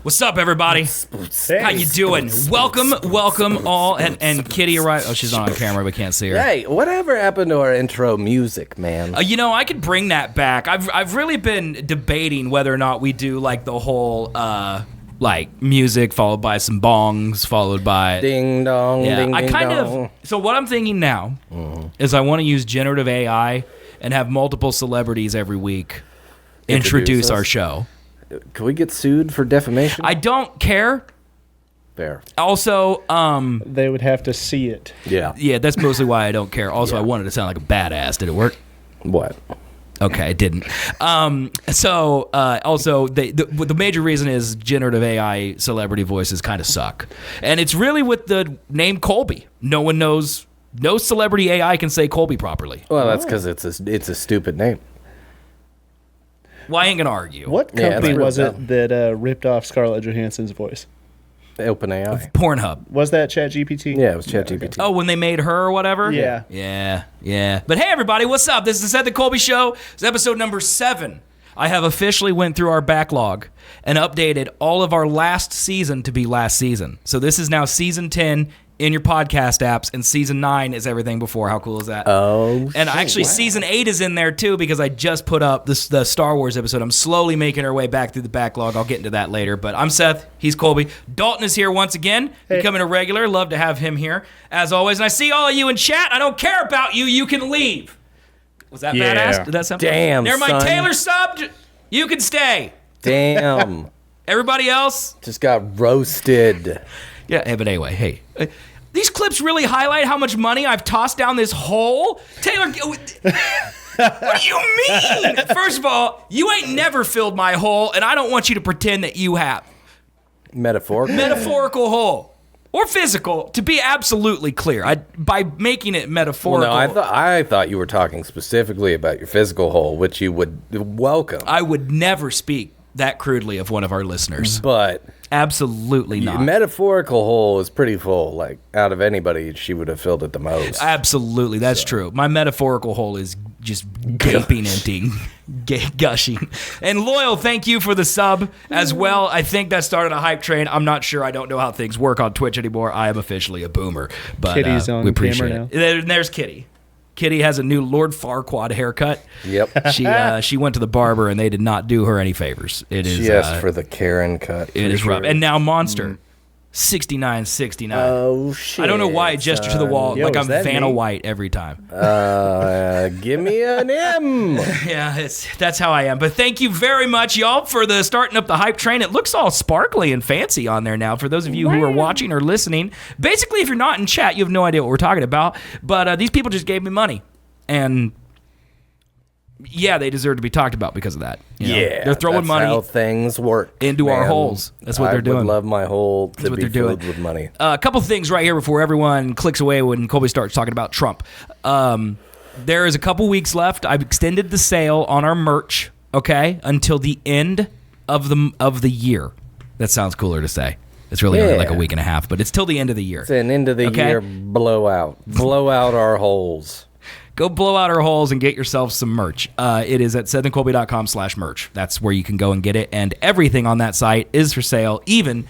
What's up, everybody? How you doing? Welcome all. And Kitty arrived. Oh, she's not on camera. We can't see her. Hey, whatever happened to our intro music, man? I could bring that back. I've really been debating whether or not we do like the whole music followed by some bongs followed by ding dong. Yeah, ding, I ding, kind dong. of. So what I'm thinking now is I want to use generative AI and have multiple celebrities every week introduce our show. Can we get sued for defamation? I don't care. Fair. Also, they would have to see it. Yeah, that's mostly why I don't care. Also, Yeah. I wanted to sound like a badass. Did it work? What? Okay, it didn't. Also, the major reason is generative AI celebrity voices kind of suck. And it's really with the name Colby. No one knows, no celebrity AI can say Colby properly. Well, that's because it's a stupid name. Well, I ain't going to argue. What Yeah, company that's was real it that ripped off Scarlett Johansson's voice? OpenAI. Pornhub. Was that ChatGPT? Yeah, it was ChatGPT. Oh, when they made her or whatever? Yeah. Yeah. But hey, everybody, what's up? This is the Seth and Colby Show. It's episode number 7. I have officially went through our backlog and updated all of our last season to be last season. So this is now season 10 in your podcast apps, and season 9 is everything before. How cool is that? Oh, and actually, season 8 is in there too because I just put up the Star Wars episode. I'm slowly making our way back through the backlog. I'll get into that later. But I'm Seth. He's Colby. Dalton is here once again, becoming a regular. Love to have him here as always. And I see all of you in chat. I don't care about you. You can leave. Was that badass? Did that sound damn? Never mind. Son. Taylor subbed. You can stay. Damn. Everybody else Just got roasted. Yeah, but anyway, hey. These clips really highlight how much money I've tossed down this hole. Taylor, what do you mean? First of all, you ain't never filled my hole, and I don't want you to pretend that you have. Metaphorical. Metaphorical hole. Or physical, to be absolutely clear. By making it metaphorical. Well, no, I thought you were talking specifically about your physical hole, which you would welcome. I would never speak that crudely of one of our listeners. But absolutely not. Metaphorical hole is pretty full. Like, out of anybody, she would have filled it the most. Absolutely, that's true. My metaphorical hole is just gaping empty, gushing. And Loyal, thank you for the sub as well. I think that started a hype train. I'm not sure. I don't know how things work on Twitch anymore. I am officially a boomer. But Kitty's on we appreciate camera it. There's Kitty. Kitty has a new Lord Farquaad haircut. Yep. She went to the barber and they did not do her any favors. It is she asked for the Karen cut. It is rough. And now Monster. 69.69. Oh shit! I don't know why I gesture to the wall like I'm Vanna me? White every time. Give me an M. Yeah, that's how I am. But thank you very much, y'all, for the starting up the hype train. It looks all sparkly and fancy on there now. For those of you who are watching or listening, basically, if you're not in chat, you have no idea what we're talking about. But these people just gave me money, and yeah, they deserve to be talked about because of that. You know? Yeah, they're throwing that's money how things work into our holes. That's what they're doing. I would love my hole to what be they're doing. filled with money. A couple things right here before everyone clicks away when Colby starts talking about Trump. There is a couple weeks left. I've extended the sale on our merch, okay, until the end of the year. That sounds cooler to say. It's really only like a week and a half, but it's till the end of the year. It's an end of the year blowout. Blow out our holes. Go blow out our holes and get yourself some merch. It is at sethandcolby.com/merch. That's where you can go and get it. And everything on that site is for sale, even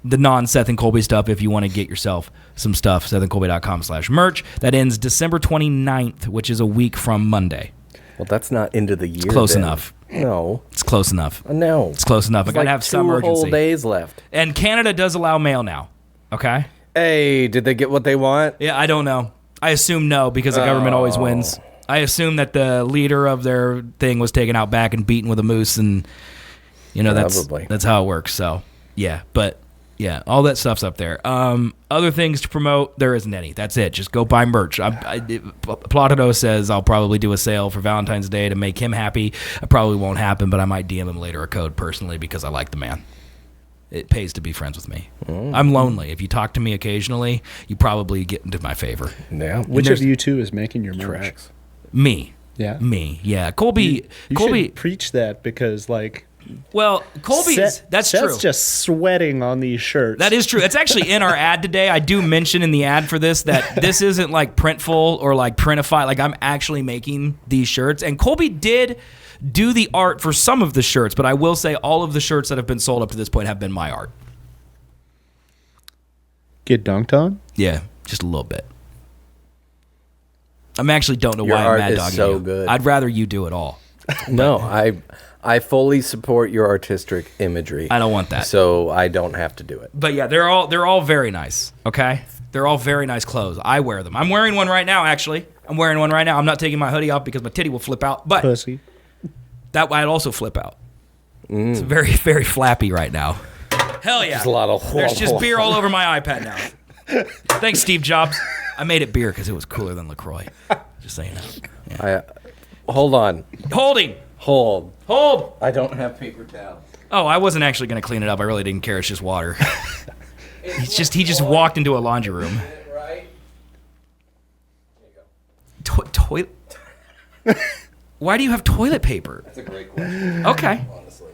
the non-Seth and Colby stuff if you want to get yourself some stuff. sethandcolby.com/merch. That ends December 29th, which is a week from Monday. Well, that's not end of the year. Close then. enough. No. It's close enough. No. It's close enough. I got to have some urgency. 2 whole days left. And Canada does allow mail now, okay? Hey, did they get what they want? Yeah, I don't know. I assume no, because the government always wins. I assume that the leader of their thing was taken out back and beaten with a moose, and that's how it works. So yeah, but yeah, all that stuff's up there. Other things to promote, there isn't any. That's it. Just go buy merch. Platido says I'll probably do a sale for Valentine's Day to make him happy. It probably won't happen, but I might DM him later a code personally because I like the man. It pays to be friends with me. I'm lonely. If you talk to me occasionally, you probably get into my favor. Yeah. Which of you two is making your merch? Me. Yeah. Me. Yeah. Colby. You Colby. should preach that because, like, Well, Colby's, that's Seth's true. just sweating on these shirts. That is true. It's actually in our ad today. I do mention in the ad for this that this isn't like Printful or like Printify. Like I'm actually making these shirts. And Colby did do the art for some of the shirts, but I will say all of the shirts that have been sold up to this point have been my art. Get dunked on? Yeah, just a little bit. I actually don't know Your why I'm art mad is dogging so you. good. I'd rather you do it all. No, I fully support your artistic imagery. I don't want that. So I don't have to do it. But yeah, they're all very nice. Okay, they're all very nice clothes. I wear them. I'm wearing one right now. Actually, I'm wearing one right now. I'm not taking my hoodie off because my titty will flip out. But Pussy. that might also flip out. It's very, very flappy right now. Hell yeah! There's a lot of There's just beer all over my iPad now. Thanks, Steve Jobs. I made it beer because it was cooler than LaCroix. Just saying that. Yeah. Hold on. Holding. Hold. Hold. I don't have paper towels. Oh, I wasn't actually going to clean it up. I really didn't care. It's just water. He just walked into a laundry room. Right. There you go. Toilet. Why do you have toilet paper? That's a great question. Okay. Honestly.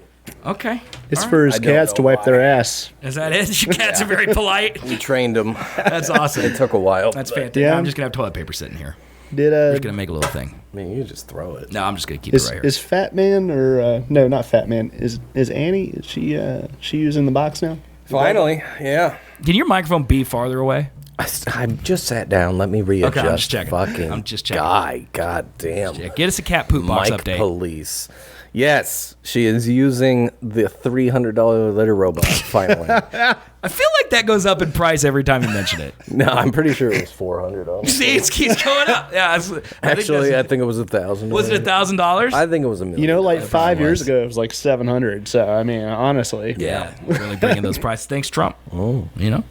Okay. It's All for his I don't cats to know wipe why. their ass. Is that it? Your cats are very polite. We trained them. That's awesome. It took a while. That's but- fantastic. Yeah. I'm just going to have toilet paper sitting here. Did I'm just going to make a little thing. I mean, you just throw it. No, I'm just going to keep it right here. is Fat Man or no, not Fat Man. Is Annie? Is she using the box now? Finally, yeah. Can your microphone be farther away? I just sat down. Let me readjust. Okay, I'm just checking. Fucking I'm just checking. guy. God damn. Yeah, get us a cat poop box Mike update. Police. Yes, she is using the $300 litter robot. Finally. I feel like that goes up in price every time you mention it. No, I'm pretty sure it was $400. See, it keeps going up. Yeah, Actually, I think it was $1,000. was it $1,000? I think it was $1 million. You know, like 5 years was. ago, it was like 700. So I mean, honestly, Yeah, we're really bringing those prices. Thanks, Trump. Oh, you know.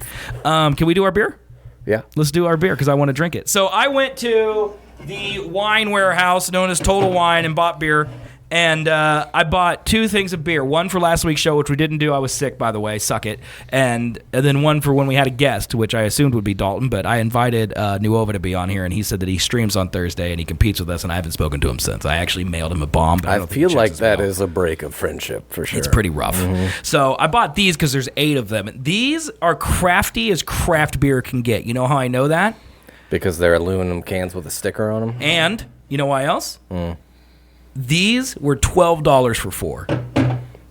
Can we do our beer? Yeah. Let's do our beer because I want to drink it. So I went to the wine warehouse known as Total Wine and bought beer. And I bought 2 things of beer. One for last week's show, which we didn't do. I was sick, by the way. Suck it. And then one for when we had a guest, which I assumed would be Dalton. But I invited Nuova to be on here, and he said that he streams on Thursday and he competes with us, and I haven't spoken to him since. I actually mailed him a bomb. But I I don't think feel he like checks his that mail. is a break of friendship for sure. It's pretty rough. So I bought these because there's 8 of them. These are crafty as craft beer can get. You know how I know that? Because they're aluminum cans with a sticker on them. And you know why else? These were $12 for 4.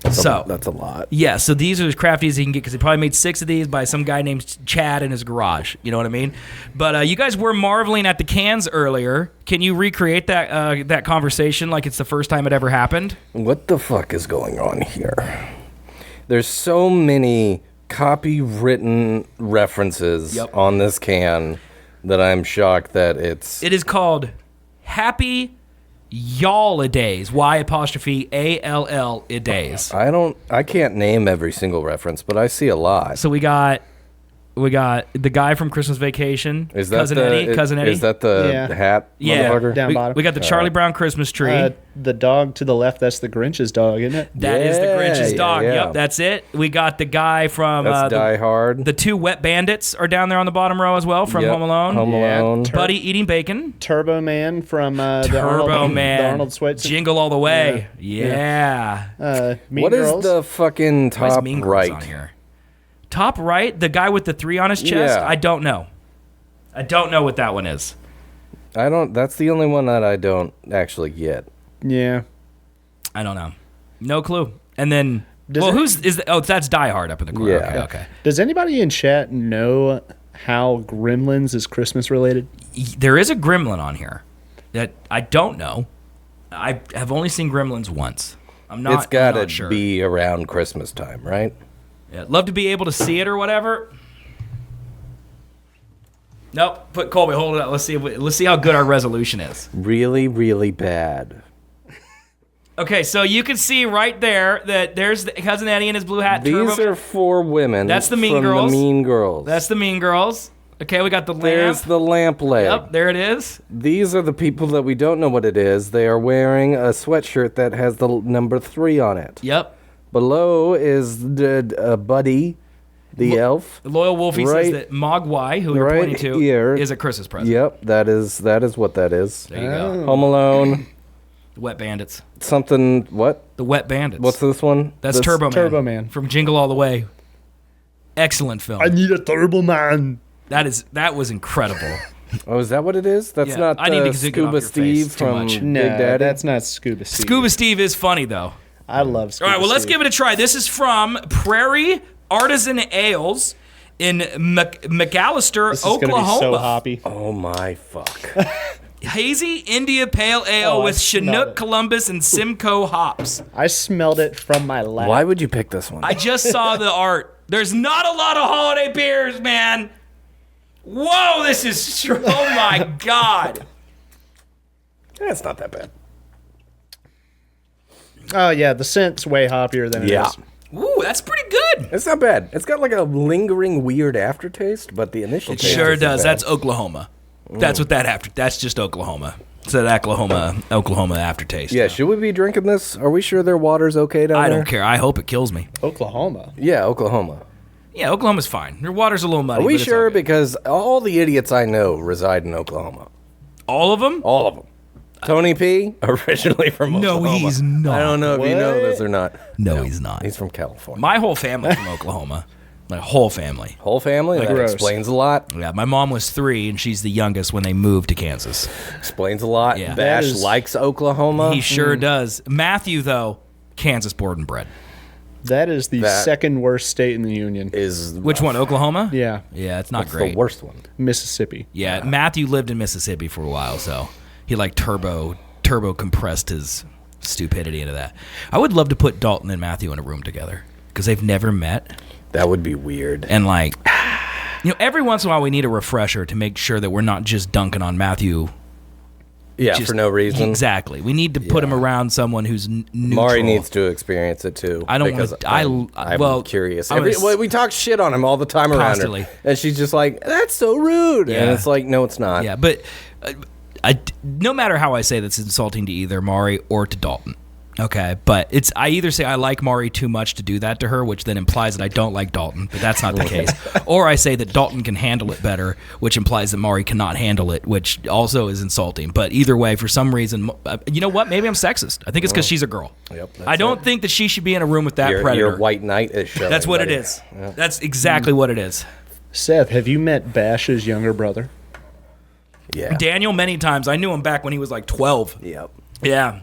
That's a lot. Yeah, so these are as crafty as you can get because he probably made 6 of these by some guy named Chad in his garage. You know what I mean? But you guys were marveling at the cans earlier. Can you recreate that conversation like it's the first time it ever happened? What the fuck is going on here? There's so many copywritten references Yep. on this can that I'm shocked that it's... It is called Happy Y'all-a-days. Y''ALL-a-days. I can't name every single reference, but I see a lot. So we got the guy from Christmas Vacation. Is that Cousin the Eddie? Cousin Eddie? Is that the Yeah. hat, Yeah. motherfucker? Down bottom. We got the Charlie Brown Christmas tree. The dog to the left, that's the Grinch's dog, isn't it? That is the Grinch's Yeah, dog. yeah. Yep, that's it. We got the guy from That's Die Hard. the 2 Wet Bandits are down there on the bottom row as well from Yep. Home Alone. Home Yeah. Alone. Buddy eating bacon. Turbo Man from the Turbo Arnold, Man. the Arnold Schwarzenegger. Jingle all the way. Yeah. Mean What is Girls. the fucking Why is top Mean Girls right? on here? Top right, the guy with the 3 on his chest. Yeah. I don't know. I don't know what that one is. I don't. That's the only one that I don't actually get. Yeah. I don't know. No clue. And then, Does it- that's Die Hard up in the corner. Yeah. Okay. Does anybody in chat know how Gremlins is Christmas related? There is a gremlin on here that I don't know. I have only seen Gremlins once. I'm It's got not to sure. be around Christmas time, right? Yeah, love to be able to see it or whatever. Nope. Put Colby. Hold it up. Let's see how good our resolution is. Really, really bad. Okay, so you can see right there that there's Cousin Eddie in his blue hat. These Turbo. are 4 women. That's the Mean from Girls. The Mean Girls. That's the Mean Girls. Okay, we got the There's lamp. the lamp leg. Yep, there it is. These are the people that we don't know what it is. They are wearing a sweatshirt that has the number 3 on it. Yep. Below is the Buddy, the elf. The Loyal Wolfie Right- says that Mogwai, who you're right pointing to, here. is a Christmas present. Yep, that is what that is. There you go. Home Alone, Wet Bandits. something, what? The Wet Bandits. What's this one? That's Turbo Man. Turbo Man. From Jingle All the Way. Excellent film. I need a Turbo Man. That was incredible. Oh, is that what it is? That's not I need to get it off Scuba your Steve face too from much. Big No, Daddy? that's not Scuba Steve. Scuba Steve is funny, though. I love Scuba All right, well, let's Steve. give it a try. This is from Prairie Artisan Ales in McAllister, This is Oklahoma. gonna be so hoppy. Oh, my fuck. Hazy India Pale Ale I with smelled Chinook, it. Columbus, and Simcoe hops. I smelled it from my lap. Why would you pick this one? I just saw the art. There's not a lot of holiday beers, man. Whoa, this is... Oh, my God. It's not that bad. Oh, yeah, the scent's way hoppier than it is. Ooh, that's pretty good. It's not bad. It's got like a lingering weird aftertaste, but the initial It taste sure isn't does. bad. That's Oklahoma. That's what that's just Oklahoma. It's that Oklahoma aftertaste. Yeah, should we be drinking this? Are we sure their water's okay down I there? don't care. I hope it kills me. Oklahoma. Yeah, Oklahoma. Yeah, Oklahoma's fine. Their water's a little muddy. Are we but it's all sure? good. Because all the idiots I know reside in Oklahoma. All of them? All of them. Tony P, originally from No, Oklahoma. he's not. I don't know if you know this or not. No, he's not. He's from California. My whole family's from Oklahoma. My whole family. Whole family? That gross. explains a lot. Yeah, my mom was 3, and she's the youngest when they moved to Kansas. Explains a lot. Yeah. Bash That is- likes Oklahoma. He sure does. Matthew, though, Kansas born and bred. That is the That- second worst state in the union. Is Which one, Oklahoma? Yeah, Yeah, it's not What's great. the worst one? Mississippi. Yeah, Matthew lived in Mississippi for a while, so he like turbo compressed his stupidity into that. I would love to put Dalton and Matthew in a room together because they've never met, That would be weird. and like, every once in a while we need a refresher to make sure that we're not just dunking on Matthew. Yeah, Just- for no reason. Exactly. We need to put him around someone who's neutral. Mari needs to experience it too. I don't because wanna- I'm well, curious. I'm gonna We talk shit on him all the time around Constantly. her, and she's just like, "That's so rude," and Yeah. it's like, "No, it's not." Yeah, but no matter how I say that's insulting to either Mari or to Dalton. Okay, but I either say I like Mari too much to do that to her, which then implies that I don't like Dalton, but that's not the case. Or I say that Dalton can handle it better, which implies that Mari cannot handle it, which also is insulting. But either way, for some reason, you know what? Maybe I'm sexist. I think it's because she's a girl. Yep, that's I don't it. think that she should be in a room with that Your predator. white knight is showing. That's what buddy. it is. Yeah. That's exactly what it is. Seth, have you met Bash's younger brother? Yeah. Daniel, many times. I knew him back when he was like 12. Yep. Yeah.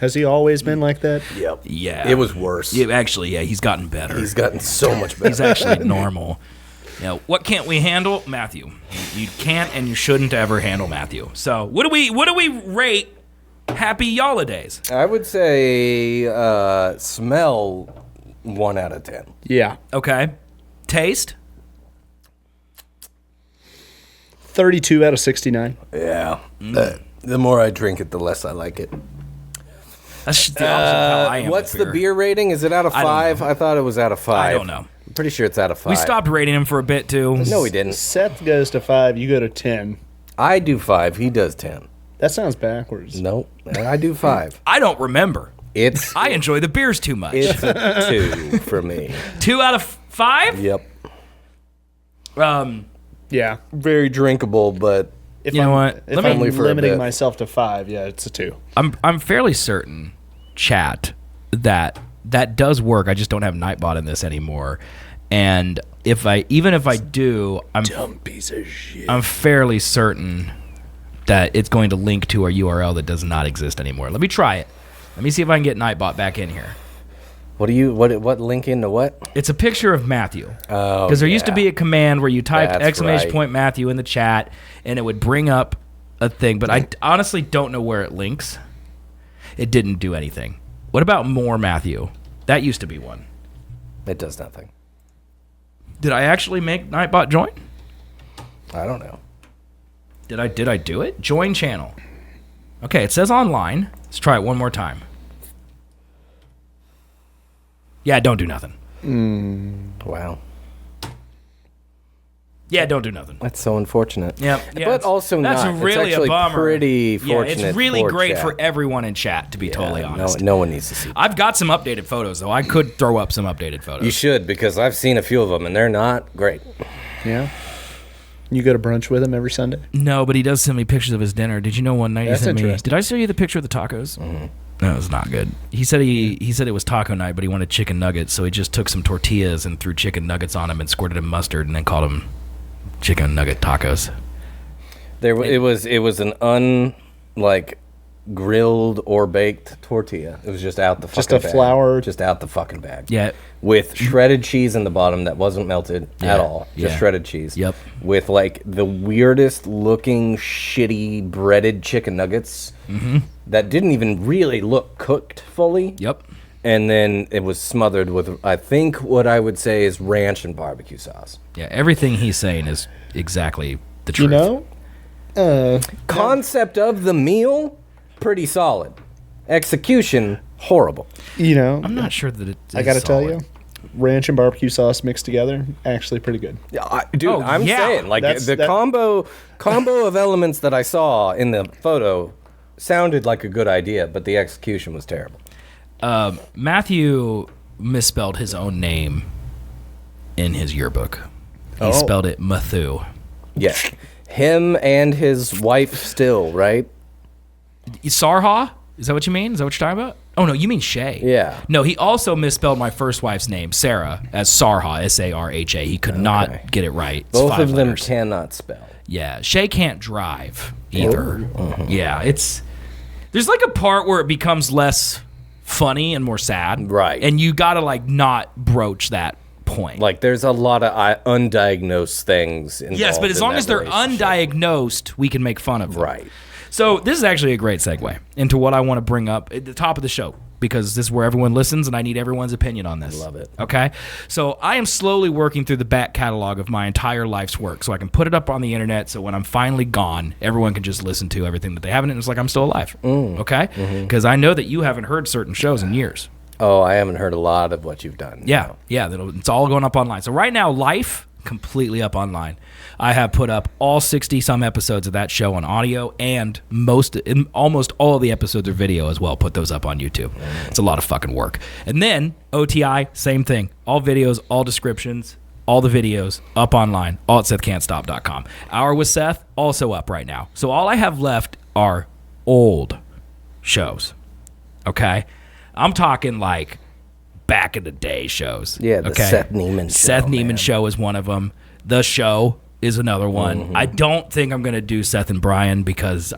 Has he always been like that? Yep. Yeah. It was worse. Yeah, actually, yeah, he's gotten better. He's gotten so much better. He's actually normal. Now, what can't we handle? Matthew. You can't and you shouldn't ever handle Matthew. So, what do we rate Happy Holidays? I would say smell 1 out of 10. Yeah. Okay. Taste? 32 out of 69. Yeah. The more I drink it, the less I like it. That's just the opposite of how I am What's with the beer rating? Is it out of I don't 5? know. I thought it was out of 5. I don't know. I'm pretty sure it's out of 5. We stopped rating him for a bit too. No, we didn't. Seth goes to 5, you go to 10. I do 5. He does 10. That sounds backwards. Nope. I do 5. I don't remember. It's I enjoy the beers too much. it's a 2 for me. 2 out of 5? Yep. Yeah. Very drinkable, but If You know I'm, what? If Let me- I'm Only for a limiting bit. myself to 5, yeah, it's a 2. I'm fairly certain, chat, that does work. I just don't have Nightbot in this anymore. And even if I do, Dumb piece of shit. I'm fairly certain that it's going to link to a URL that does not exist anymore. Let me try it. Let me see if I can get Nightbot back in here. what link into what? It's a picture of Matthew. Oh, Because there used to be a command where you type That's ! right. Matthew in the chat, and it would bring up a thing. But I honestly don't know where it links. It didn't do anything. What about more Matthew? That used to be one. It does nothing. Did I actually make Nightbot join? I don't know. Did I do it? Join channel. Okay, it says online. Let's try it one more time. Yeah, don't do nothing. Wow. Yeah, don't do nothing. That's so unfortunate. Yeah, But also that's not. It's really actually a bummer. pretty Yeah, fortunate it's really for great chat. for everyone in chat, to be totally honest. No one needs to see. I've got some updated photos, though. I could throw up some updated photos. You should, because I've seen a few of them, and they're not great. Yeah. You go to brunch with him every Sunday? No, but he does send me pictures of his dinner. Did you know one night That's he sent me? interesting. Did I show you the picture of the tacos? That was not good. He said it was taco night, but he wanted chicken nuggets, so he just took some tortillas and threw chicken nuggets on them and squirted in mustard and then called them chicken nugget tacos. It was an grilled or baked tortilla. It was just out the fucking bag. Just a flour. Just out the fucking bag. Yeah. With shredded cheese in the bottom that wasn't melted at all. Just shredded cheese. Yep. With the weirdest looking shitty breaded chicken nuggets that didn't even really look cooked fully. Yep. And then it was smothered with, I think what I would say is ranch and barbecue sauce. Yeah, everything he's saying is exactly the truth. Concept of the meal, pretty solid. Execution, horrible. I'm not sure that it is I got to tell solid. you, ranch and barbecue sauce mixed together, actually pretty good. I'm saying, combo of elements that I saw in the photo sounded like a good idea, but the execution was terrible. Matthew misspelled his own name in his yearbook. He spelled it Matthew. Yeah. Him and his wife still, right? Sarha? Is that what you mean? Is that what you're talking about? Oh, no, you mean Shay. Yeah. No, he also misspelled my first wife's name, Sarah, as Sarha, S-A-R-H-A. He could not get it right. It's Both 5 of them letters. cannot spell. Yeah, Shay can't drive either. Yeah, there's a part where it becomes less funny and more sad. Right. And you got to not broach that point. There's a lot of undiagnosed things involved. Yes, but as long as they're relationship. undiagnosed, we can make fun of them. Right. So this is actually a great segue into what I want to bring up at the top of the show, because this is where everyone listens, and I need everyone's opinion on this. I love it. Okay? So I am slowly working through the back catalog of my entire life's work so I can put it up on the internet so when I'm finally gone, everyone can just listen to everything that they haven't, and it's like I'm still alive. Okay? Because I know that you haven't heard certain shows in years. Oh, I haven't heard a lot of what you've done. Yeah, it's all going up online. So right now, Life, completely up online. I have put up all 60-some episodes of that show on audio, and almost all of the episodes are video as well. Put those up on YouTube. It's a lot of fucking work. And then OTI, same thing. All videos, all descriptions, all the videos up online, all at SethCan'tStop.com. Hour with Seth, also up right now. So all I have left are old shows. Okay? I'm talking back in the day shows. Yeah, the Seth Neiman show. Seth Neiman show is one of them. The Show is another one. I don't think I'm going to do Seth and Brian because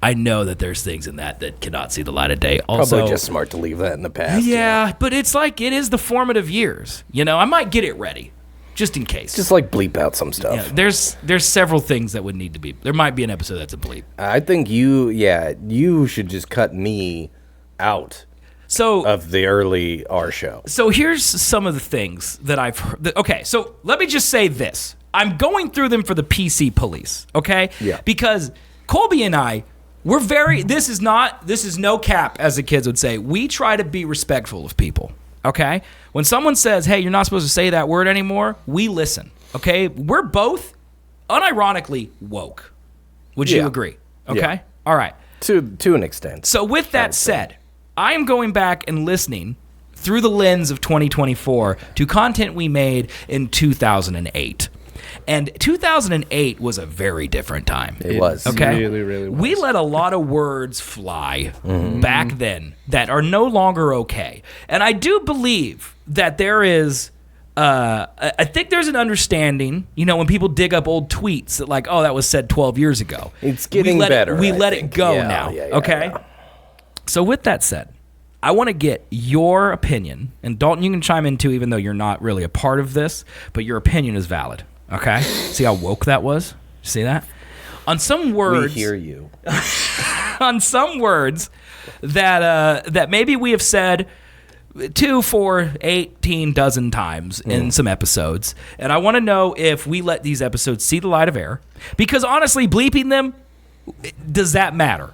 I know that there's things in that cannot see the light of day. Also, probably just smart to leave that in the past. Yeah, but it's it is the formative years. I might get it ready just in case. Just bleep out some stuff. Yeah, there's several things that would need to be. There might be an episode that's a bleep. I think you should just cut me out. Of the early R show. So here's some of the things that I've heard. Okay, so let me just say this. I'm going through them for the PC police, okay? Yeah. Because Colby and I, we're this is no cap, as the kids would say. We try to be respectful of people, okay? When someone says, hey, you're not supposed to say that word anymore, we listen, okay? We're both unironically woke. Would you agree? Okay? Yeah. All right. To an extent. So with that said, I am going back and listening through the lens of 2024 to content we made in 2008. And 2008 was a very different time. It was. Okay? Really, really was. We let a lot of words fly back then that are no longer okay. And I do believe that there is... I think there's an understanding, when people dig up old tweets that that was said 12 years ago. It's getting better. We let it go now, okay? Yeah. So with that said, I want to get your opinion, and Dalton, you can chime in too, even though you're not really a part of this, but your opinion is valid, okay? See how woke that was? See that? On some words... We hear you. On some words that maybe we have said 2, 4, 18 dozen times in some episodes, and I want to know if we let these episodes see the light of air, because honestly, bleeping them, does that matter?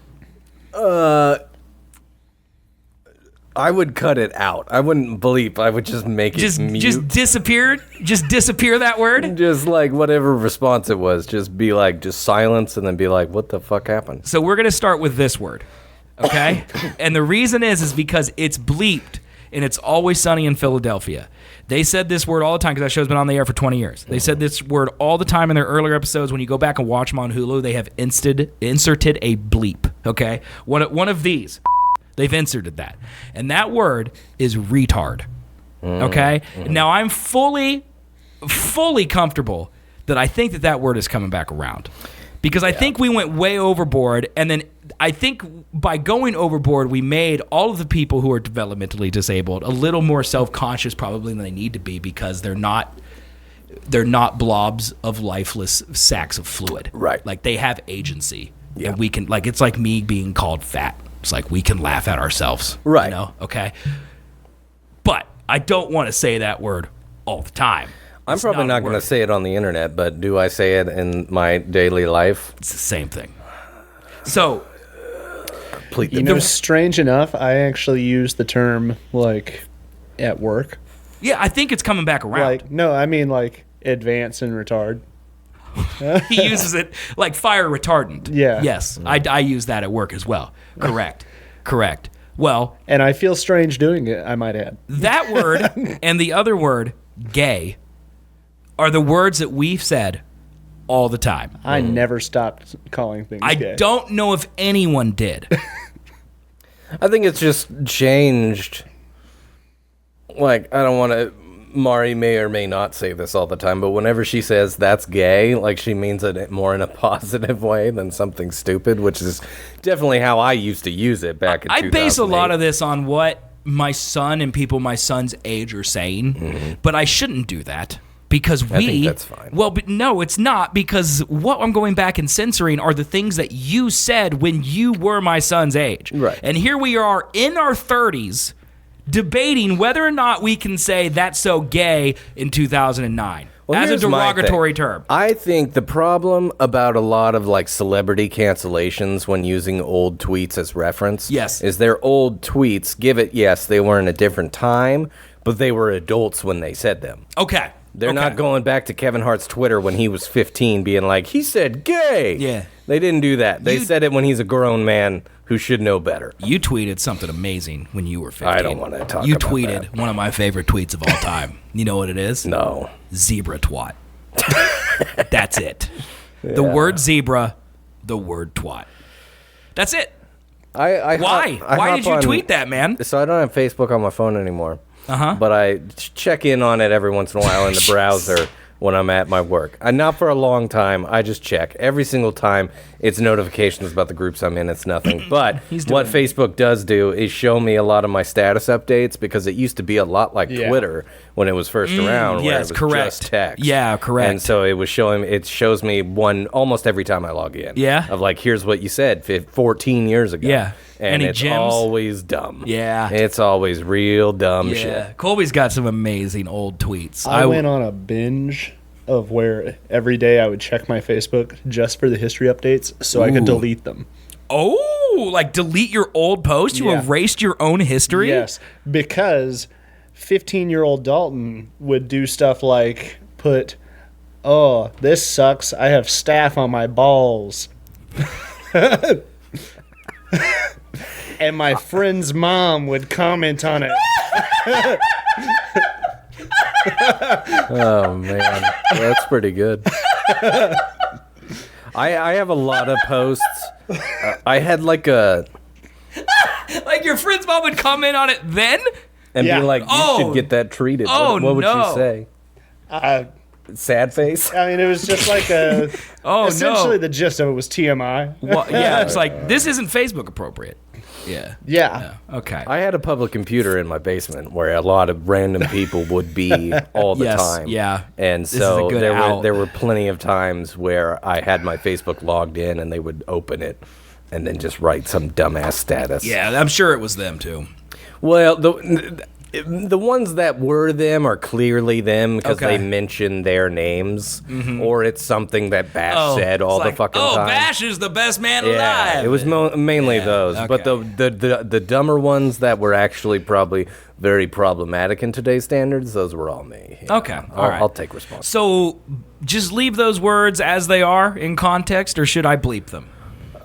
I would cut it out. I wouldn't bleep. I would just make it mute. Just disappear? Just disappear that word? Just whatever response it was. Just be just silence and then be what the fuck happened? So we're going to start with this word, okay? And the reason is because it's bleeped and It's Always Sunny in Philadelphia. They said this word all the time because that show's been on the air for 20 years. They said this word all the time in their earlier episodes. When you go back and watch them on Hulu, they have inserted a bleep, okay? One of these. They've inserted that. And that word is retard. Okay? Now, I'm fully comfortable that I think that word is coming back around. Because I think we went way overboard, and then I think by going overboard, we made all of the people who are developmentally disabled a little more self-conscious probably than they need to be, because they're not blobs of lifeless sacks of fluid. Right. Like, they have agency. Yeah. And we can, like, it's like me being called fat. It's like we can laugh at ourselves. Right. You know? Okay? But I don't want to say that word all the time. I'm probably not going to say it on the internet, but do I say it in my daily life? It's the same thing. So, strange enough, I actually use the term, like, at work. Yeah, I think it's coming back around. Like, no, I mean, like, advance and retard. He uses it like fire retardant. Yeah. Yes, I use that at work as well. Correct. Well, and I feel strange doing it, I might add. That word and the other word, gay, are the words that we've said all the time. I never stopped calling things gay. I don't know if anyone did. I think it's just changed. Like, I don't want to... Mari may or may not say this all the time, but whenever she says that's gay, like, she means it more in a positive way than something stupid, which is definitely how I used to use it back in 2008. I base a lot of this on what my son and people my son's age are saying, but I shouldn't do that. Because I think that's fine. Well, but no, it's not, because what I'm going back and censoring are the things that you said when you were my son's age. Right. And here we are in our 30s debating whether or not we can say that's so gay in 2009 as a derogatory term. I think the problem about a lot of, like, celebrity cancellations when using old tweets as reference is their old tweets yes, they were in a different time, but they were adults when they said them. Okay. They're not going back to Kevin Hart's Twitter when he was 15 being like, he said gay. Yeah. They didn't do that. They said it when he's a grown man who should know better. You tweeted something amazing when you were 15. I don't want to talk about that. You tweeted one of my favorite tweets of all time. You know what it is? No. Zebra twat. That's it. Yeah. The word zebra, the word twat. That's it. Why? Why did you tweet that, man? So I don't have Facebook on my phone anymore. Uh-huh. But I check in on it every once in a while in the browser when I'm at my work. Not for a long time. I just check. Every single time it's notifications about the groups I'm in. It's nothing. But what Facebook does do is show me a lot of my status updates, because it used to be a lot like Twitter when it was first around, where it was just text. Yeah, correct. And so it shows me one almost every time I log in. Yeah. Of like, here's what you said 14 years ago. Yeah. And Any it's gems? always dumb. Yeah. It's always real dumb shit. Colby's got some amazing old tweets. I went on a binge of where every day I would check my Facebook just for the history updates so I could delete them. Oh, like delete your old post? You erased your own history? Yes, because 15-year-old Dalton would do stuff like put, "Oh, this sucks. I have staph on my balls." And my friend's mom would comment on it. Oh, man. That's pretty good. I have a lot of posts. I had like a... Like your friend's mom would comment on it then? And be like, you should get that treated. What would she say? Sad face? I mean, it was just like a... essentially, the gist of it was TMI. Well, yeah, it's like, this isn't Facebook appropriate. Yeah. Okay. I had a public computer in my basement where a lot of random people would be all the time. Yeah. And so there were plenty of times where I had my Facebook logged in and they would open it and then just write some dumbass status. Yeah, I'm sure it was them too. Well, the ones that were them are clearly them because they mention their names, or it's something that Bash said all the fucking time. Oh, Bash is the best man alive. It was mainly those, but the dumber ones that were actually probably very problematic in today's standards, those were all me. Okay, all right. I'll take responsibility. So just leave those words as they are in context, or should I bleep them?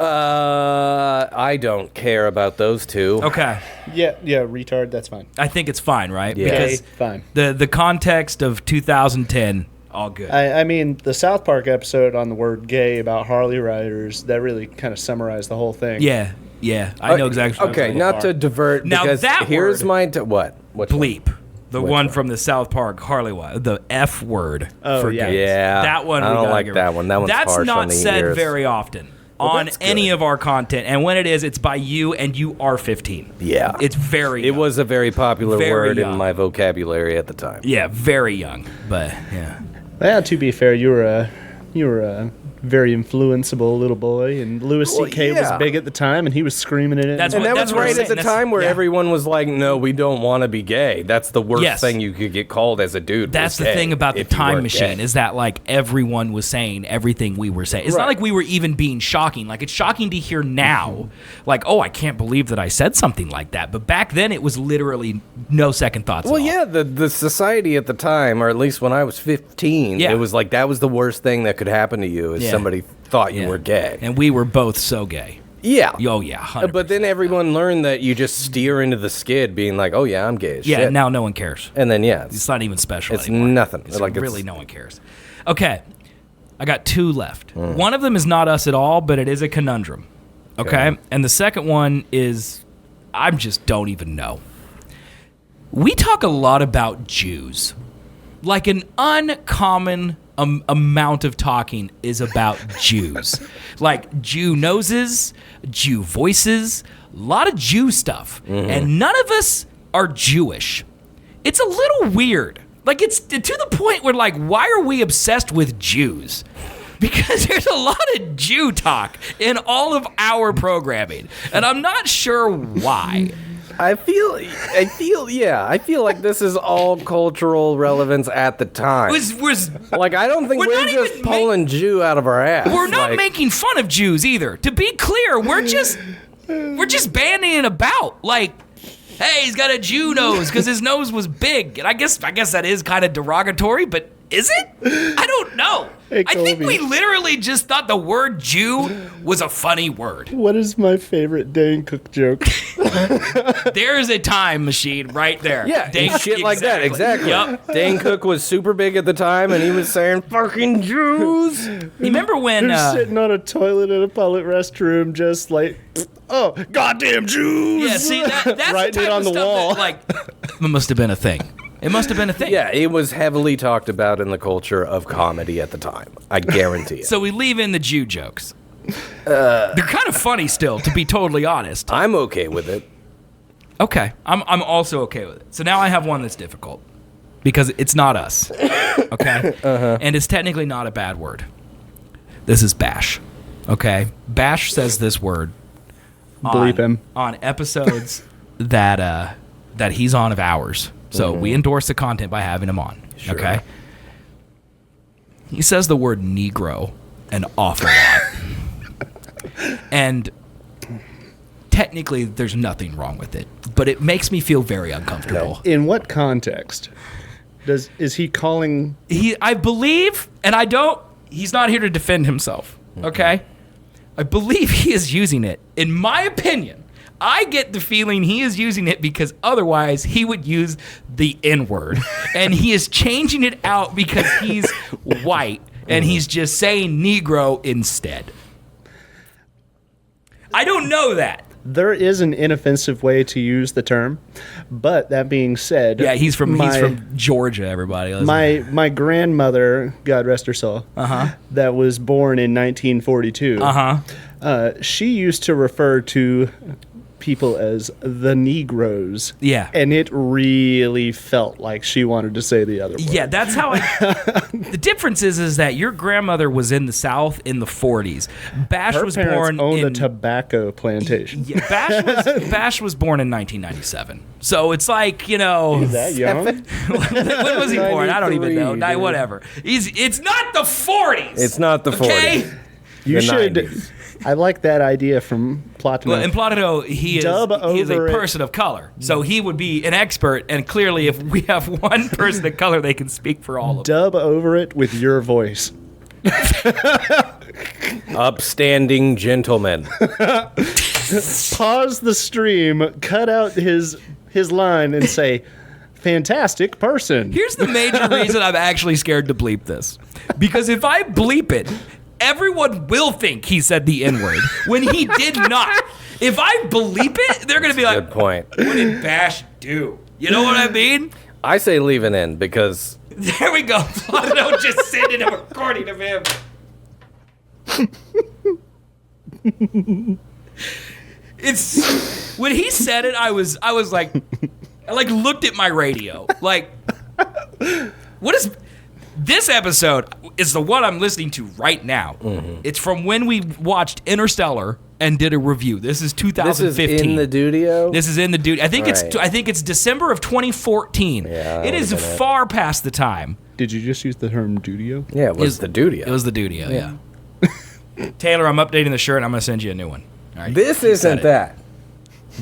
I don't care about those two. Okay. Yeah, retard, that's fine. I think it's fine, right? Yeah. Because fine. The context of 2010, all good. I mean, the South Park episode on the word gay about Harley riders, that really kind of summarized the whole thing. Yeah. Yeah, I know exactly. Okay, not to divert. Now because that here's word, my what? Which bleep. One? The Which one from the South Park Harley Wild, the F word. Oh, for yeah. gays. Yeah. That one. I don't like that one. That one's That's harsh not on the said ears. very often on any of our content, and when it is, it's by you, and you are 15. Yeah. It's very young. It was a very popular Very word young. in my vocabulary at the time. Yeah, very young, but yeah. Well, to be fair, you were a very influenceable little boy, and Louis C.K. was big at the time, and he was screaming in it. That's And what- that was right at the time where yeah. everyone was like, no, we don't want to be gay. That's the worst thing you could get called as a dude. That's was the gay thing about the if you time weren't machine gay. is that like everyone was saying everything we were saying. It's not Right. like we were even being shocking. Like it's shocking to hear now, like, oh, I can't believe that I said something like that. But back then it was literally no second thoughts. Well, at all. yeah, the society at the time, or at least when I was 15, Yeah. it was like that was the worst thing that could happen to you is Yeah. somebody thought you Yeah. were gay. And we were both so gay. Yeah. Oh yeah, 100%. But then everyone learned that you just steer into the skid being like, oh, yeah, I'm gay as yeah, shit. now no one cares. And then, It's not even special It's anymore. nothing. It's Like, it's- really no one cares. Okay, I got two left. Hmm. One of them is not us at all, but it is a conundrum. Okay? And the second one is I just don't even know. We talk a lot about Jews. Like an uncommon amount of talking is about Jews. Like Jew noses, Jew voices, a lot of Jew stuff. And none of us are Jewish. It's a little weird. Like it's to the point where like, why are we obsessed with Jews? Because there's a lot of Jew talk in all of our programming. And I'm not sure why. I feel like this is all cultural relevance at the time. Like, I don't think We're we're not just even pulling Jew out of our ass. We're not Like, making fun of Jews either. To be clear, we're just bandying about. Like, hey, he's got a Jew nose because his nose was big. And I guess that is kind of derogatory, but is it? I don't know. Hey, I think Colby. we literally just thought the word Jew was a funny word. What is my favorite Dane Cook joke? There's a time machine right there. Yeah, shit like that, exactly. Yep. Dane Cook was super big at the time, and he was saying, fucking Jews. You remember when... They're sitting on a toilet in a public restroom, just like, oh, goddamn Jews! yeah, see, that's Writing the type it on of the stuff wall. that, like, it must have been a thing. It must have been a thing. Yeah, it was heavily talked about in the culture of comedy at the time. I guarantee it. So we leave in the Jew jokes. They're kind of funny still, to be totally honest. I'm okay with it. Okay, I'm also okay with it. So now I have one that's difficult because it's not us. Okay, and it's technically not a bad word. This is Bash. Okay, Bash says this word. Bleep him. On episodes that he's on of ours. So we endorse the content by having him on. Sure. Okay. He says the word Negro an awful lot. And technically there's nothing wrong with it, but it makes me feel very uncomfortable. In what context? Is he calling... I believe, and I don't, he's not here to defend himself, okay? I believe he is using it. In my opinion, I get the feeling he is using it because otherwise he would use the N-word. And he is changing it out because he's white and he's just saying Negro instead. I don't know that. There is an inoffensive way to use the term, but that being said... Yeah, he's from Georgia, everybody. My grandmother, God rest her soul, that was born in 1942, she used to refer to people as the Negroes. Yeah. And it really felt like she wanted to say the other word. Yeah, that's how the difference is that your grandmother was in the South in the 40s. Bash Her was parents born owned in a tobacco plantation. Yeah, Bash was born in 1997. So it's like, you know, Is that young? when was he born? I don't even know. 93, dude. Whatever. It's not the 40s. It's not the 40s. Okay? You The should... 90s. I like that idea from Platino. Well, in Platino, he is a over it. person of color. So he would be an expert. And clearly, if we have one person of color, they can speak for all of them. Dub over it with your voice. Upstanding gentleman. Pause the stream, cut out his line, and say, fantastic person. Here's the major reason I'm actually scared to bleep this. Because if I bleep it, everyone will think he said the N-word when he did not. If I bleep it, they're going to be like, Good point. what did Bash do? You know what I mean? I say leave it in because... There we go. Don't just send it a recording of him. It's when he said it, I was like, I like looked at my radio. Like, what is this episode is the one I'm listening to right now. Mm-hmm. It's from when we watched Interstellar and did a review. This is 2015. This is in the Dudio? This is in the Dudio. I think it's December of 2014. Yeah, it is far past the time. Did you just use the term Dudio? Yeah, it was the Dudio. It was the Dudio, yeah. Taylor, I'm updating the shirt and I'm going to send you a new one. All right, this isn't that.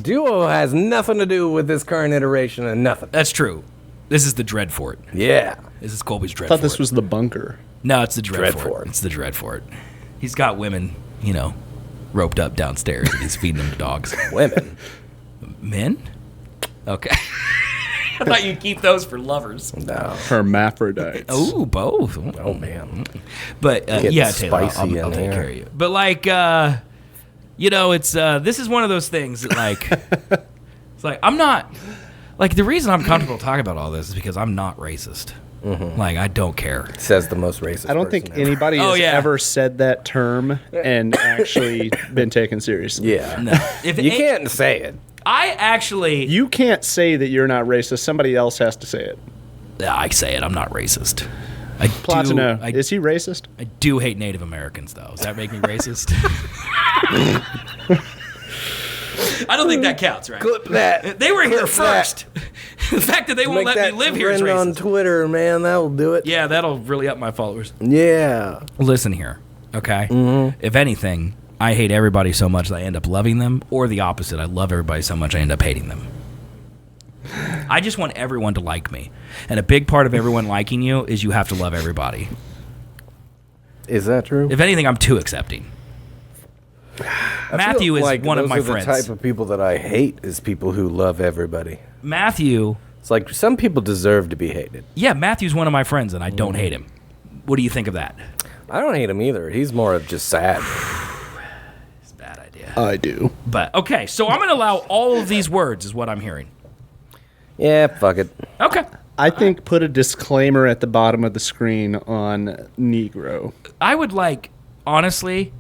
Duo has nothing to do with this current iteration and nothing. That's true. This is the Dreadfort. Yeah. This is Colby's Dreadfort. I thought this was the bunker. No, it's the Dreadfort. It's the Dreadfort. He's got women, roped up downstairs and he's feeding them to dogs. Women? Men? Okay. I thought you'd keep those for lovers. No. Hermaphrodites. Oh, both. Oh, man. But, yeah, Taylor, I'll take care of you. But, it's, this is one of those things that, it's like, I'm not, the reason I'm comfortable talking about all this is because I'm not racist. Mm-hmm. I don't care. Says the most racist I don't think anybody has ever said that term and actually been taken seriously. Yeah. No. You can't say it. You can't say that you're not racist. Somebody else has to say it. I say it. I'm not racist. Platino, is he racist? I do hate Native Americans, though. Does that make me racist? I don't think that counts, right? Clip that. They were here first. The fact that they won't let me live here is racist. On Twitter, man, that'll do it. Yeah, that'll really up my followers. Yeah. Listen here, okay? Mm-hmm. If anything, I hate everybody so much that I end up loving them, or the opposite. I love everybody so much I end up hating them. I just want everyone to like me. And a big part of everyone liking you is you have to love everybody. Is that true? If anything, I'm too accepting. Matthew is one of my friends. The type of people that I hate is people who love everybody. Matthew. It's like some people deserve to be hated. Yeah, Matthew's one of my friends, and I don't hate him. What do you think of that? I don't hate him either. He's more of just sad. It's a bad idea. I do. But, okay, so I'm going to allow all of these words is what I'm hearing. Yeah, fuck it. Okay. I think put a disclaimer at the bottom of the screen on Negro. I would honestly,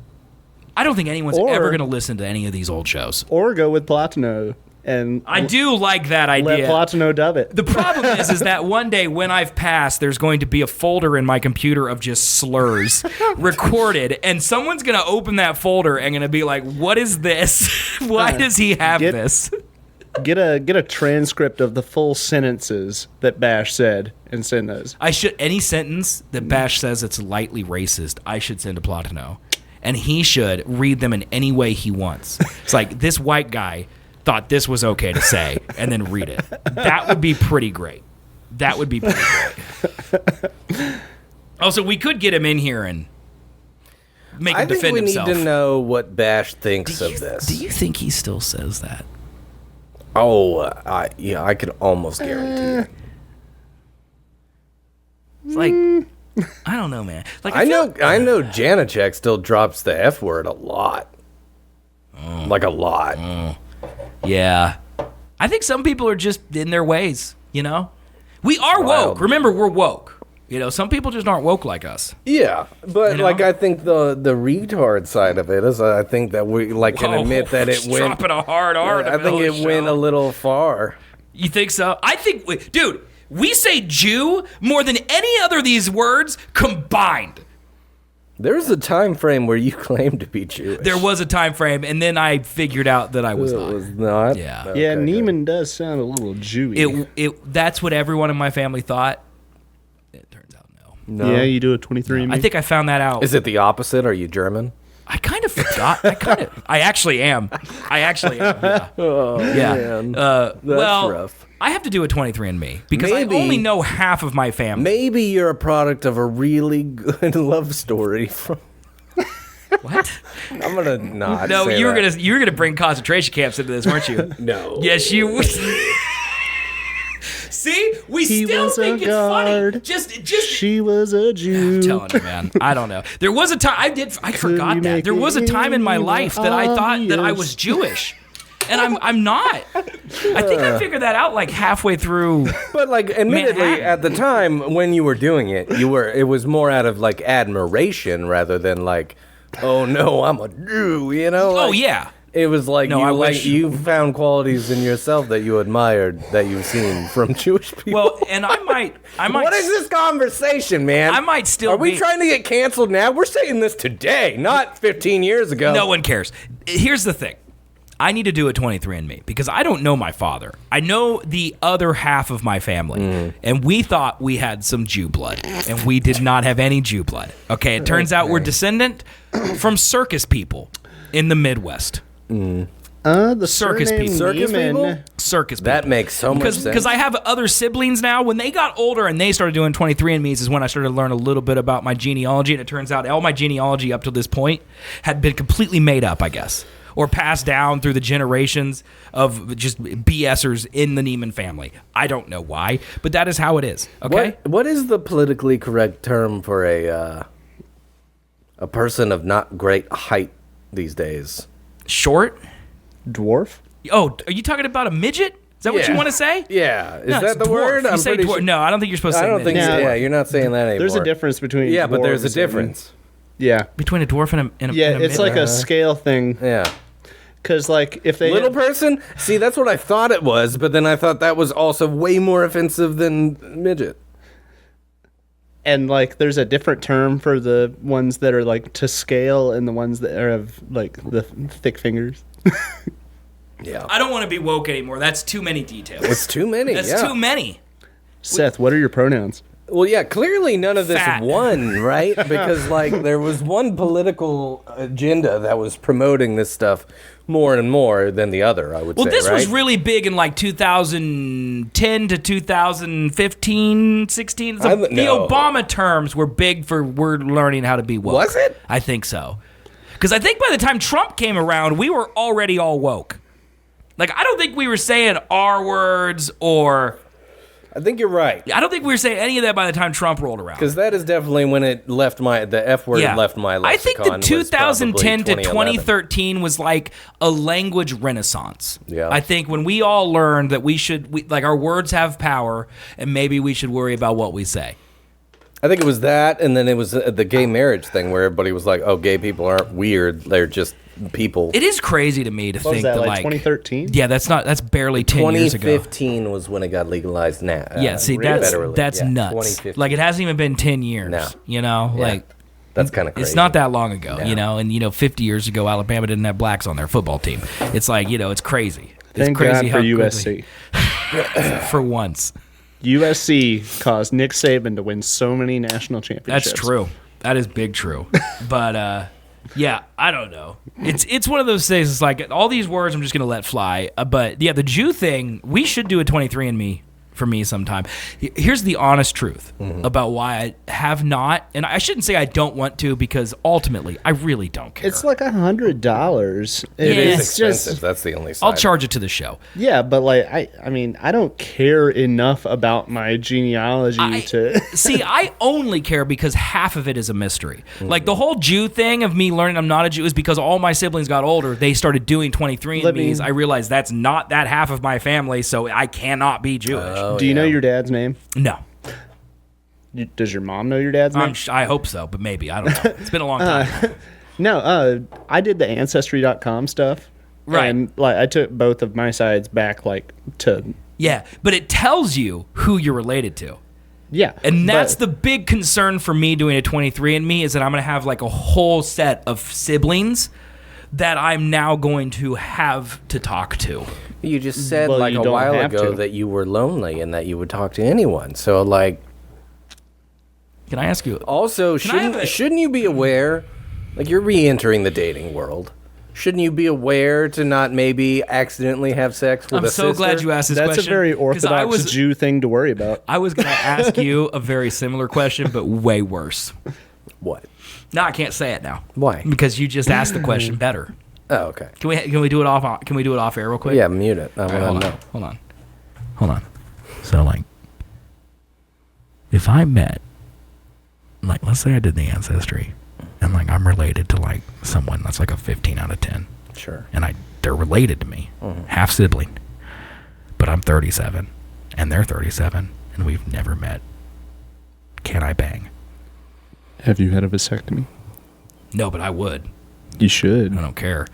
I don't think anyone's ever going to listen to any of these old shows. Or go with Platino. And I do like that idea. Let Platino dub it. The problem is that one day when I've passed, there's going to be a folder in my computer of just slurs recorded, and someone's going to open that folder and going to be like, what is this? Why does he have this? Get a transcript of the full sentences that Bash said and send those. Any sentence that Bash says it's lightly racist, I should send to Platino. And he should read them in any way he wants. It's like, this white guy thought this was okay to say, and then read it. That would be pretty great. Also, we could get him in here and make him defend himself. I think we need to know what Bash thinks of this. Do you think he still says that? Oh, I could almost guarantee it. It's I don't know, man. I know Janacek still drops the F word a lot. A lot. Yeah. I think some people are just in their ways, We are woke. Remember, we're woke. Some people just aren't woke like us. Yeah, but I think the retard side of it is, I think that we can admit that it went. Dropping a hard R. I think it went a little far. You think so? I think, dude, we say Jew more than any other of these words combined. There's a time frame where you claimed to be Jewish. There was a time frame, and then I figured out that I was not. Was not? Yeah. Okay, yeah, Neiman does sound a little Jewy. That's what everyone in my family thought. It turns out no. Yeah, you do a 23andMe? I think I found that out. Is it the opposite? Are you German? I kind of forgot. I actually am. Yeah. Oh, yeah. Man. That's rough. I have to do a 23andMe because I only know half of my family. Maybe you're a product of a really good love story from. What? I'm gonna not. No, say you were gonna bring concentration camps into this, weren't you? No. Yes, you would. See, we still think it's funny. Just. She was a Jew. I'm telling you, man. I don't know. There was a time I forgot that. There was a time in my life that I thought that I was Jewish. And I'm not. I think I figured that out like halfway through. But like, admittedly, Manhattan. at the time when you were doing it, it was more out of like admiration rather than like, oh no, I'm a Jew, you know? Like, Oh yeah. It was like, No, you found qualities in yourself that you admired that you've seen from Jewish people. Well, and I might. What is this conversation, man? I might still. Are we trying to get canceled now? We're saying this today, not 15 years ago. No one cares. Here's the thing. I need to do a 23andMe because I don't know my father. I know the other half of my family, and we thought we had some Jew blood, and we did not have any Jew blood. Okay, it turns out we're descendant from circus people in the Midwest. The Circus surname people. Circus people? Neiman. Circus people. That makes so much sense. Because I have other siblings now. When they got older and they started doing 23andMe's is when I started to learn a little bit about my genealogy, and it turns out all my genealogy up to this point had been completely made up, I guess. Or passed down through the generations of just BSers in the Neiman family. I don't know why, but that is how it is. Okay. What is the politically correct term for a person of not great height these days? Short? Dwarf? Oh, are you talking about a midget? Is that what you want to say? Yeah. Is No, that it's the dwarf. word? You say dwarf. No, I don't think you're supposed to say I don't think midget. so. Yeah, you're not saying that anymore. There's a difference between Yeah, but there's a dwarves difference. Yeah. Between a dwarf and a Yeah, and a it's midget. like a scale thing. Yeah. Because, like, if they... Little person? See, that's what I thought it was, but then I thought that was also way more offensive than midget. And, like, there's a different term for the ones that are, like, to scale and the ones that are of, like, the thick fingers. Yeah. I don't want to be woke anymore. That's too many details. It's too many. That's too many. Seth, what are your pronouns? Well, yeah, clearly none of this Fat. won, right? Because, like, there was one political agenda that was promoting this stuff more and more than the other, I would say, Well, this right? was really big in like 2010 to 2015, 16. The no. Obama terms were big for we're learning how to be woke. Was it? I think so. Because I think by the time Trump came around, we were already all woke. Like, I don't think we were saying R words or... I think you're right. I don't think we were saying any of that by the time Trump rolled around. Because that is definitely when it left the F word left my lexicon. I think the 2010 to 2011. 2013 was like a language renaissance. Yeah. I think when we all learned that like our words have power and maybe we should worry about what we say. I think it was that, and then it was the gay marriage thing where everybody was like, oh, gay people aren't weird. They're just people. It is crazy to me to What think was that, that like 2013? Yeah, that's barely 10 years ago. 2015 was when it got legalized now. Yeah, see, federally. that's Yeah, nuts. 2015. Like, it hasn't even been 10 years. No. You know? Yeah. Like, That's kind of crazy. it's not that long ago, No. you know? And, 50 years ago, Alabama didn't have blacks on their football team. It's like, it's crazy. It's Thank crazy God for how USC. quickly- for once. USC caused Nick Saban to win so many national championships. That's true. That is big true. But yeah, I don't know. It's one of those things. It's like all these words I'm just gonna let fly. But yeah, the Jew thing. We should do a 23andMe for me sometime. Here's the honest truth about why I have not, and I shouldn't say I don't want to because ultimately I really don't care. It's like $100. It is It's expensive. That's the only side. I'll charge it to the show. Yeah, but like I mean, I don't care enough about my genealogy to See, I only care because half of it is a mystery. Like the whole Jew thing of me learning I'm not a Jew is because all my siblings got older. They started doing 23andMe's. I realized that's not that half of my family, so I cannot be Jewish. Do you know your dad's name? No. Does your mom know your dad's name? I hope so, but maybe. I don't know. It's been a long time. No, I did the Ancestry.com stuff. Right. And like I took both of my sides back like to Yeah, but it tells you who you're related to. yeah. And that's but- the big concern for me doing a 23andMe is that I'm going to have like a whole set of siblings that I'm now going to have to talk to. You just said Well, like you a don't while have ago to. that you were lonely and that you would talk to anyone. So like, Can I ask you? also I have shouldn't you be aware? Like you're re-entering the dating world. Shouldn't you be aware to not maybe accidentally have sex with I'm a so sister? glad you asked this That's question. a very 'cause orthodox Jew thing to worry about. I was going to ask you a very similar question, but way worse. What? No, I can't say it now. Why? Because you just asked the question better. Oh, okay. Can we do it off air real quick? Yeah, mute it. I All right, want to know. hold on. So like if I met, like, let's say I did the ancestry, and like I'm related to like someone that's like a 15 out of 10. Sure. And they're related to me, half sibling, but I'm 37, and they're 37, and we've never met. Can I bang? Have you had a vasectomy? No, but I would. You should. I don't care.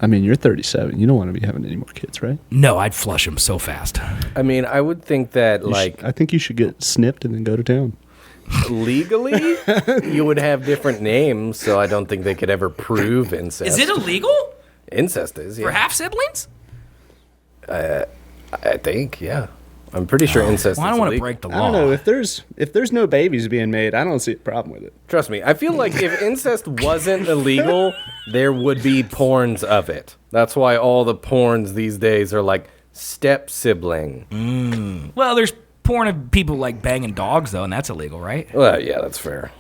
I mean, you're 37. You don't want to be having any more kids, right? No, I'd flush them so fast. I mean, I would think that, I think you should get snipped and then go to town. legally, you would have different names, so I don't think they could ever prove incest. Is it illegal? Incest is, yeah. For half siblings? I think, yeah. I'm pretty sure incest Well, I is don't want to illegal. break the law. I don't know. If there's no babies being made, I don't see a problem with it. Trust me, I feel like if incest wasn't illegal, there would be porns of it. That's why all the porns these days are like step sibling. Well, there's porn of people like banging dogs, though, and that's illegal, right? Well, yeah, that's fair.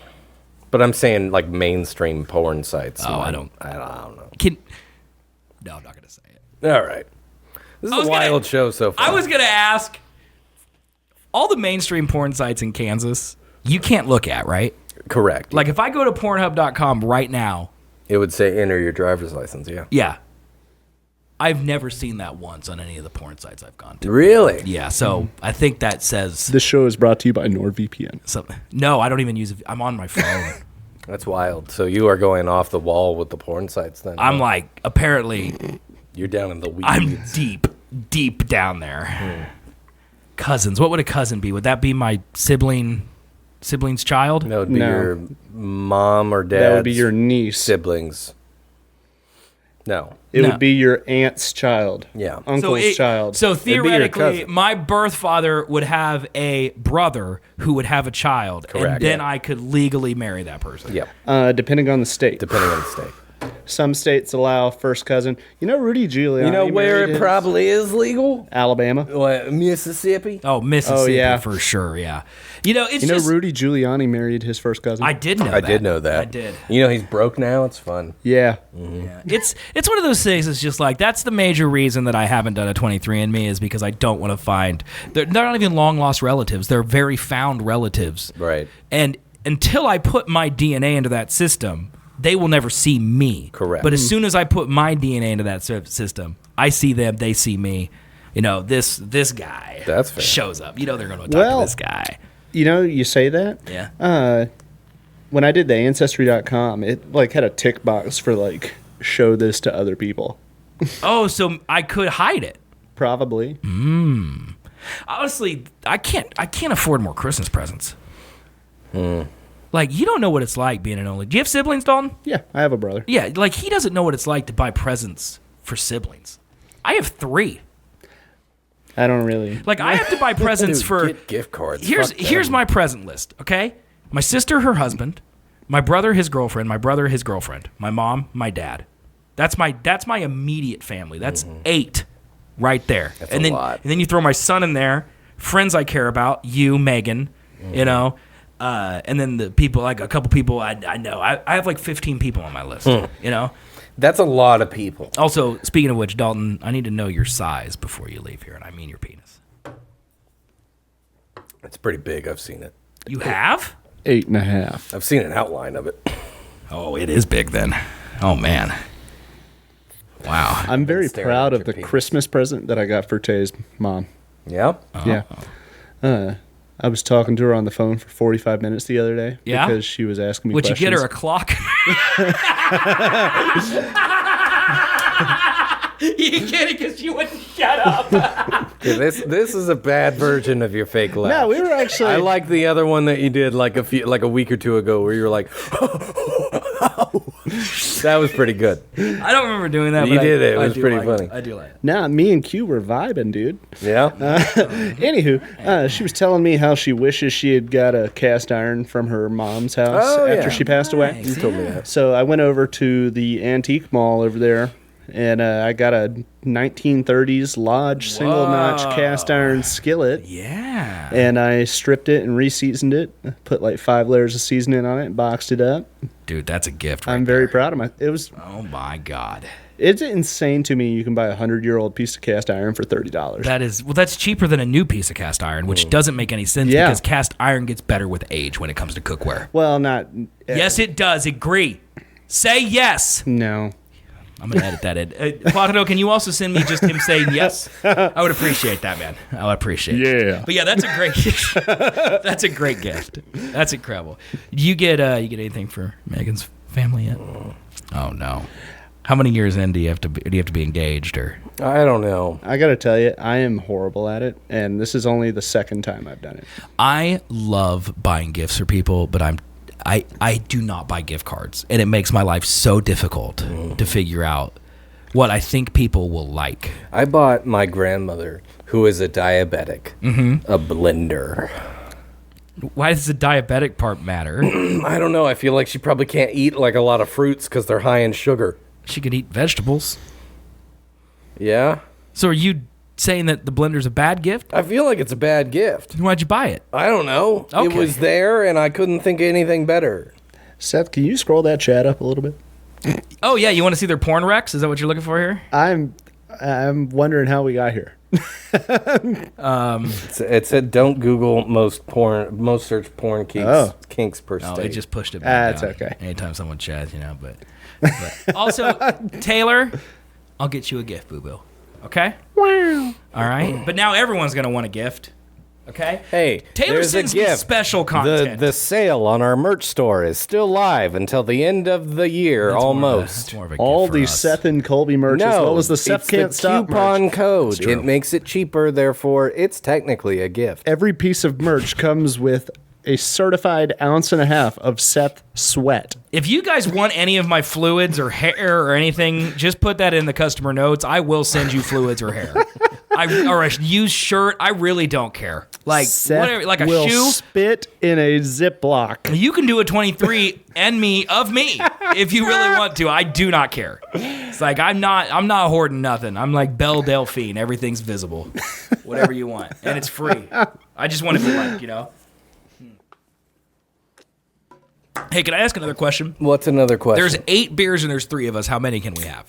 But I'm saying like mainstream porn sites. Oh, I don't know. No, I'm not going to say it. All right. This is a wild show so far. I was going to ask, all the mainstream porn sites in Kansas, you can't look at, right? Correct. Like, if I go to Pornhub.com right now. It would say enter your driver's license, yeah. Yeah. I've never seen that once on any of the porn sites I've gone to. Really? Yeah, so I think that says... This show is brought to you by NordVPN. No, I don't even use it. I'm on my phone. That's wild. So you are going off the wall with the porn sites then? I'm like, apparently... You're down in the weeds. I'm deep down there. Cousins. What would a cousin be? Would that be my sibling's child? No, it would be your mom or dad's That would be your niece. siblings. No. It would be your aunt's child. Yeah. Uncle's child. So be your theoretically, cousin. my birth father would have a brother who would have a child. Correct. And then I could legally marry that person. Yep. Depending on the state. Depending on the state. Some states allow first cousin. You know Rudy Giuliani. You know where it probably is legal? Alabama. What, Mississippi? Oh, Mississippi yeah. for sure, yeah. You know, it's You know just... Rudy Giuliani married his first cousin? I did know that. I did know that. I did. You know he's broke now? It's fun. Yeah. Yeah. It's one of those things. It's just like, that's the major reason that I haven't done a 23andMe is because I don't want to find... They're not even long-lost relatives. They're very found relatives. Right. And until I put my DNA into that system... They will never see me. Correct. But as soon as I put my DNA into that system, I see them, they see me. You know, this guy That's fair. shows up. You know they're going to talk to this guy. You know, you say that. Yeah. When I did the Ancestry.com, it like had a tick box for like show this to other people. Oh, so I could hide it. Probably. Honestly, I can't afford more Christmas presents. Like, you don't know what it's like being an only. Do you have siblings, Dalton? Yeah, I have a brother. Yeah, like he doesn't know what it's like to buy presents for siblings. I have 3. I don't really. Like, I have to buy presents Dude, for... get gift cards. Here's my present list, okay? My sister, her husband, my brother, his girlfriend, my brother, his girlfriend, my mom, my dad. That's my immediate family. That's 8 right there. That's and a then lot. and then you throw my son in there, friends I care about, you, Megan, you know, and then the people, like a couple people I know. I have like 15 people on my list, you know. That's a lot of people. Also, speaking of which, Dalton, I need to know your size before you leave here, and I mean your penis. It's pretty big. I've seen it. You have? 8.5. I've seen an outline of it. Oh, it is big then. Oh, man. Wow. I'm very Staring proud at of your the penis. Christmas present that I got for Tay's mom. Yeah? Yeah. I was talking to her on the phone for 45 minutes the other day. Yeah? Because she was asking me Would questions. you get her a clock? You get it because you wouldn't shut up. Yeah, this is a bad version of your fake laugh. No, we were actually... I like the other one that you did like a week or two ago where you were like, that was pretty good. I don't remember doing that. You but did it. It I was do pretty like funny. it. I do like it. Nah, me and Q were vibing, dude. Yeah. Anywho, she was telling me how she wishes she had got a cast iron from her mom's house after yeah. she passed away. Nice. You told me that. So I went over to the antique mall over there, and I got a 1930s Lodge single-notch cast iron skillet. Yeah. And I stripped it and re-seasoned it, put like 5 layers of seasoning on it, and boxed it up. Dude, that's a gift. I'm very proud of my. It was Oh my God. It's insane to me you can buy a 100-year-old piece of cast iron for $30. That's cheaper than a new piece of cast iron, which doesn't make any sense because cast iron gets better with age when it comes to cookware. Well, not... Yes, it does. Agree. Say yes. No. I'm going to edit that in. Placido, can you also send me just him saying yes? I would appreciate that, man. I would appreciate it. Yeah. But yeah, that's a great gift. That's a great gift. That's incredible. Do you get anything for Megan's family yet? Oh, no. How many years in do you have to be engaged? Or I don't know. I got to tell you, I am horrible at it, and this is only the second time I've done it. I love buying gifts for people, but I do not buy gift cards, and it makes my life so difficult to figure out what I think people will like. I bought my grandmother, who is a diabetic, a blender. Why does the diabetic part matter? I don't know. I feel like she probably can't eat like a lot of fruits because they're high in sugar. She could eat vegetables. Yeah? So are you saying that the blender's a bad gift? I feel like it's a bad gift. Why'd you buy it? I don't know. Okay. It was there, and I couldn't think of anything better. Seth, can you scroll that chat up a little bit? Oh, yeah. You want to see their porn recs? Is that what you're looking for here? I'm wondering how we got here. It said don't Google most search porn kinks per state. No, it just pushed it back down. That's okay. Anytime someone chats, but also, Taylor, I'll get you a gift, boo-boo. Okay? Wow. All right? But now everyone's going to want a gift. Okay? Hey, Taylor there's sends a gift. me special content. The sale on our merch store is still live until the end of the year, almost. More of a All gift for the us. Seth and Colby merches. No, What was the Seth it's can't the stop coupon merch? code. true. It makes it cheaper, therefore it's technically a gift. Every piece of merch comes with a certified ounce and a half of Seth sweat. If you guys want any of my fluids or hair or anything, just put that in the customer notes. I will send you fluids or hair. Or a used shirt. I really don't care. Like Seth whatever, like a will shoe. spit in a Ziploc. You can do a 23 and me of me if you really want to. I do not care. It's like I'm not hoarding nothing. I'm like Belle Delphine. Everything's visible. Whatever you want, and it's free. I just want to be like. Hey, can I ask another question? What's another question? There's 8 beers and there's 3 of us. How many can we have?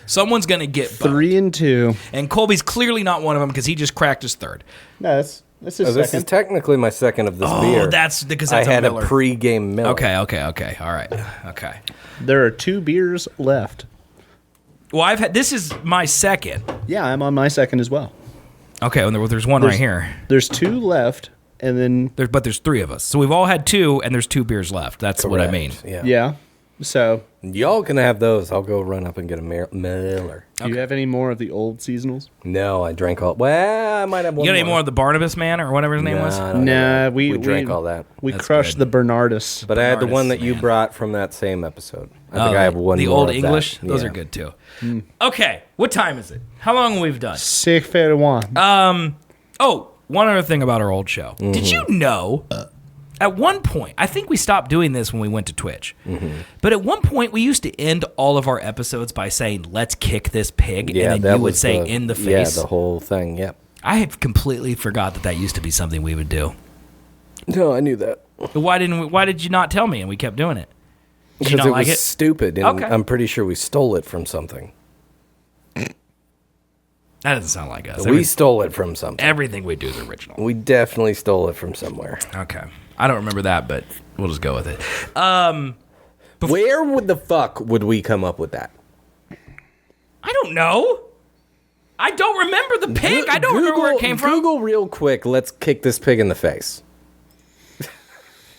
Someone's gonna get bumped. 3 and 2. And Colby's clearly not one of them because he just cracked his third. No, this is second. This is technically my second of this beer. Oh, that's because I that's had a a Miller. pre-game Miller. Okay. All right. Okay. There are 2 beers left. Well, this is my second. Yeah, I'm on my second as well. Okay, well, there's one right here. There's 2 left, and then... But there's 3 of us. So we've all had 2, and there's 2 beers left. That's what I mean. Yeah. So... Y'all can have those. I'll go run up and get a Miller. Do you have any more of the old seasonals? No, I drank all... Well, I might have one You got any more of the Barnabas man or whatever his name was? Nah, we drank all that. We That's crushed good. the Bernardus. But I had the one that you man. brought from that same episode. I think I have one The more old of English? that. Those Yeah. are good, too. Okay, what time is it? How long have we done? 6:41. Oh, one other thing about our old show. Did you know... At one point, I think we stopped doing this when we went to Twitch. But at one point, we used to end all of our episodes by saying, "Let's kick this pig," Yeah, and then that you would was say, "In the face." Yeah, the whole thing, yep. I had completely forgot that used to be something we would do. No, I knew that. Why did you not tell me and we kept doing it? Did you Because not it like was it? stupid, and Okay. I'm pretty sure we stole it from something. That doesn't sound like us. We stole it from something. Everything we do is original. We definitely stole it from somewhere. Okay. I don't remember that, but we'll just go with it. Where would the fuck would we come up with that? I don't know. I don't remember the pig. I don't remember where it came from. Google real quick, let's kick this pig in the face.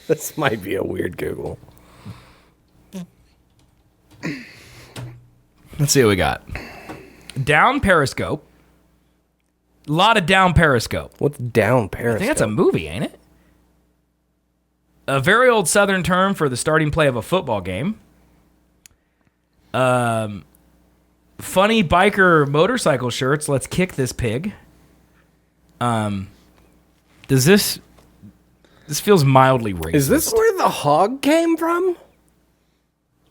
This might be a weird Google. Let's see what we got. Down Periscope. A lot of down Periscope. What's down Periscope? I think that's a movie, ain't it? A very old Southern term for the starting play of a football game. Funny biker motorcycle shirts. Let's kick this pig. Does this feels mildly racist? Is this where the hog came from?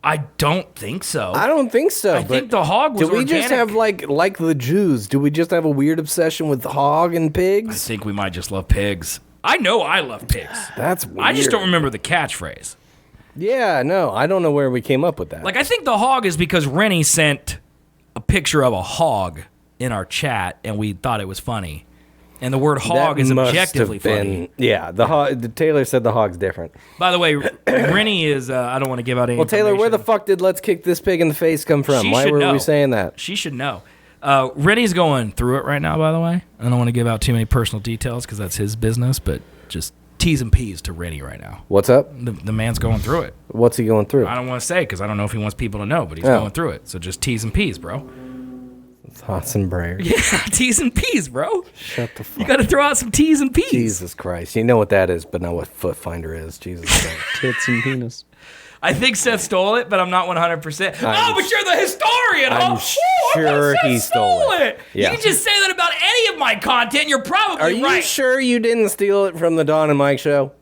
I don't think so. I don't think so. I think the hog was Do we just organic. have like the Jews? Do we just have a weird obsession with hog and I pigs? think we might just love pigs. I know I love pigs. That's weird. I just don't remember the catchphrase. Yeah, no, I don't know where we came up with that. Like, I think the hog is because Rennie sent a picture of a hog in our chat, and we thought it was funny. And the word hog is objectively funny. Yeah, the Taylor said the hog's different. By the way, Rennie is, I don't want to give out any Taylor, where the fuck did "Let's Kick This Pig in the Face" come from? Why were we saying that? She should know. Rennie's going through it right now, by the way. I don't want to give out too many personal details because that's his business, but just T's and P's to Rennie right now. What's up? The man's going through it. What's he going through? I don't want to say because I don't know if he wants people to know, but he's going through it. So just T's and P's, bro. Thoughts and prayers. Yeah, T's and P's, bro. Shut the fuck up. You got to throw out some T's and P's. Jesus Christ. You know what that is, but not what Foot Finder is. Jesus Christ. Tits and penis. I think Seth stole it, but I'm not 100%. But you're the historian. I'm sure he stole it. Yeah. You can just say that about any of my content. You're probably right. Are you sure you didn't steal it from the Don and Mike show?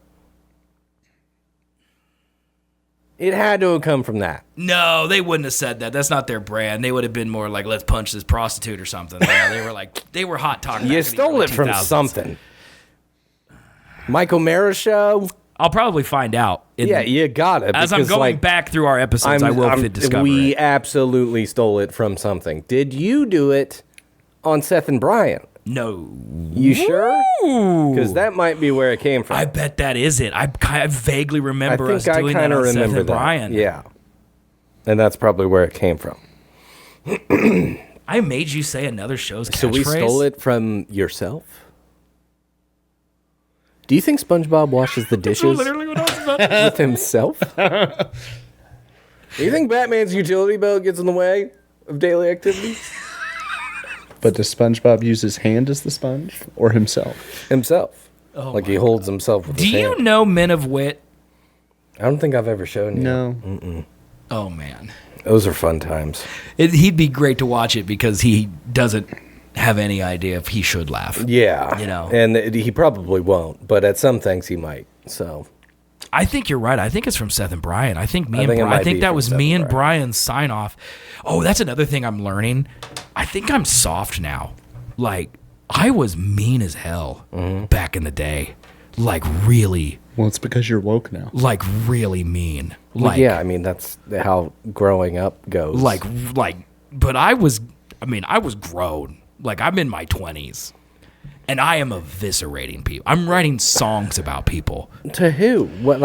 It had to have come from that. No, they wouldn't have said that. That's not their brand. They would have been more like, let's punch this prostitute or something. They were hot talking. You stole it from something. Mike O'Mara's show? I'll probably find out. You got it. As I'm going back through our episodes, I will discover We absolutely stole it from something. Did you do it on Seth and Brian? No. You sure? Because that might be where it came from. I bet that is it. I vaguely remember us doing that on Seth and Brian. Yeah. And that's probably where it came from. I made you say another show's catchphrase. So we stole it from yourself? Do you think SpongeBob washes the dishes with himself? Do you think Batman's utility belt gets in the way of daily activities? But does SpongeBob use his hand as the sponge or himself? Himself. Oh, he holds himself with his hand. Do you know Men of Wit? I don't think I've ever shown you. No. Mm-mm. Oh, man. Those are fun times. He'd be great to watch it because he doesn't have any idea if he should laugh. Yeah. You know. And he probably won't, but at some things he might. So I think you're right. I think it's from Seth and Brian. I think that was me and Brian's sign off. Oh, that's another thing I'm learning. I think I'm soft now. Like, I was mean as hell back in the day. Like, really. Well, it's because you're woke now. Like, really mean. Like, yeah, I mean, that's how growing up goes. But I was grown. Like, I'm in my 20s. And I am eviscerating people. I'm writing songs about people. To who? What?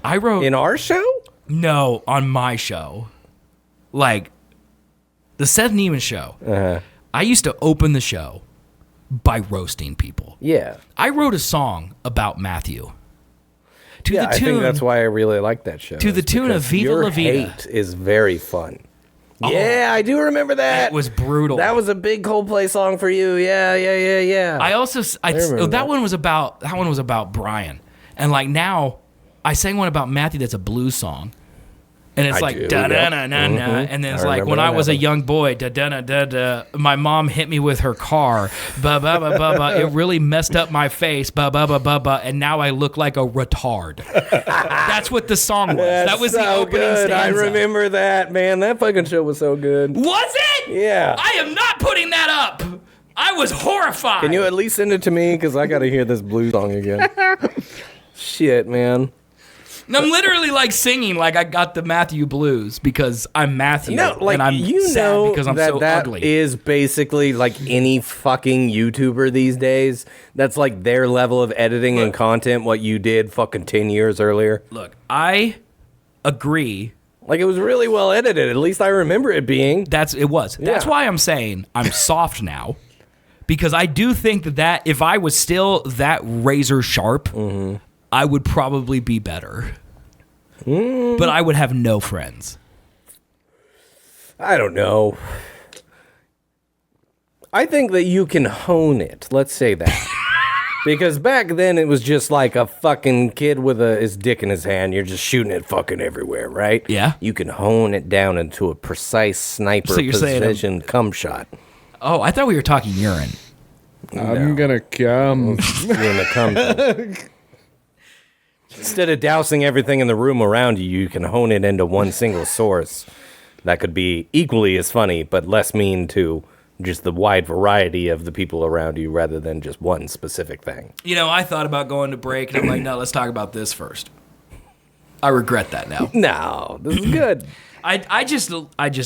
I wrote... In our show? No, on my show. Like, the Seth Neiman show. Uh-huh. I used to open the show by roasting people. Yeah. I wrote a song about Matthew. I think that's why I really like that show. To the tune of Viva La Vida. Your hate is very fun. Yeah, I do remember that. It was brutal. That was a big Coldplay song for you. Yeah. I also that one was about Brian. And like now I sang one about Matthew that's a blues song. And it's like da da na na na, and then it's like when I was a young boy, da da da da da. My mom hit me with her car, ba ba ba ba ba. It really messed up my face, ba ba ba ba ba. And now I look like a retard. That's what the song was. That was the opening stanza. I remember that, man. That fucking show was so good. Was it? Yeah. I am not putting that up. I was horrified. Can you at least send it to me? Because I got to hear this blues song again. Shit, man. And I'm literally like singing like I got the Matthew blues because I'm Matthew. No, like, and I'm sad because I'm so ugly. That is basically like any fucking YouTuber these days. That's like their level of editing and content, what you did fucking 10 years earlier. Look, I agree. Like, it was really well edited. At least I remember it being. It was. That's why I'm saying I'm soft now. Because I do think that if I was still that razor sharp, I would probably be better. But I would have no friends. I don't know. I think that you can hone it. Let's say that. Because back then it was just like a fucking kid with his dick in his hand. You're just shooting it fucking everywhere, right? Yeah. You can hone it down into a precise sniper precision cum shot. Oh, I thought we were talking urine. I'm gonna come. You're gonna come. Instead of dousing everything in the room around you, you can hone it into one single source. That could be equally as funny, but less mean to just the wide variety of the people around you rather than just one specific thing. You know, I thought about going to break, and I'm like, no, let's talk about this first. I regret that now. No, this is good. I just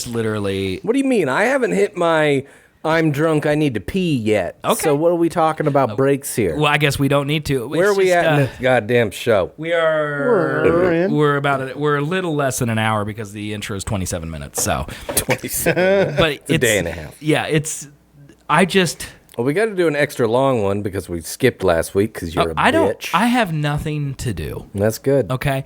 literally. What do you mean? I haven't hit my I'm drunk, I need to pee yet. Okay. So what are we talking about breaks here? Well, I guess we don't need to. Where are we at in this goddamn show? We're a little less than an hour because the intro is 27 minutes. So 27. But it's a day and a half. Yeah, Well, we got to do an extra long one because we skipped last week because you're a bitch. I have nothing to do. That's good. Okay.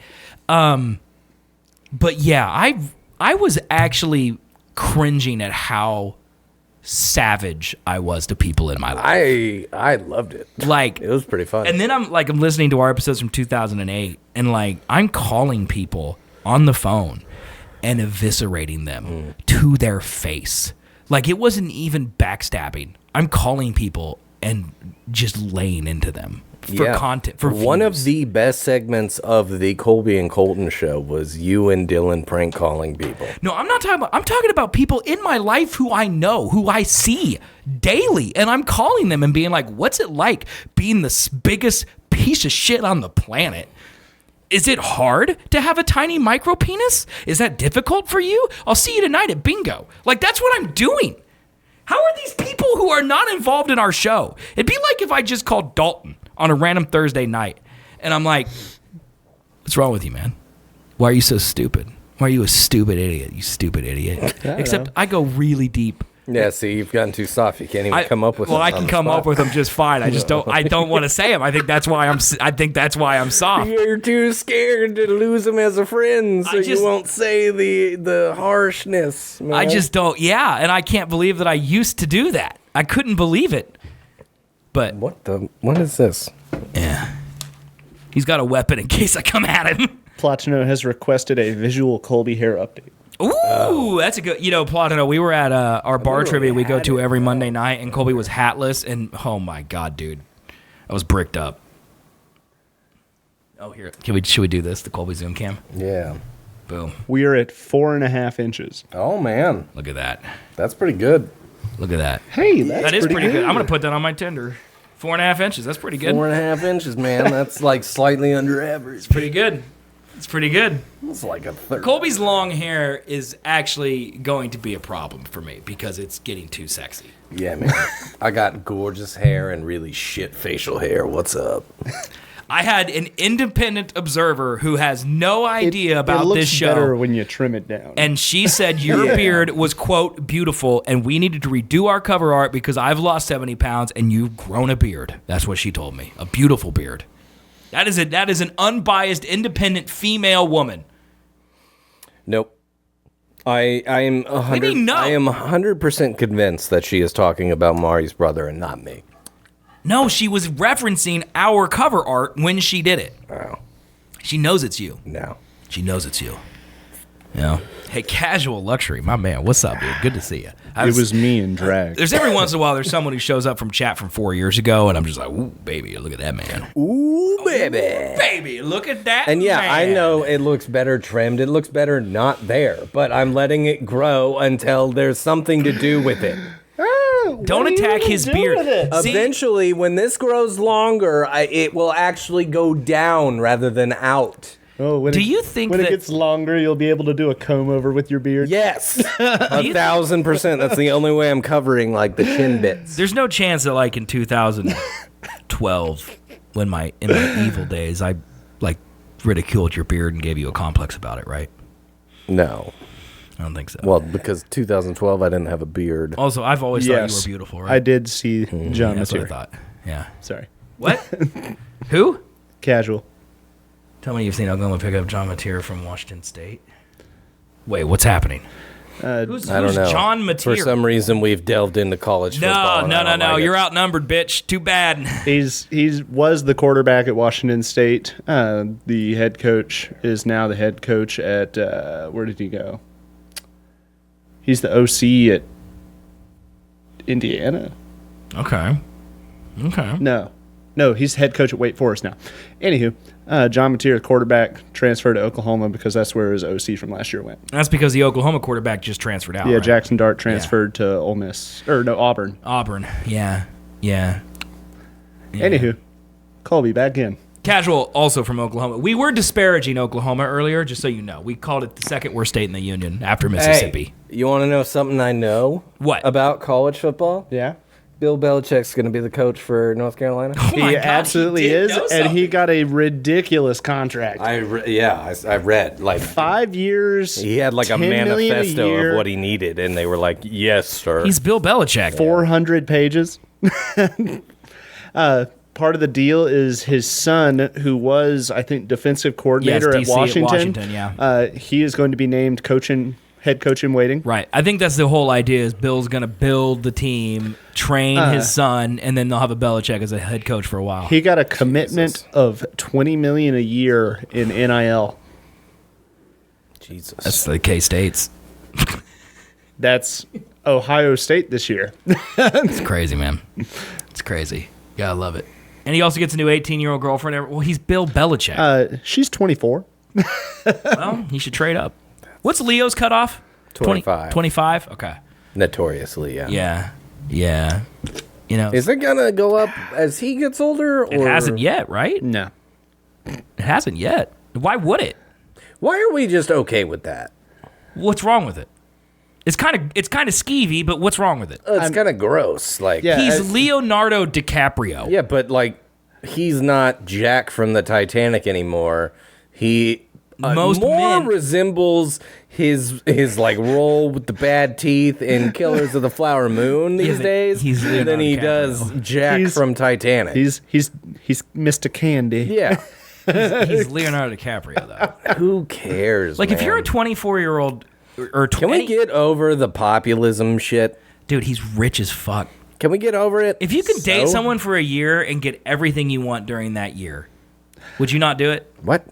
But yeah, I was actually cringing at how savage I was to people in my life. I loved it. Like, it was pretty fun. And then I'm listening to our episodes from 2008, and like I'm calling people on the phone and eviscerating them to their face. Like, it wasn't even backstabbing. I'm calling people and just laying into them for content. For one views. of the best segments of the Colby and Colton show was you and Dylan prank calling people. No, I'm not talking about. I'm talking about people in my life who I know, who I see daily, and I'm calling them and being like, "What's it like being the biggest piece of shit on the planet? Is it hard to have a tiny micro penis? Is that difficult for you? I'll see you tonight at bingo." Like, that's what I'm doing. How are these people who are not involved in our show? It'd be like if I just called Dalton on a random Thursday night, and I'm like, "What's wrong with you, man? Why are you so stupid? Why are you a stupid idiot, you stupid idiot?" Except I go really deep. Yeah, see, you've gotten too soft. You can't even come up with them. Well, I can come up with them just fine. I just don't. I don't want to say them. I think that's why I'm soft. You're too scared to lose them as a friend, so you won't say the harshness. Man. I just don't. Yeah, and I can't believe that I used to do that. I couldn't believe it. But what is this? Yeah, he's got a weapon in case I come at him. Platino has requested a visual Colby hair update. Ooh, that's a good. Platino, we were at our bar trivia we go to every Monday night, and Colby was hatless, and oh my god, dude, I was bricked up. Oh, here, should we do this? The Colby Zoom cam. Yeah. Boom. We are at 4.5 inches. Oh man, look at that. That's pretty good. Look at that. Hey, that is pretty good. I'm gonna put that on my Tinder. 4.5 inches. That's pretty good. 4.5 inches, man. That's like slightly under average. It's pretty good. It's pretty good. It's like a third. Colby's long hair is actually going to be a problem for me because it's getting too sexy. Yeah, man. I got gorgeous hair and really shit facial hair. What's up? I had an independent observer who has no idea about this show. It looks better when you trim it down. And she said your beard was, quote, beautiful, and we needed to redo our cover art because I've lost 70 pounds and you've grown a beard. That's what she told me. A beautiful beard. That is an unbiased, independent female woman. Nope. I am 100% convinced that she is talking about Mari's brother and not me. No, she was referencing our cover art when she did it. Oh. She knows it's you. No. She knows it's you. Yeah. Hey, Casual Luxury, my man. What's up, dude? Good to see you. It was me in drag. There's every once in a while there's someone who shows up from chat from 4 years ago, and I'm just like, ooh, baby, look at that man. Ooh, baby. Ooh, baby, look at that And yeah, man. I know it looks better trimmed. It looks better not there, but I'm letting it grow until there's something to do with it. Don't attack his beard. Eventually, when this grows longer, it will actually go down rather than out. Oh, when it gets longer, you'll be able to do a comb over with your beard? Yes, 1,000%. That's the only way I'm covering like the chin bits. There's no chance that like in 2012, in my evil days, I like ridiculed your beard and gave you a complex about it, right? No. I don't think so. Well, because 2012, I didn't have a beard. Also, I've always thought you were beautiful, right? I did see John That's what I Mateer. thought. Yeah. Sorry. What? Who? Casual. Tell me you've seen Oklahoma pick up John Mateer from Washington State. Wait, what's happening? Who's I don't know. John Mateer? For some reason, we've delved into college football. No. You're outnumbered, bitch. Too bad. He was the quarterback at Washington State. The head coach is now the head coach at where did he go? He's the OC at Indiana. Okay. No, he's head coach at Wake Forest now. Anywho, John Mateer, quarterback, transferred to Oklahoma because that's where his OC from last year went. That's because the Oklahoma quarterback just transferred out. Yeah, right? Jackson Dart transferred to Ole Miss. Auburn. Auburn. Yeah. Anywho, Colby, back in. Casual, also from Oklahoma. We were disparaging Oklahoma earlier, just so you know. We called it the second worst state in the union after Mississippi. Hey, you want to know something I know? What? About college football? Yeah. Bill Belichick's going to be the coach for North Carolina. Oh my He God, absolutely is, and he got a ridiculous contract. I read like 5 years. he had like a $10 million manifesto year, of what he needed, and they were like, "Yes, sir." He's Bill Belichick. 400 pages. Part of the deal is his son, who was, I think, defensive coordinator Yes, DC at Washington, yeah. He is going to be named head coach in waiting. Right. I think that's the whole idea is Bill's going to build the team, train his son, and then they'll have a Belichick as a head coach for a while. He got a commitment of $20 million a year in NIL. Jesus. That's the K-States. That's Ohio State this year. It's crazy, man. It's crazy. Gotta love it. And he also gets a new 18-year-old girlfriend. Well, he's Bill Belichick. She's 24. Well, he should trade up. What's Leo's cutoff? 25. 25? Okay. Notoriously, yeah. Yeah. Yeah. You know, Is it gonna go up as he gets older? Or it hasn't yet, right? No. It hasn't yet. Why would it? Why are we just okay with that? What's wrong with it? It's kind of skeevy, but what's wrong with it? It's kind of gross. Like, Yeah. He's Leonardo DiCaprio. yeah, but like, he's not Jack from the Titanic anymore. He Most more men- resembles his like role with the bad teeth in Killers of the Flower Moon these days he's Leonardo than he DiCaprio. does Jack He's- from Titanic. He's Mr. Candy. yeah. He's Leonardo DiCaprio, though. Who cares? Like, if man? you're a 24-year-old or 20... Can we get over the populism shit? Dude, he's rich as fuck. Can we get over it? If you can date So? someone for a year and get everything you want during that year, would you not do it? What?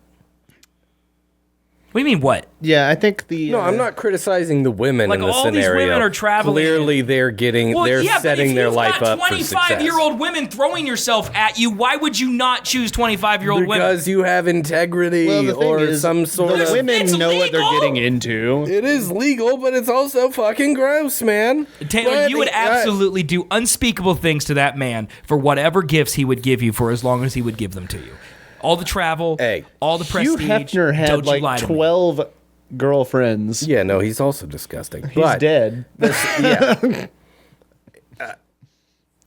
What do you mean, what? Yeah, I think the... No, I'm not criticizing the women Like, in the all these scenario. women are traveling- Clearly, they're setting their life up for success. 25-year-old women throwing yourself at you, why would you not choose 25-year-old women? Because you have integrity Well, the thing or is, some sort the of... women It's know what they're legal! getting into. It is legal, but it's also fucking gross, man. Taylor, But you would absolutely do unspeakable things to that man for whatever gifts he would give you for as long as he would give them to you. All the travel, Hey, all the Hugh prestige. Hefner had don't you lie like to me. 12 girlfriends. Yeah, no, he's also disgusting. He's dead. Yeah.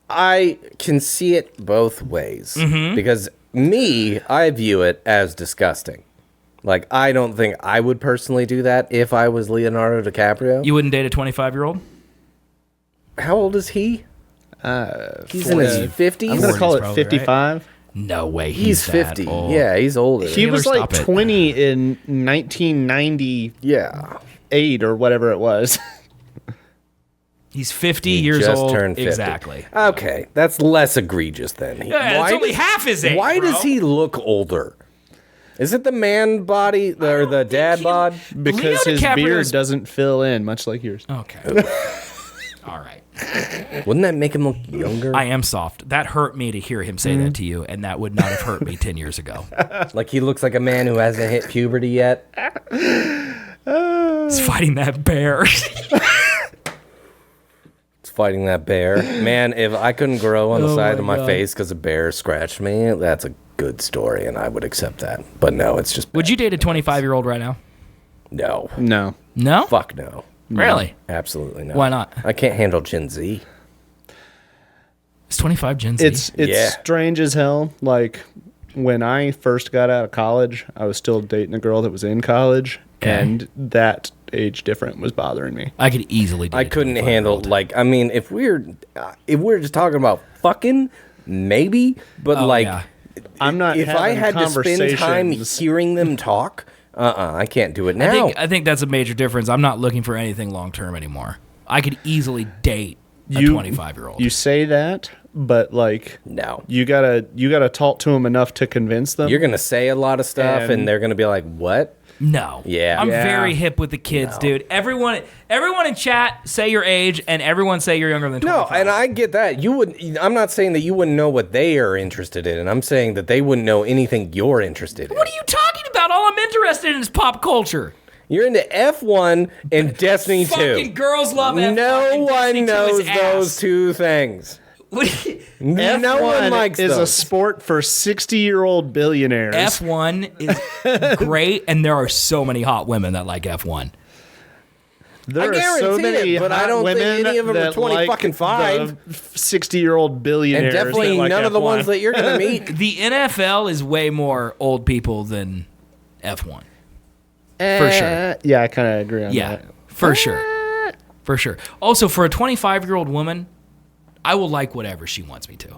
I can see it both ways. Mm-hmm. Because I view it as disgusting. Like, I don't think I would personally do that if I was Leonardo DiCaprio. You wouldn't date a 25-year-old? How old is he? He's in his 50s? I'm going to call it probably 55. No way. He's that 50. old. Yeah, he's older. He was Taylor, like stop it. 20 in 1998 yeah. or whatever it was. He's 50 He years just old. turned 50. Exactly. Okay, that's less egregious then. Yeah, it's only half his age, Why bro. does he look older? Is it the man body or the dad bod? Because his DiCaprio's- beard doesn't fill in, much like yours. Okay. All right. Wouldn't that make him look younger? I am soft. That hurt me to hear him say that to you, and that would not have hurt me 10 years ago. Like he looks like a man who hasn't hit puberty yet. He's fighting that bear. It's fighting that bear. Man, if I couldn't grow on the side of my face because a bear scratched me, that's a good story, and I would accept that. But no, it's just Would you date a 25-year-old right now? no. No. No? Fuck no. Really? Absolutely no. Why not? I can't handle Gen Z. It's 25 Gen Z. It's Yeah. strange as hell. Like, when I first got out of college, I was still dating a girl that was in college, Okay. and that age difference was bothering me. I could easily date I a couldn't 25-year-old. handle like I mean if we're just talking about fucking maybe, but Oh, like yeah. I'm not if I having had to spend time conversations. hearing them talk, I can't do it now. I think that's a major difference. I'm not looking for anything long-term anymore. I could easily date a You- 25-year-old. You say that, but like No. you gotta talk to them enough to convince them. You're gonna say a lot of stuff, and And- they're gonna be like, "What?" No. Yeah. I'm Yeah. very hip with the kids, dude. Everyone in chat say your age, and everyone say you're younger than 25. No, and I get that. I'm not saying that you wouldn't know what they are interested in, and I'm saying that they wouldn't know anything you're interested in. What are you talking about? All I'm interested in is pop culture. You're into F1 and Destiny 2. Fucking girls love F1 No and one Destiny 2 is knows ass. those two things. No one likes is a those. sport for 60-year-old billionaires. F1 is great, and there are so many hot women that like F1. There I are so guarantee many it, but I hot don't think women any of them are that 20 like fucking five. the 60-year-old billionaires. And definitely that like none of the F1. ones that you're going to meet. The NFL is way more old people than F1. For sure. Yeah, I kind of agree on Yeah, that. for sure. For sure. Also, for a 25-year-old woman, I will like whatever she wants me to.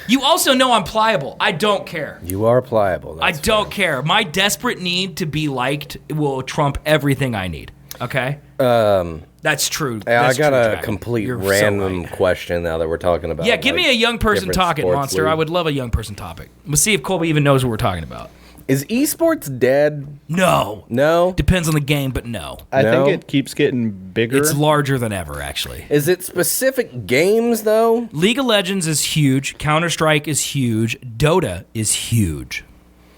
You also know I'm pliable. I don't care. You are pliable. I don't care. My desperate need to be liked will trump everything I need. Okay? That's true. I got a Jack. complete You're so random right. question now that we're talking about. Yeah, give me a young person different talking, sports Monster. I league. would love a young person topic. We'll see if Colby even knows what we're talking about. Is esports dead? No. No? Depends on the game, but no. I No? think it keeps getting bigger. It's larger than ever, actually. Is it specific games, though? League of Legends is huge. Counter-Strike is huge. Dota is huge.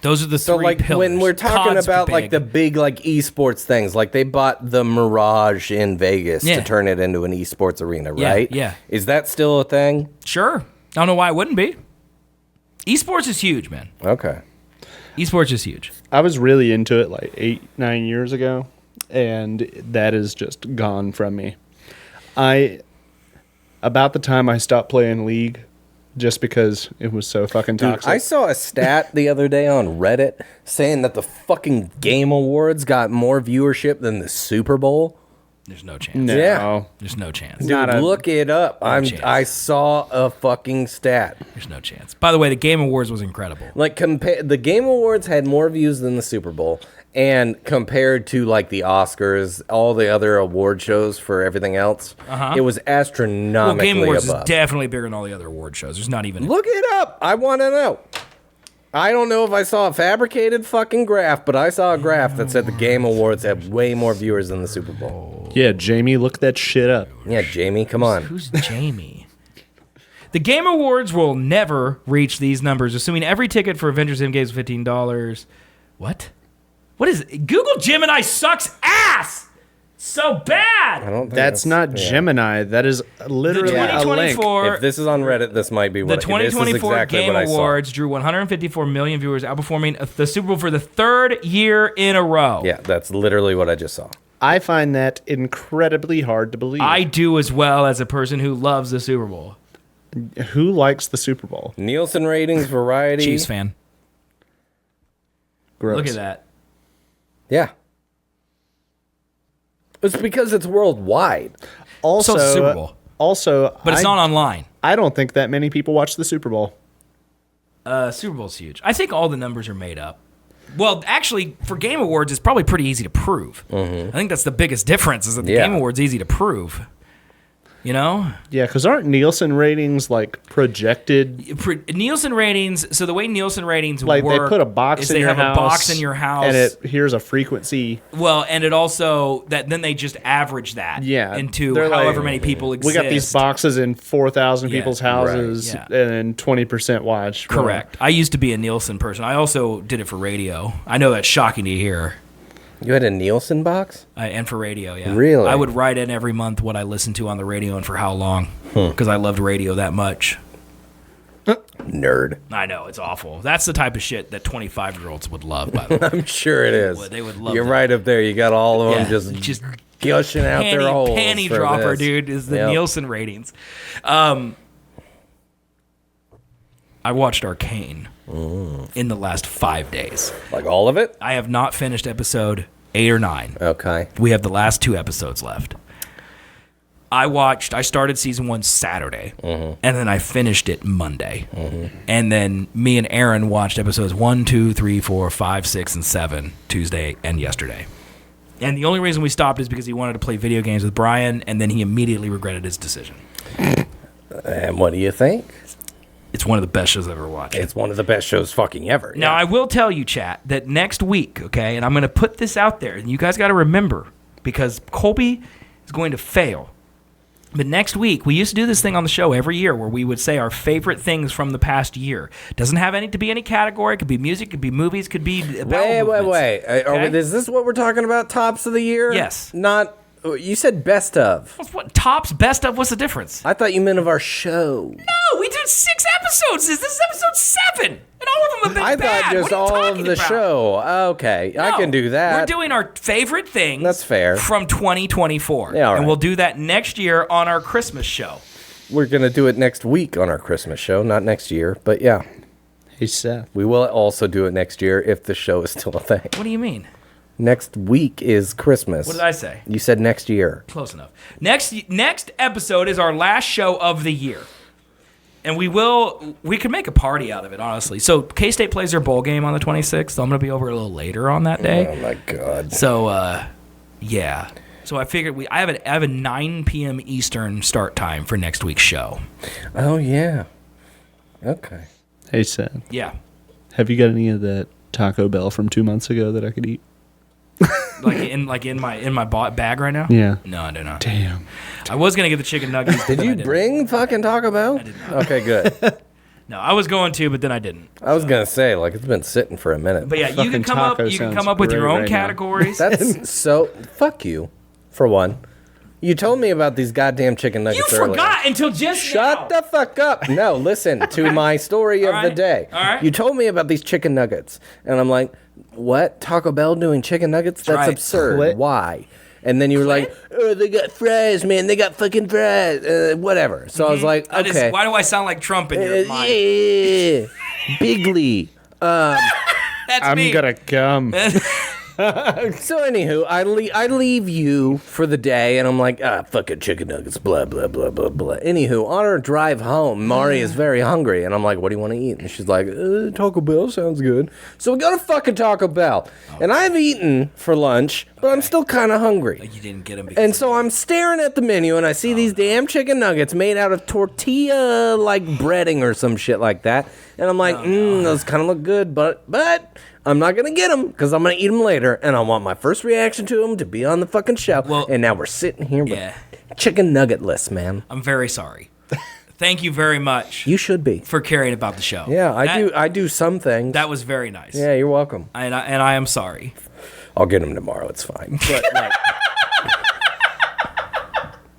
Those are the So, three like, pillars. when we're talking COD's about, like, big. the big, like, esports things, like, they bought the Mirage in Vegas Yeah. to turn it into an esports arena, Yeah, right? yeah. Is that still a thing? Sure. I don't know why it wouldn't be. Esports is huge, man. Okay. Esports is huge. I was really into it like 8-9 years ago, and that is just gone from me. About the time I stopped playing League, just because it was so fucking Dude, toxic. I saw a stat the other day on Reddit saying that the fucking Game Awards got more viewership than the Super Bowl. There's no chance. no. Yeah. There's no chance. Dude, Not a- look it up. chance. I saw a fucking stat. There's no chance. By the way, the Game Awards was incredible. Like the Game Awards had more views than the Super Bowl, and compared to like the Oscars, all the other award shows for everything else, it was Well, astronomically Game Awards above. is definitely bigger than all the other award shows. There's not even. Look it up. I want to know. I don't know if I saw a fabricated fucking graph, but I saw a graph that said the Game Awards had way more viewers than the Super Bowl. Yeah, Jamie, look that shit up. Yeah, Jamie, come on. Who's Jamie? The Game Awards will never reach these numbers, assuming every ticket for Avengers Endgame is $15. What? What is it? Google Gemini sucks ass! So bad! I don't think That's not yeah. Gemini. That is literally The a link. 2024 If this is on Reddit, this might be The what this is 2024 exactly Game what I saw. Awards drew 154 million viewers, outperforming the Super Bowl for the third year in a row. Yeah, that's literally what I just saw. I find that incredibly hard to believe. I do as well as a person who loves the Super Bowl. Who likes the Super Bowl? Nielsen ratings, Variety. Chiefs fan. Gross. Look at that. Yeah. It's because it's worldwide. Also, So it's Super Bowl. Also, But it's not online. I don't think that many people watch the Super Bowl. Super Bowl's huge. I think all the numbers are made up. Well, actually, for Game Awards, it's probably pretty easy to prove. I think that's the biggest difference, is that the Yeah. Game Awards easy to prove. You know? Yeah, because aren't Nielsen ratings like projected? Nielsen ratings, so the way Nielsen ratings Like work they put a box is in they your have house, a box in your house. and here's a frequency. Well, and it also, then they just average that into they're however like, many people exist. We got these boxes in 4,000 Yeah, people's houses, right, yeah. and 20% watch. Correct. I used to be a Nielsen person. I also did it for radio. I know that's shocking to hear. You had a Nielsen box? And for radio, yeah. Really? I would write in every month what I listened to on the radio and for how long, because I loved radio that much. Nerd. I know, it's awful. That's the type of shit that 25-year-olds would love, by the way. I'm sure it is. They would love You're that. right up there. You got all of them Yeah, just gushing out their holes. panty for dropper, this. dude, is the Yep. Nielsen ratings. I watched Arcane in the last 5 days. Like all of it? I have not finished episode 8 or 9. Okay. We have the last 2 episodes left. I started season 1 Saturday, and then I finished it Monday. And then me and Aaron watched episodes 1, 2, 3, 4, 5, 6, and 7 Tuesday and yesterday. And the only reason we stopped is because he wanted to play video games with Brian, and then he immediately regretted his decision. And what do you think? It's one of the best shows I've ever watched. It's one of the best shows fucking ever. Now, I will tell you, chat, that next week, okay, and I'm going to put this out there, and you guys got to remember, because Colby is going to fail. But next week, we used to do this thing on the show every year where we would say our favorite things from the past year. Doesn't have to be any category. It could be music, could be movies, could be bowel movements. Wait. Okay? Is this what we're talking about? Tops of the year? Yes. Not. You said best of. What tops, best of? What's the difference? I thought you meant of our show. No, we got 6 episodes. This is episode 7, and all of them have been I bad. thought just all of the show. Okay, No, I can do that. We're doing our favorite things. That's fair. From 2024. Yeah, all right. And we'll do that next year on our Christmas show. We're going to do it next week on our Christmas show, not next year, but yeah. Hey, Seth. We will also do it next year if the show is still a thing. What do you mean? Next week is Christmas. What did I say? You said next year. Close enough. Next episode is our last show of the year. And we could make a party out of it, honestly. So K-State plays their bowl game on the 26th, so I'm going to be over a little later on that day. Oh, my God. So, yeah. So I figured I have a 9 p.m. Eastern start time for next week's show. Oh, yeah. Okay. Hey, Seth. Yeah. Have you got any of that Taco Bell from 2 months ago that I could eat? like in my bag right now? Yeah. No, I do not. Damn. I was gonna get the chicken nuggets. Did you bring fucking Taco Bell? I did not. Okay, good. No, I was going to, but then I didn't. I was gonna say, like, it's been sitting for a minute. But yeah, you can Fucking come up. taco You can sounds come up with your great own right now. categories. That's so. Fuck you, for one. You told me about these goddamn chicken You nuggets earlier. forgot until just Shut now. the fuck up. No, listen to my story of the right, day. all right. You told me about these chicken nuggets. And I'm like, what? Taco Bell doing chicken nuggets? That's right. absurd. Clit. Why? And then you were like, oh, they got fries, man. They got fucking fries. Whatever. So I was like, That is- okay. why do I sound like Trump in your mind? Yeah. Bigly. That's I'm me. gonna come. So anywho, I leave you for the day, and I'm like, fucking chicken nuggets, blah, blah, blah, blah, blah. Anywho, on our drive home, Mari is very hungry, and I'm like, what do you want to eat? And she's like, Taco Bell sounds good. So we go to fucking Taco Bell, and I've eaten for lunch, but I'm still kind of hungry. You didn't get them. And so I'm staring at the menu, and I see these damn chicken nuggets made out of tortilla, like breading or some shit like that. And I'm like, those kind of look good, but I'm not going to get them because I'm going to eat them later. And I want my first reaction to them to be on the fucking show. Well, and now we're sitting here with yeah. chicken nugget list, man. I'm very sorry. Thank you very much You should be. for caring about the show. Yeah, I do some things. That was very nice. Yeah, you're welcome. And I am sorry. I'll get them tomorrow. It's fine. But, like,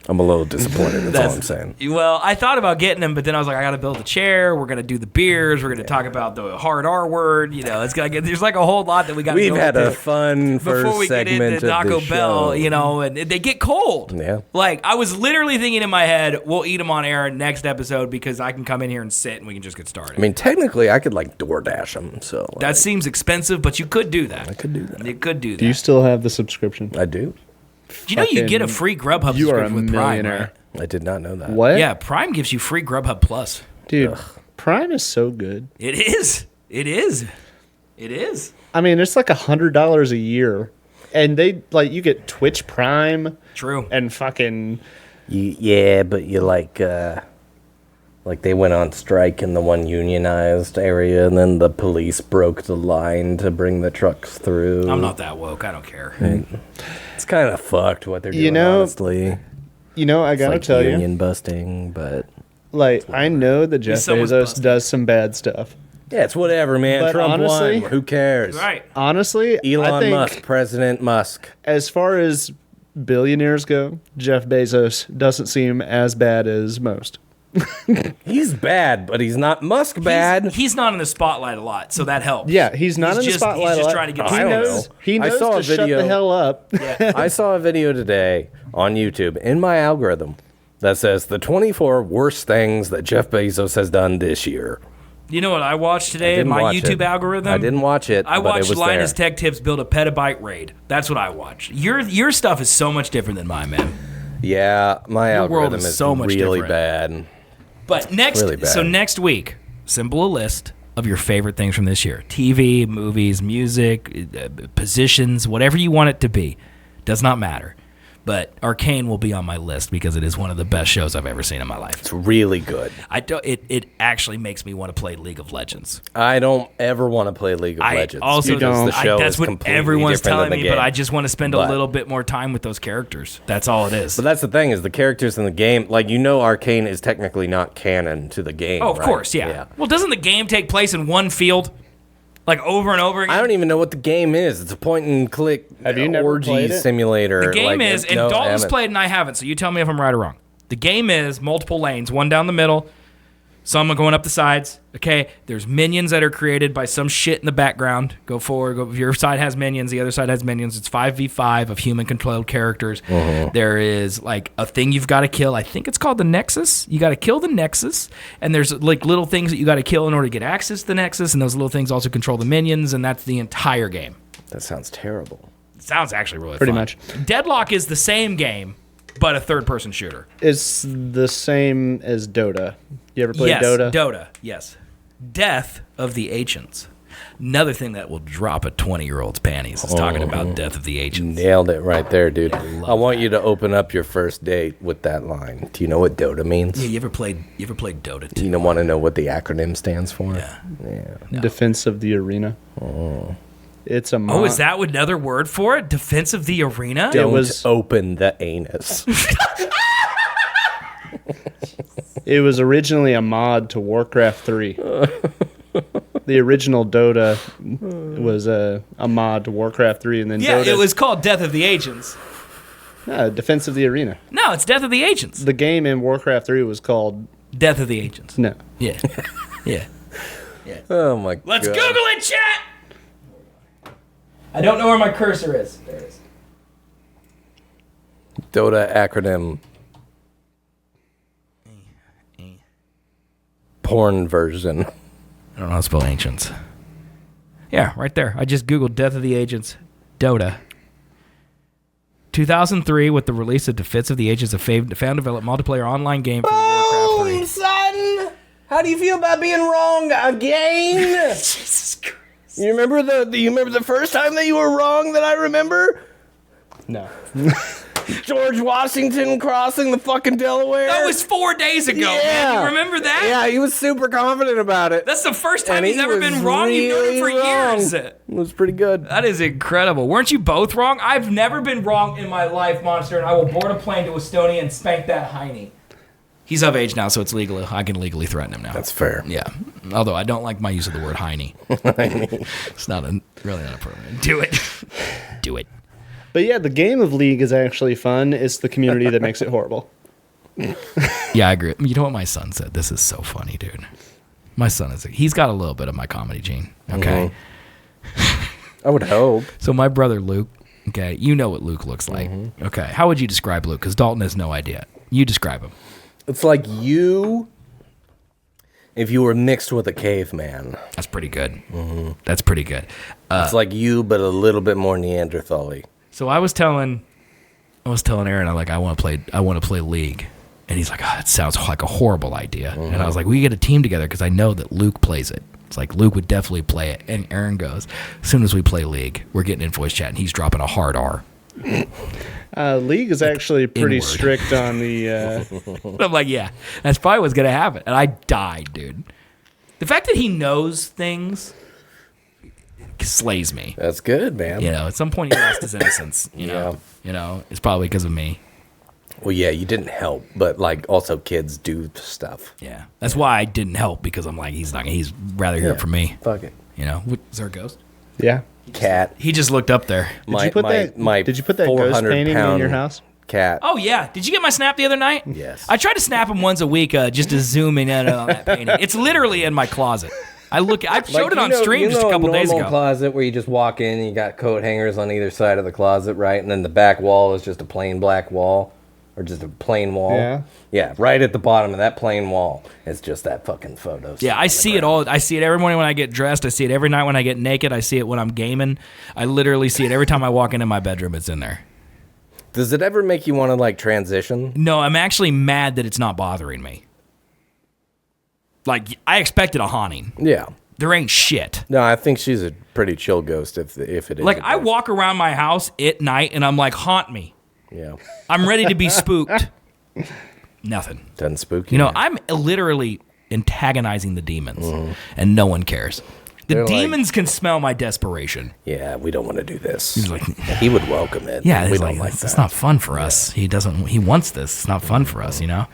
I'm a little disappointed. That's all I'm saying. Well, I thought about getting them, but then I was like, I got to build a chair. We're going to do the beers. We're going to talk about the hard R word. You know, it's gonna get. There's like a whole lot that we got to We've had a fun before first we get segment into of Taco the Bell, show. you know, and they get cold. Yeah. Like, I was literally thinking in my head, we'll eat them on air next episode because I can come in here and sit and we can just get started. I mean, technically, I could like DoorDash them. So That seems expensive, but you could do that. I could do that. You could do that. Do you still have the subscription? I do. Do you know you get a fucking- free Grubhub You are a subscription with Prime, millionaire. right? I did not know that. What? Yeah, Prime gives you free Grubhub Plus. Dude, Prime is so good. It is. It is. It is. I mean, it's like $100 a year. And they, like, you get Twitch Prime True. and fucking... Yeah, but you like they went on strike in the one unionized area, and then the police broke the line to bring the trucks through. I'm not that woke. I don't care. It's kind of fucked what they're doing, You know, honestly. You know, I It's gotta like tell union you, busting, but like, I know that Jeff someone's Bezos busted. does some bad stuff. yeah, it's whatever, man. But Trump honestly- won. Who cares? Right. Honestly, I Elon think Musk, President Musk. as far as billionaires go, Jeff Bezos doesn't seem as bad as most. He's bad, but he's not Musk bad. He's not in the spotlight a lot, so that helps. Yeah, he's not in the just- spotlight. He's a just lot. trying to get. Oh, I his don't nose. know. He I knows saw to a shut video- the hell up. I saw a video today on YouTube in my algorithm that says the 24 worst things that Jeff Bezos has done this year. You know what I watched today in Didn't my watch YouTube it. algorithm? I didn't watch it. I but it watched was Linus there. Tech Tips build a petabyte raid. That's what I watched. Your stuff is so much different than mine, man. Yeah, my Your world algorithm is is so much really different. bad. But next, really bad. so next week, assemble a list of your favorite things from this year: TV, movies, music, positions, whatever you want it to be. Does not matter. But Arcane will be on my list because it is one of the best shows I've ever seen in my life. It's really good. It actually makes me want to play League of Legends. I don't ever want to play League of Legends. Also because the show that's is what completely everyone's different telling than me, the but game. I just want to spend a But- little bit more time with those characters. That's all it is. But that's the thing is the characters in the game, like Arcane is technically not canon to the game. Oh, of right? course, yeah. Well, doesn't the game take place in one field, like over and over again? I don't even know what the game is. It's a point and click Have you never orgy played it? simulator. The game like, is, and no, I Dalton's haven't. played and I haven't, so you tell me if I'm right or wrong. The game is multiple lanes, one down the middle. Some are going up the sides. Okay, there's minions that are created by some shit in the background. Go forward. If your side has minions, the other side has minions. It's 5v5 of human-controlled characters. There is like a thing you've got to kill. I think it's called the Nexus. You got to kill the Nexus, and there's like little things that you got to kill in order to get access to the Nexus, and those little things also control the minions, and that's the entire game. That sounds terrible. It sounds actually really Pretty fun. much. Deadlock is the same game, but a third-person shooter. It's the same as Dota. You ever played Yes, Dota? Dota, yes. Death of the Ancients. Another thing that will drop a 20-year-old's panties is talking about Death of the Ancients. Nailed it right there, dude. I want you to open up your first date with that line. Do you know what Dota means? Yeah, you ever played Dota 2? Do you want to know what the acronym stands for? Yeah. No. Defense of the arena. It's a Oh, is that another word for it? Defense of the arena? Don't open the anus. It was originally a mod to Warcraft 3. The original Dota was a mod to Warcraft 3, and then Yeah, Dota, it was called Death of the Ancients. Defense of the Arena. No, it's Death of the Ancients. The game in Warcraft 3 was called Death of the Ancients. no. Yeah. Yeah. Oh my god. Let's Google it, chat! I don't know where my cursor is. There it is. Dota acronym. Porn version. I don't know how to spell ancients. Yeah, right there. I just Googled Death of the Ancients, Dota. 2003, with the release of Defense of the Ancients, a fan-developed multiplayer online game for Warcraft 3. Son! How do you feel about being wrong again? Jesus Christ. You remember the first time that you were wrong that I remember? No. George Washington crossing the fucking Delaware? That was 4 days ago, man. You remember that? Yeah, he was super confident about it. That's the first time And he's he ever was been wrong. You've known him for really wrong. years. It was pretty good. That is incredible. Weren't you both wrong? I've never been wrong in my life, Monster, and I will board a plane to Estonia and spank that hiney. He's of age now, so it's legal. I can legally threaten him now. That's fair. Yeah. Although I don't like my use of the word hiney. It's really not appropriate. Do it. Do it. But yeah, the game of League is actually fun. It's the community that makes it horrible. Yeah, I agree. You know what my son said? This is so funny, dude. My son he's got a little bit of my comedy gene. Okay. I would hope. So my brother Luke, okay, you know what Luke looks like. Okay. How would you describe Luke? Because Dalton has no idea. You describe him. It's like you, if you were mixed with a caveman. That's pretty good. That's pretty good. It's like you, but a little bit more Neanderthal-y. So I was telling Aaron, I want to play League, and he's like, oh, it sounds like a horrible idea. And I was like, we get a team together because I know that Luke plays it. It's like Luke would definitely play it. And Aaron goes, as soon as we play League, we're getting in voice chat, and he's dropping a hard R. League is actually pretty Inward. strict on the. I'm like, yeah, that's probably what's gonna happen. And I died, dude. The fact that he knows things slays me. That's good, man. You know, at some point he lost his innocence. You know, it's probably because of me. Well, yeah, you didn't help, but like also kids do stuff. Yeah, that's why I didn't help, because I'm like, he's rather hear it from me. Fuck it. You know, is there a ghost? Yeah. Cat. He just looked up there. Did you put that ghost painting in your house? Cat. Oh yeah, did you get my snap the other night? Yes. I try to snap him once a week, just to zoom in on that painting. It's literally in my closet. I showed it on stream just a couple days ago. Closet where you just walk in and you got coat hangers on either side of the closet, right? And then the back wall is just a plain black wall, or just a plain wall. Yeah. Yeah, right at the bottom of that plain wall is just that fucking photo. Yeah, I see it all. I see it every morning when I get dressed. I see it every night when I get naked. I see it when I'm gaming. I literally see it every time I walk into my bedroom. It's in there. Does it ever make you want to like transition? No, I'm actually mad that it's not bothering me. Like, I expected a haunting. Yeah. There ain't shit. No, I think she's a pretty chill ghost if it is. Like, I walk around my house at night and I'm like, haunt me. Yeah. I'm ready to be spooked. Nothing. Doesn't spook You know, I'm literally antagonizing the demons, and no one cares. The demons can smell my desperation. Yeah, we don't want to do this. He's like, he would welcome it. yeah, we don't like it's that. not fun for us. He wants this. It's not fun for us, you know?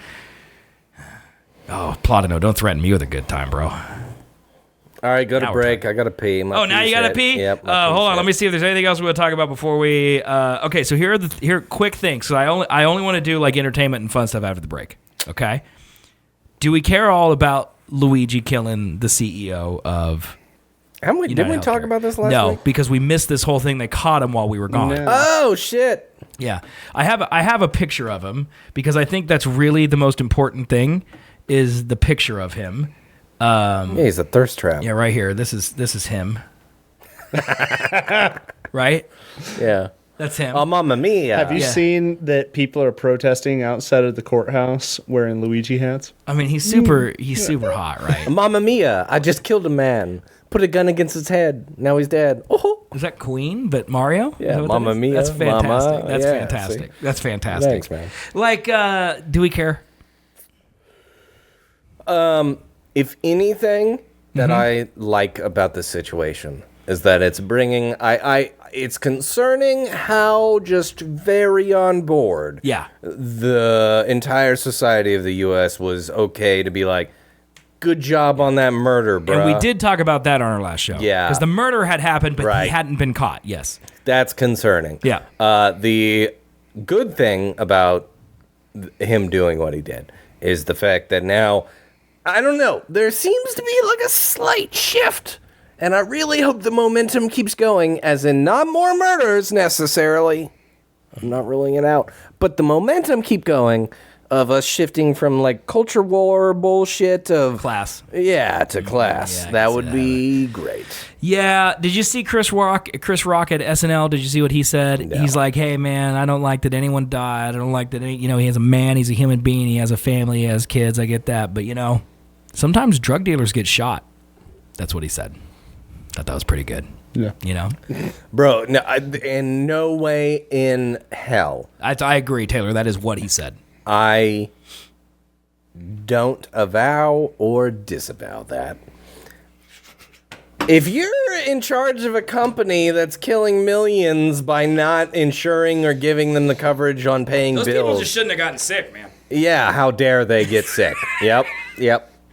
Oh, Plotino, don't threaten me with a good time, bro. All right, go to Now we're break. I got to pee. Oh, now you got to pee? Yep. Hold on. Let me see if there's anything else we want to talk about before we... okay, so here are quick things. So I only want to do like entertainment and fun stuff after the break, okay? Do we care all about Luigi killing the CEO of. Didn't we talk about this last week? No, because we missed this whole thing. They caught him while we were gone. No. Oh shit! Yeah, I have a picture of him because I think that's really the most important thing is the picture of him. He's a thirst trap. Yeah, right here. This is him. Right? Yeah. That's him. Oh, Mamma Mia. Have you seen that people are protesting outside of the courthouse wearing Luigi hats? I mean, he's super hot, right? Mamma Mia, I just killed a man. Put a gun against his head. Now he's dead. Oh. Is that Queen? But Mario? Yeah, Mamma Mia. That's fantastic. Mama. That's Yeah, fantastic. see? That's fantastic. Thanks, man. Like, do we care? If anything that I like about this situation is that it's bringing, it's concerning how just very on board. Yeah. The entire society of the U.S. was okay to be like, good job on that murder, bro. And we did talk about that on our last show. Yeah. Because the murder had happened, but Right. he hadn't been caught. Yes. That's concerning. Yeah. The good thing about him doing what he did is the fact that now, I don't know, there seems to be like a slight shift. And I really hope the momentum keeps going, as in not more murders necessarily. I'm not ruling it out. But the momentum keep going of us shifting from like culture war bullshit of Class. Yeah, to class. Yeah, I that can would see be great. Yeah. Did you see Chris Rock at SNL? Did you see what he said? No. He's like, hey, man, I don't like that anyone died. I don't like that he has a man. He's a human being. He has a family. He has kids. I get that. But, sometimes drug dealers get shot. That's what he said. Thought that was pretty good. Yeah. Bro, no, in no way in hell. I agree, Taylor. That is what he said. I don't avow or disavow that. If you're in charge of a company that's killing millions by not insuring or giving them the coverage on paying bills, people just shouldn't have gotten sick, man. Yeah, how dare they get sick? Yep.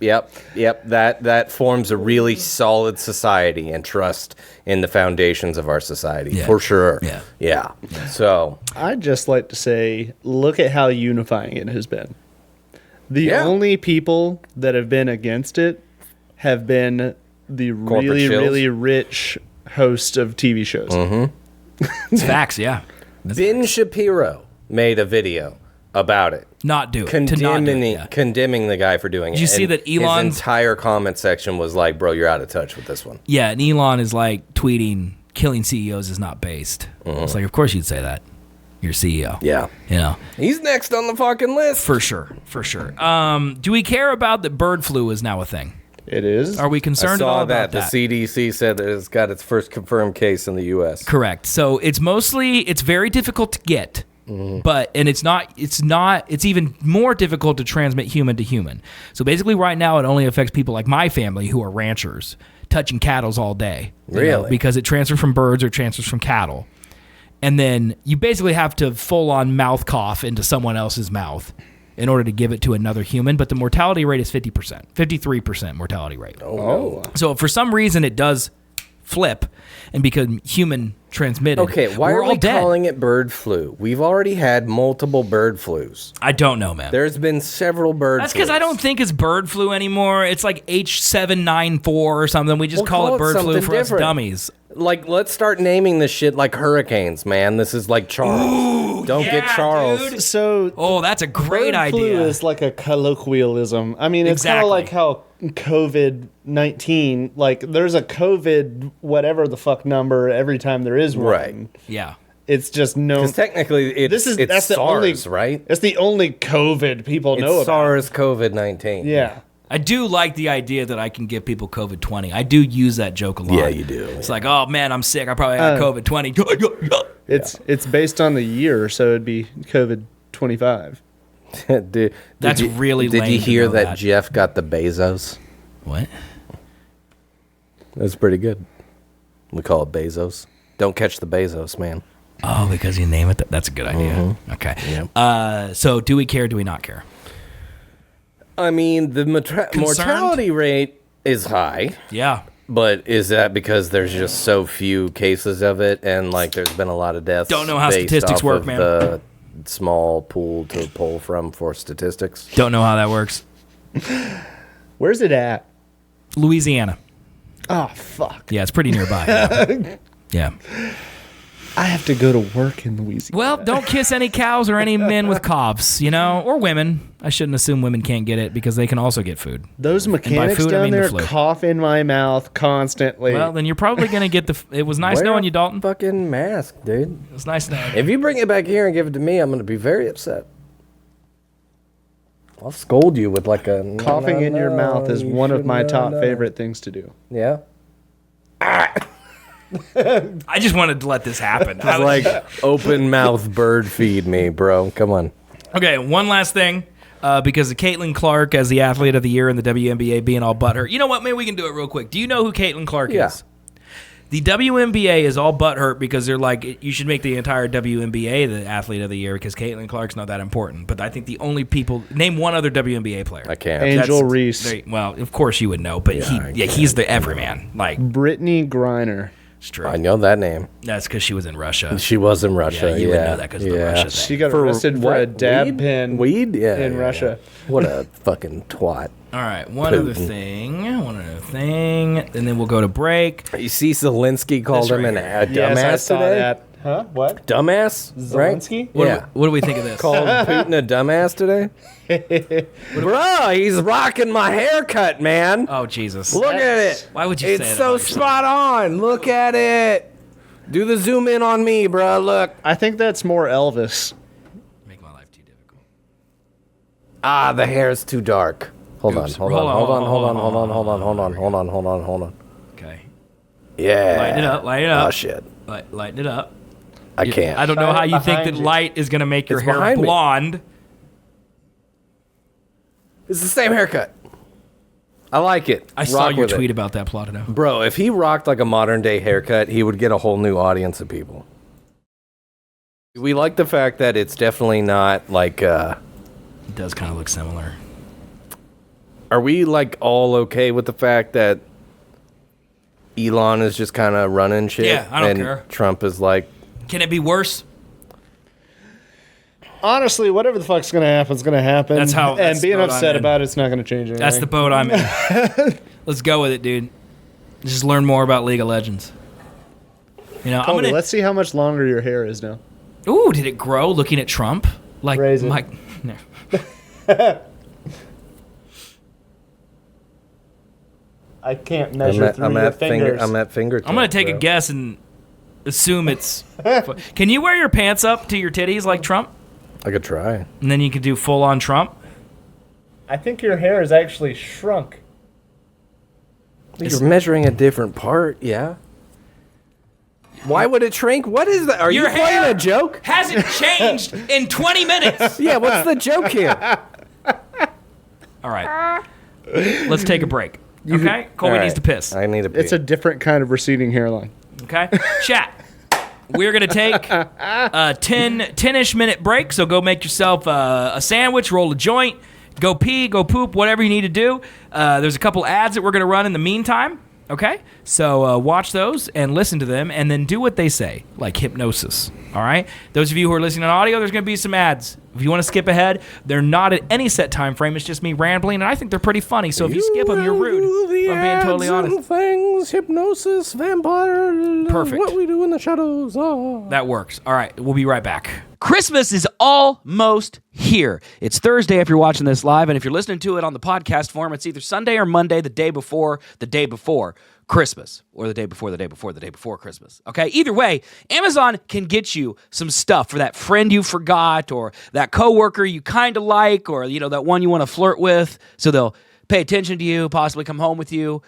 That forms a really solid society and trust in the foundations of our society, for sure. Yeah. So I'd just like to say, look at how unifying it has been. The only people that have been against it have been the really, really rich hosts of TV shows. It's facts, yeah. Ben Shapiro made a video about it. Condemning the guy for doing it. Did you see that Elon? His entire comment section was like, bro, you're out of touch with this one. Yeah, and Elon is like tweeting, killing CEOs is not based. It's like, of course you'd say that. You're CEO. Yeah. He's next on the fucking list. For sure. Do we care about that bird flu is now a thing? It is. Are we concerned at all about that? The CDC said that it's got its first confirmed case in the U.S. Correct. So it's very difficult to get. But it's even more difficult to transmit human to human. So basically right now it only affects people like my family who are ranchers touching cattle all day. Really? Because it transfers from birds or transfers from cattle. And then you basically have to full on mouth cough into someone else's mouth in order to give it to another human, but the mortality rate is 50%, 53% mortality rate. Oh. So for some reason it does flip and become human transmitted. Okay, why are we calling it bird flu? We've already had multiple bird flus. I don't know, man. There's been several bird flus. That's because I don't think it's bird flu anymore. It's like H794 or something. We just call it bird flu for us dummies. Like, let's start naming this shit like hurricanes, man. This is like Charles. Ooh, don't get Charles. Dude. So, that's a great bird idea. Flu is like a colloquialism. I mean, it's kind of like how COVID-19, like there's a COVID whatever the fuck number every time there is one. Right. Yeah. It's just known. Because technically, it's that's SARS, the only, right? It's the only COVID people know about. SARS COVID-19. Yeah. I do like the idea that I can give people COVID-20. I do use that joke a lot. Yeah, you do. It's like, oh man, I'm sick. I probably had COVID-20. It's based on the year, so it'd be COVID-25. That's really lame. Did you hear that Jeff got the Bezos? What? That's pretty good. We call it Bezos. Don't catch the Bezos, man. Oh, because you name it? That's a good idea. Okay. Yep. So do we care? Do we not care? I mean, the mortality rate is high. Yeah. But is that because there's just so few cases of it and like there's been a lot of deaths? Don't know how statistics work, man. The small pool to pull from for statistics. Don't know how that works. Where's it at? Louisiana. Oh, fuck. Yeah, it's pretty nearby. Yeah. I have to go to work in Louisiana. Well, don't kiss any cows or any men with cobs, or women. I shouldn't assume women can't get it because they can also get food. Those mechanics down there cough in my mouth constantly. Well, then you're probably going to get it was nice knowing you, Dalton. Fucking mask, dude. It was nice knowing you. If you bring it back here and give it to me, I'm going to be very upset. I'll scold you with like a... Coughing in your mouth is one of my top favorite things to do. Yeah? I just wanted to let this happen. It's like open mouth bird feed me, bro. Come on. Okay, one last thing. Because of Caitlin Clark as the athlete of the year in the WNBA being all butthurt. You know what? Maybe we can do it real quick. Do you know who Caitlin Clark is? The WNBA is all butthurt because they're like, you should make the entire WNBA the athlete of the year because Caitlin Clark's not that important. But I think the only people... Name one other WNBA player. I can't. Angel Reese. Well, of course you would know, but he's the everyman. Like Brittany Griner. It's true. I know that name. That's because she was in Russia. She was in Russia. Yeah, you would know that because of the Russia thing. She got arrested for a dab pen. Weed? Yeah. In Russia. What a fucking twat. All right, one other thing, and then we'll go to break. You see Zelensky called him a dumbass I saw today? that. Huh? What? Dumbass? Zelensky? Right? What do we think of this? Called Putin a dumbass today? Bro, he's rocking my haircut, man. Oh, Jesus. Look at it. Why would you say that? It's so spot on. Look at it. Do the zoom in on me, bro. Look. I think that's more Elvis. Make my life too difficult. The hair's too dark. Hold on. Okay. Yeah. Light it up. Oh, shit. Lighten it up. I can't. I don't know how you think that light is going to make your hair blonde. It's the same haircut. I like it. I saw your tweet about that, Plotino. Bro, if he rocked like a modern day haircut, he would get a whole new audience of people. We like the fact that it's definitely not like... It does kind of look similar. Are we like all okay with the fact that Elon is just kind of running shit? Yeah, I don't care. Trump is like... Can it be worse? Honestly, whatever the fuck's going to happen is going to happen. And being upset about it's not going to change anything. That's the boat I'm in. Let's go with it, dude. Just learn more about League of Legends. Colby, let's see how much longer your hair is now. Ooh, did it grow looking at Trump? Like Raise it. No. I can't measure through your fingers. I'm at fingertips. I'm going to take a guess and assume it's... Can you wear your pants up to your titties like Trump? I could try. And then you could do full-on Trump? I think your hair is actually shrunk. You're measuring a different part, yeah. Why would it shrink? What is that? Are you playing a joke? Hasn't changed in 20 minutes. Yeah, what's the joke here? All right. Let's take a break. Okay? Colby needs to piss. I need to pee. It's a different kind of receding hairline. Okay? Chat. We're going to take a 10-ish minute break, so go make yourself a sandwich, roll a joint, go pee, go poop, whatever you need to do. There's a couple ads that we're going to run in the meantime, okay? So watch those and listen to them, and then do what they say, like hypnosis, all right? Those of you who are listening on audio, there's going to be some ads. If you want to skip ahead, they're not at any set time frame. It's just me rambling, and I think they're pretty funny. So if you skip them, you're rude. I'm being totally honest. Things, hypnosis, vampire. Perfect. What we do in the shadows. Oh. That works. All right, we'll be right back. Christmas is almost here. It's Thursday if you're watching this live, and if you're listening to it on the podcast form, it's either Sunday or Monday, the day before Christmas, or the day before Christmas. Okay, either way, Amazon can get you some stuff for that friend you forgot, or that coworker you kind of like, or that one you want to flirt with, so they'll pay attention to you, possibly come home with you,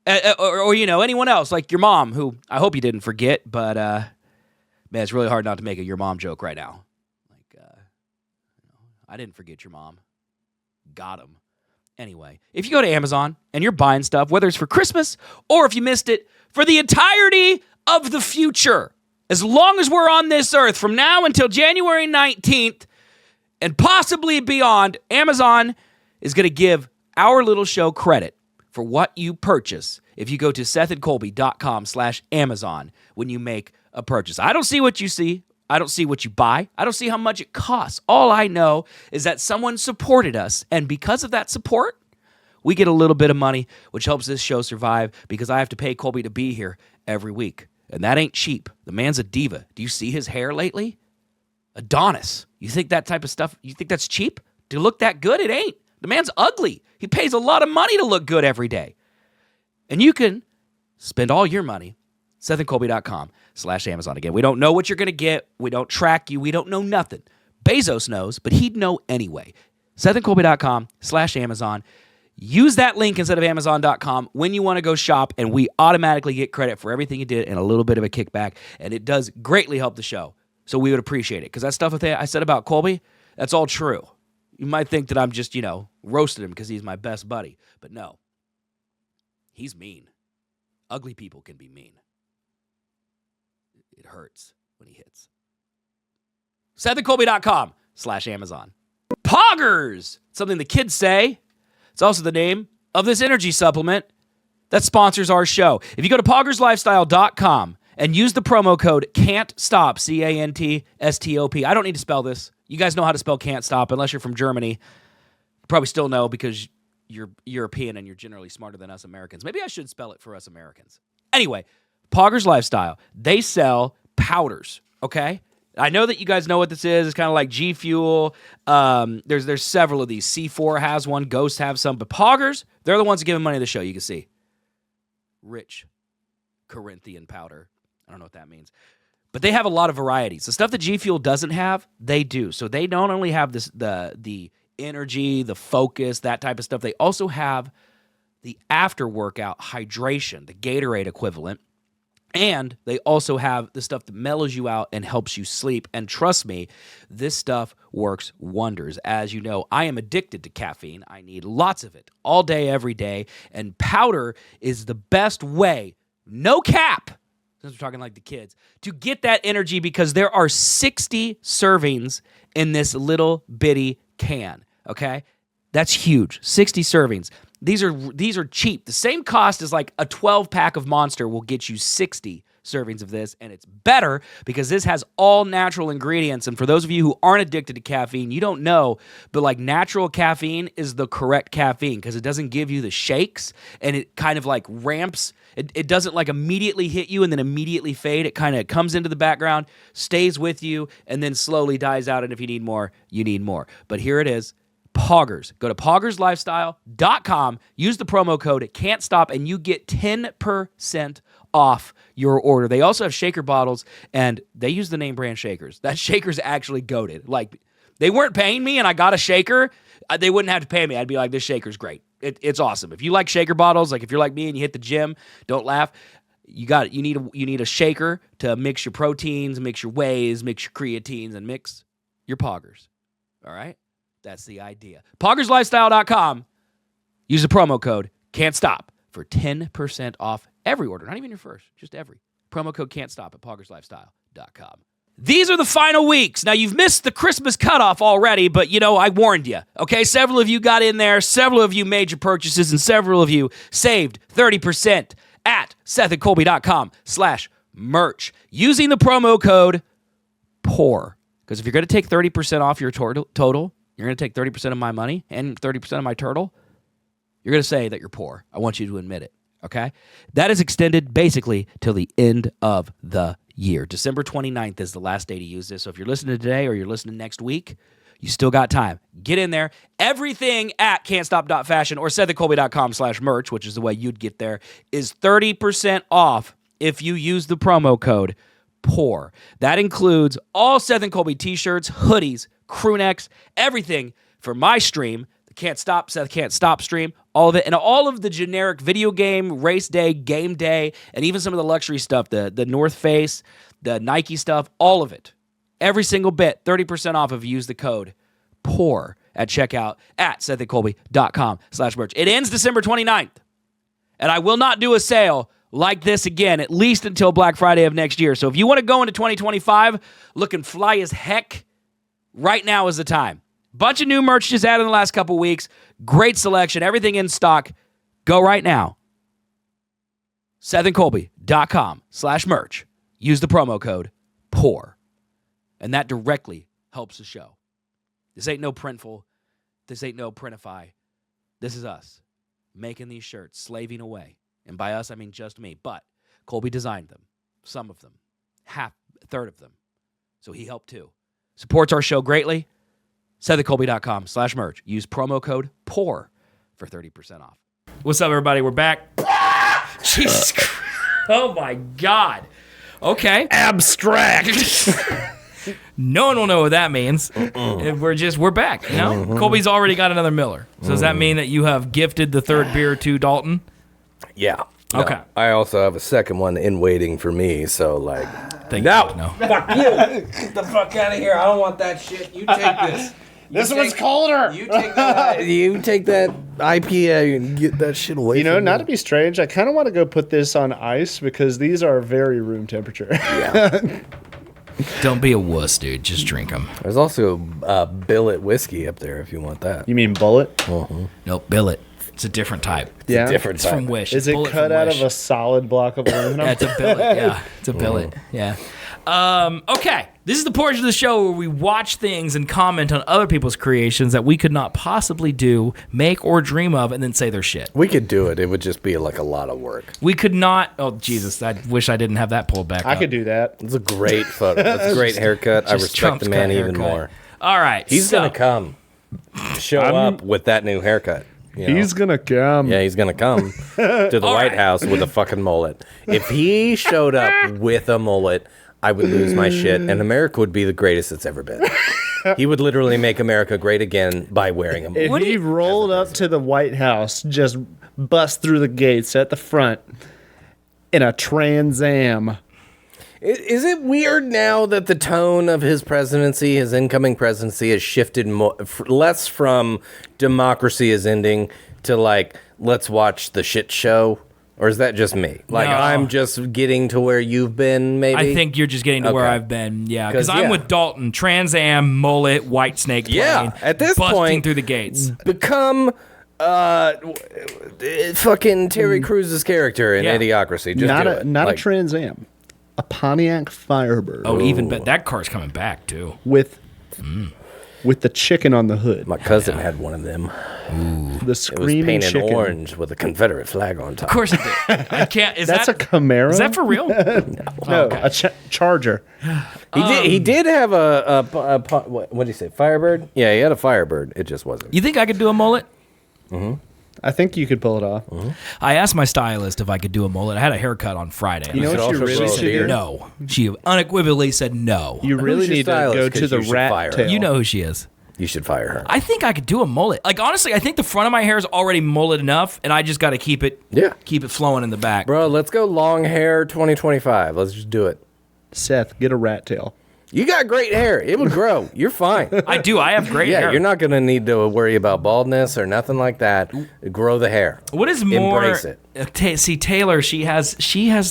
or anyone else like your mom, who I hope you didn't forget, but man, it's really hard not to make a your mom joke right now. Like, I didn't forget your mom. Got him. Anyway, if you go to Amazon and you're buying stuff, whether it's for Christmas or if you missed it, for the entirety of the future, as long as we're on this earth, from now until January 19th and possibly beyond, Amazon is going to give our little show credit for what you purchase if you go to sethandcolby.com/Amazon when you make a purchase. I don't see what you see. I don't see what you buy. I don't see how much it costs. All I know is that someone supported us, and because of that support, we get a little bit of money, which helps this show survive because I have to pay Colby to be here every week. And that ain't cheap. The man's a diva. Do you see his hair lately? Adonis. You think that type of stuff, you think that's cheap? To look that good? It ain't. The man's ugly. He pays a lot of money to look good every day. And you can spend all your money, SethandColby.com/Amazon. Again, we don't know what you're going to get. We don't track you. We don't know nothing. Bezos knows, but he'd know anyway. SethandColby.com/Amazon. Use that link instead of Amazon.com when you want to go shop, and we automatically get credit for everything you did and a little bit of a kickback, and it does greatly help the show. So we would appreciate it, because that stuff I said about Colby, that's all true. You might think that I'm just, roasting him because he's my best buddy, but no. He's mean. Ugly people can be mean. It hurts when he hits. SethandColby.com/Amazon. Poggers! Something the kids say. It's also the name of this energy supplement that sponsors our show. If you go to poggerslifestyle.com and use the promo code CAN'T STOP, CANTSTOP. I don't need to spell this. You guys know how to spell can't stop unless you're from Germany. You probably still know because you're European and you're generally smarter than us Americans. Maybe I should spell it for us Americans. Anyway, Poggers Lifestyle, they sell powders, okay? I know that you guys know what this is. It's kind of like G Fuel. There's several of these. C4 has one. Ghost have some. But Poggers, they're the ones that give money to the show. You can see. Rich Corinthian powder. I don't know what that means. But they have a lot of varieties. The stuff that G Fuel doesn't have, they do. So they not only have this the energy, the focus, that type of stuff. They also have the after-workout hydration, the Gatorade equivalent. And they also have the stuff that mellows you out and helps you sleep. And trust me, this stuff works wonders. As you know, I am addicted to caffeine. I need lots of it all day, every day. And powder is the best way, no cap, since we're talking like the kids, to get that energy because there are 60 servings in this little bitty can, okay? That's huge, 60 servings. These are cheap. The same cost as like a 12-pack of Monster will get you 60 servings of this, and it's better because this has all natural ingredients. And for those of you who aren't addicted to caffeine, you don't know, but like natural caffeine is the correct caffeine because it doesn't give you the shakes, and it kind of like ramps. It doesn't like immediately hit you and then immediately fade. It kind of comes into the background, stays with you, and then slowly dies out. And if you need more, you need more. But here it is. Poggers. Go to poggerslifestyle.com, use the promo code Can't Stop, and you get 10% off your order. They also have shaker bottles, and they use the name brand shakers. That shaker's actually goated. Like, they weren't paying me, and I got a shaker. They wouldn't have to pay me. I'd be like, this shaker's great. It's awesome. If you like shaker bottles, like if you're like me and you hit the gym, don't laugh. You got it. You need a shaker to mix your proteins, mix your wheys, mix your creatines, and mix your poggers. All right? That's the idea. Poggerslifestyle.com. Use the promo code Can't Stop for 10% off every order. Not even your first, just every. Promo code Can't Stop at poggerslifestyle.com. These are the final weeks. Now, you've missed the Christmas cutoff already, but, I warned you, okay? Several of you got in there. Several of you made your purchases, and several of you saved 30% at SethandColby.com/merch using the promo code POOR. Because if you're going to take 30% off your total, you're going to take 30% of my money and 30% of my turtle, you're going to say that you're poor. I want you to admit it, okay? That is extended basically till the end of the year. December 29th is the last day to use this. So if you're listening today or you're listening next week, you still got time. Get in there. Everything at can'tstop.fashion or SethandColby.com/merch, which is the way you'd get there, is 30% off if you use the promo code POOR. That includes all Seth and Colby t-shirts, hoodies, crew necks, everything for my stream, the Can't Stop, Seth Can't Stop stream, all of it, and all of the generic video game, race day, game day, and even some of the luxury stuff, the North Face, the Nike stuff, all of it. Every single bit, 30% off if you use the code POOR at checkout at SethandColby.com/merch. It ends December 29th, and I will not do a sale like this again, at least until Black Friday of next year. So if you want to go into 2025 looking fly as heck, right now is the time. Bunch of new merch just added in the last couple weeks. Great selection. Everything in stock. Go right now. SethandColby.com/merch. Use the promo code POOR. And that directly helps the show. This ain't no Printful. This ain't no Printify. This is us. making these shirts, slaving away. And by us, I mean just me. But Colby designed them, some of them, a third of them. So he helped too. Supports our show greatly. SethAndColby.com/merch. Use promo code POUR for 30% off. What's up, everybody? We're back. Jesus Christ. Oh, my God. Okay. Abstract. No one will know what that means. We're back, you know? Colby's already got another Miller. So does that mean that you have gifted the third beer to Dalton? Yeah. Okay. I also have a second one in waiting for me, so like... No. Fuck you. Get the fuck out of here. I don't want that shit. You take this. This one's colder. You take that IPA and get that shit away from me. Not to be strange, I kind of want to go put this on ice because these are very room temperature. Yeah. Don't be a wuss, dude. Just drink them. There's also billet whiskey up there if you want that. You mean bullet? Nope, billet. It's a different type. Yeah. Different It's type. from Wish. Is It's it bullet cut from out Wish. of a solid block of aluminum? Yeah, it's a billet. Yeah, it's a billet. Yeah. Okay. This is the portion of the show where we watch things and comment on other people's creations that we could not possibly do, make, or dream of, and then say they're shit. We could do it. It would just be like a lot of work. We could not. Oh, Jesus. I wish I didn't have that pulled back I up. could do that. It's a great photo. That's a great haircut. I Just respect Trump's the man cut even haircut. more. All right. He's so, going to come. Show up with that new haircut. You know? He's going to come. Yeah, he's going to come to the White right. House with a fucking mullet. If he showed up with a mullet, I would lose my shit, and America would be the greatest it's ever been. He would literally make America great again by wearing a mullet. If he rolled up to the White House, just bust through the gates at the front in a Trans Am. Is it weird now that the tone of his presidency, his incoming presidency, has shifted less from democracy is ending to like, let's watch the shit show? Or is that just me? Like, No. I'm just getting to where you've been, maybe? I think you're just getting to where Okay. I've been. Yeah. Because 'Cause, I'm yeah. with Dalton. Trans Am, mullet, white snake plane. Yeah, at this busting point, through the gates. become fucking Terry Crews's character in Yeah. Idiocracy. Just Not do a it. not Like, a Trans Am. A Pontiac Firebird. Oh, even better. That car's coming back, too. With the chicken on the hood. My cousin had one of them. The It was screaming painted chicken. orange with a Confederate flag on top. Of course it did. I can't. That's a Camaro? Is that for real? No, okay. a Charger. He did have what did he say? Firebird? Yeah, he had a Firebird. It just wasn't. You think I could do a mullet? I think you could pull it off. I asked my stylist if I could do a mullet. I had a haircut on Friday. You know could what you also really grow a should beard. do? No. She unequivocally said no. You really Who's your need to stylist? go 'Cause to the you should fire rat her. tail. You know who she is. You should fire her. I think I could do a mullet. Like, honestly, I think the front of my hair is already mullet enough, and I just got to keep it flowing in the back. Bro, let's go long hair 2025. Let's just do it. Seth, get a rat tail. You got great hair. It would grow. You're fine. I do. I have great hair. Yeah, you're not going to need to worry about baldness or nothing like that. Grow the hair. What is more? Embrace it. See, Taylor, she has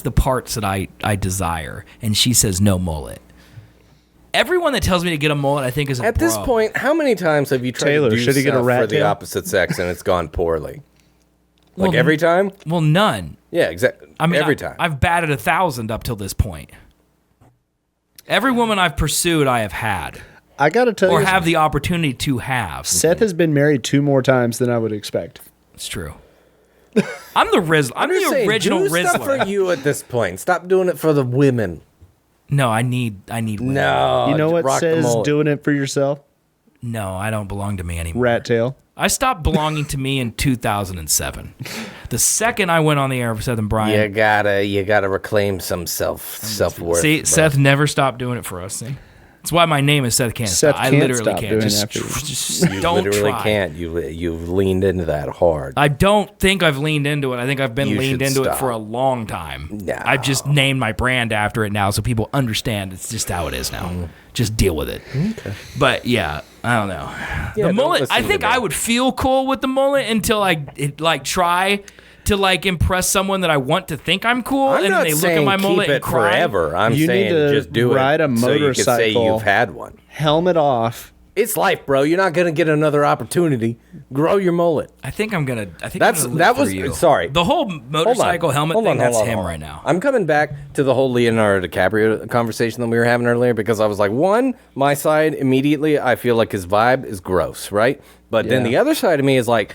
the parts that I desire, and she says no mullet. Everyone that tells me to get a mullet, I think, is a At this bro. point, how many times have you tried Taylor, to do should he get a stuff rat for the tail? opposite sex and it's gone poorly? Like Well, every time? Well, none. Yeah, exactly. I mean, every time. I've batted 1,000 up till this point. Every woman I've pursued, I have had, I got to tell or you, have the opportunity to have. Seth has been married 2 more times than I would expect. It's true. I'm the Rizzler. I'm just the saying, original do stuff for Rizzler. you at this point. Stop doing it for the women. No, I need women. No. You know what rock the says mullet. doing it for yourself? No, I don't belong to me anymore. Rat tail. I stopped belonging to me in 2007. The second I went on the air with Seth and Brian. You gotta reclaim some self-worth. See, bro. Seth never stopped doing it for us. See? That's why my name is Seth Can't Seth Stop. I can't literally stop can't. doing Just, after you. just You don't literally try. can't. You've leaned into that hard. I don't think I've leaned into it. I think I've been You leaned should into it stop. for a long time. No. I've just named my brand after it now so people understand it's just how it is now. Just deal with it. Okay. But yeah, I don't know. Yeah, The don't mullet, listen I to think me. I would feel cool with the mullet until I try to impress someone that I want to think I'm cool, I'm and not then they look saying at my keep mullet it and cry. forever. I'm You saying need to just do ride it a so you can say motorcycle. you've had one. Helmet off. It's life, bro. You're not gonna get another opportunity. Grow your mullet. I think I'm gonna. I think That's I'm gonna live that was for you. sorry. The whole motorcycle helmet thing. That's him right now. I'm coming back to the whole Leonardo DiCaprio conversation that we were having earlier because I was like, one, my side immediately, I feel like his vibe is gross, right? But then Yeah. the other side of me is like,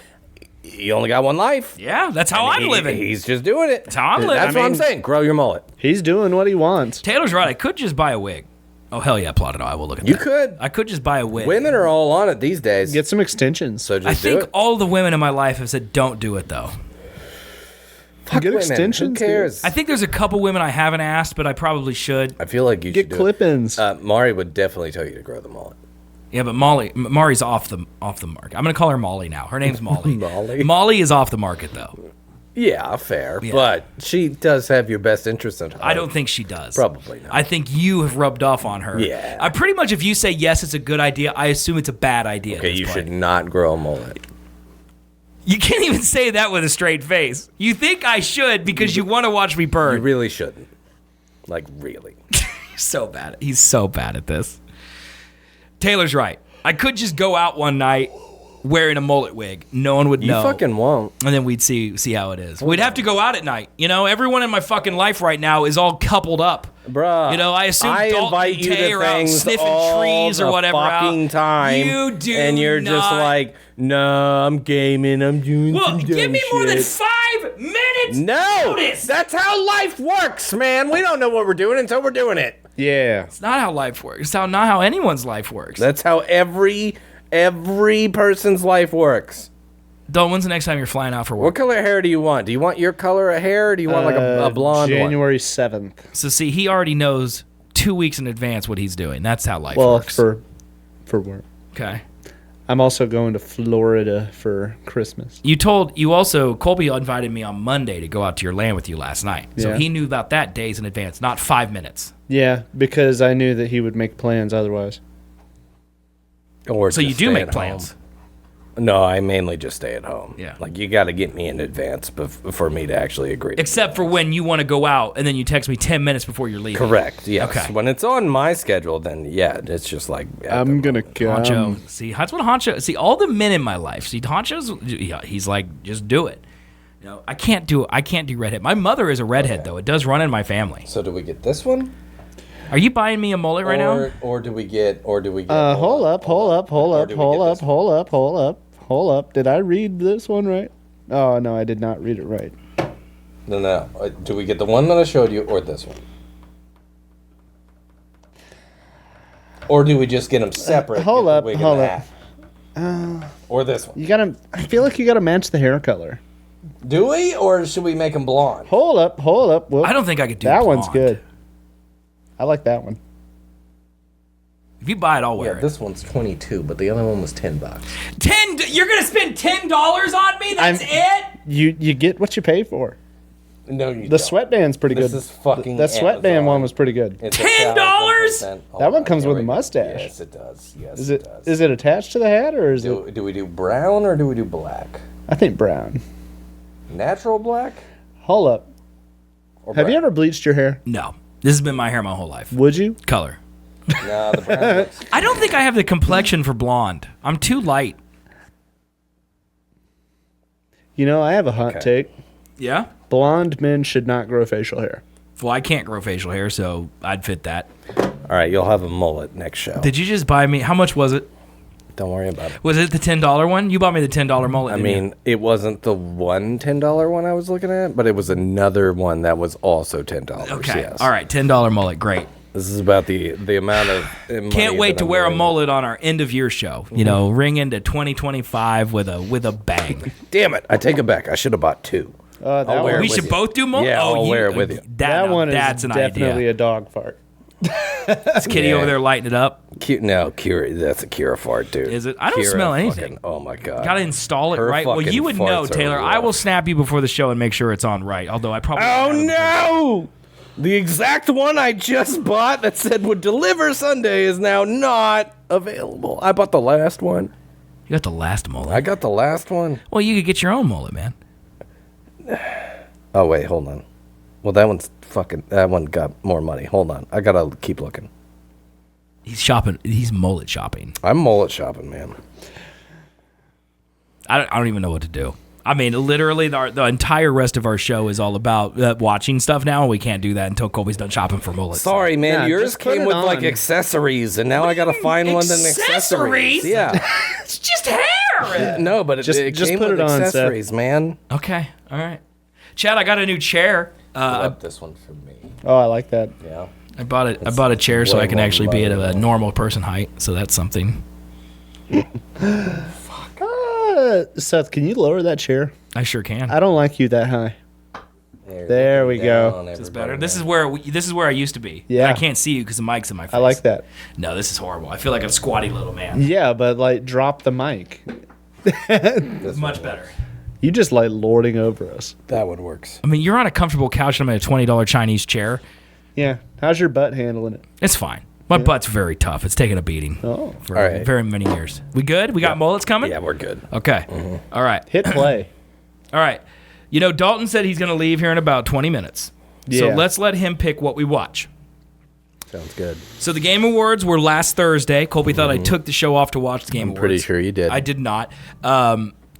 you only got one life. Yeah, that's how I'm living. He's just doing it. That's how I'm living. That's what I'm saying. Grow your mullet. He's doing what he wants. Taylor's right. I could just buy a wig. Oh, hell yeah, Plotted. I will look at that. You could. I could just buy a wig. Women are all on it these days. Get some extensions. So just I do think it. all the women in my life have said, don't do it, though. Fuck get women. extensions, Who cares? I think there's a couple women I haven't asked, but I probably should. I feel like you Get should do clip-ins. it. Mari would definitely tell you to grow the mullet. Yeah, but Mari's off the mark. I'm gonna call her Molly now. Her name's Molly. Molly? Molly is off the market though. Yeah, fair. Yeah. But she does have your best interest in heart. I don't think she does. Probably not. I think you have rubbed off on her. Yeah. I pretty much, if you say yes, it's a good idea, I assume it's a bad idea. Okay, you should not grow a mullet. You can't even say that with a straight face. You think I should because you want to watch me You burn. really shouldn't. Like, really. He's so bad. He's so bad at this. Taylor's right. I could just go out one night wearing a mullet wig. No one would know. You fucking won't. And then we'd see how it is. We'd have to go out at night. You know, everyone in my fucking life right now is all coupled up. Bruh. You know, I assume I Dalton invite and you Tay to are out things sniffing all trees or the whatever fucking out. time. You do and you're just not. like, no, I'm gaming. I'm doing Well, some give dumb me more than shit." 5 minutes No, notice. that's how life works, man. We don't know what we're doing until we're doing it. Yeah. It's not how life works. It's not how anyone's life works. That's how every person's life works. Dalton, when's the next time you're flying out for work? What color hair do you want? Do you want your color of hair, or do you want like a blonde one? January 7th. So see, he already knows 2 weeks in advance what he's doing. That's how life Well, works. for work. Okay. I'm also going to Florida for Christmas. Colby invited me on Monday to go out to your land with you last night. So Yeah. he knew about that days in advance, not 5 minutes. Yeah, because I knew that he would make plans otherwise. Or So you just do stay make at plans. home. No, I mainly just stay at home. Yeah. Like, you got to get me in advance for me to actually agree. Except for when you want to go out and then you text me 10 minutes before you're leaving. Correct, yes. Okay. When it's on my schedule, then yeah, it's just like... I'm going to come. Honcho. See, that's what Honcho... See, all the men in my life. See, Honcho's... Yeah, he's like, just do it. You know, I can't do redhead. My mother is a redhead, though. It does run in my family. So do we get this one? Are you buying me a mullet right now? Or do we get... Hold up. Did I read this one right? Oh, no, I did not read it right. No. Do we get the one that I showed you or this one? Or do we just get them separate? Hold up. Or this one? I feel like you gotta match the hair color. Do we? Or should we make them blonde? Hold up. Well, I don't think I could do that blonde. one's good. I like that one. If you buy it, I'll wear Yeah, it. this one's 22, but the other one was $10. You're gonna spend $10 on me? That's it? You get what you pay for. No, you The don't. sweatband's pretty This good. is fucking The sweatband Amazon. one was pretty good. It's $10? 1,000%. That one comes here with a we go. mustache. Yes, it does. Yes, Is it it does. is it attached to the hat or is it? Do we do brown or do we do black? I think brown. Natural black? Hold up. Or Have brown? you ever bleached your hair? No. This has been my hair my whole life. Would you? Color. No, the brown looks... I don't think I have the complexion for blonde. I'm too light. You know, I have a hot take. Yeah? Blonde men should not grow facial hair. Well, I can't grow facial hair, so I'd fit that. All right, you'll have a mullet next show. Did you just buy me? How much was it? Don't worry about it. Was it the $10 one? You bought me the $10 mullet. I didn't you? mean, it wasn't the one $10 one I was looking at, but it was another one that was also $10. Okay. Yes. All right. $10 mullet. Great. This is about the amount of money Can't wait that to I'm wear a willing- mullet on our end of year show. You know, ring into 2025 with a bang. Damn it! I take it back. I should have bought two. That I'll wear one, it We with should you. both do mullet. Yeah, I'll wear it with you. that one that's is an definitely idea. a dog fart. Is Kitty over there lighting it up? Kira, that's a Kira fart, dude. Is it? I don't Kira smell anything. fucking- oh my god. Got to install it Her right. Well, fucking you would know, farts are Taylor. I will rough. snap you before the show and make sure it's on right. Although I probably. Oh no! The exact one I just bought that said would deliver Sunday is now not available. I bought the last one. You got the last mullet. I got the last one. Well, you could get your own mullet, man. Oh wait, hold on. Well, that one got more money. Hold on. I gotta keep looking. He's shopping. He's mullet shopping. I'm mullet shopping, man. I don't even know what to do. I mean, literally, the entire rest of our show is all about watching stuff now, and we can't do that until Colby's done shopping for mullets. Sorry, man. Yeah, Yours just put came it with like on. accessories, and now I gotta find one that Accessories? accessories. Yeah. It's just hair. chair. No, but just came put with it on, accessories, man. Okay, all right. Chad, I got a new chair. I love this one for me. Oh, I like that. Yeah. I bought it. I bought a chair so I can actually be at a normal person height. So that's something. Seth, can you lower that chair? I sure can. I don't like you that high. There we go. This is better. This is where I used to be. Yeah. I can't see you because the mic's in my face. I like that. No, this is horrible. I feel like a squatty little man. Yeah, but like drop the mic. Much better. You just like lording over us. That one works. I mean, you're on a comfortable couch and I'm in a $20 Chinese chair. Yeah. How's your butt handling it? It's fine. My butt's very tough. It's taken a beating Oh. for All right. very many years. We good? We got mullets coming? Yeah, we're good. Okay. All right. Hit play. All right. You know, Dalton said he's going to leave here in about 20 minutes. So Yeah. let's let him pick what we watch. Sounds good. So the Game Awards were last Thursday. Colby thought I took the show off to watch the Game Awards. Pretty sure you did. I did not.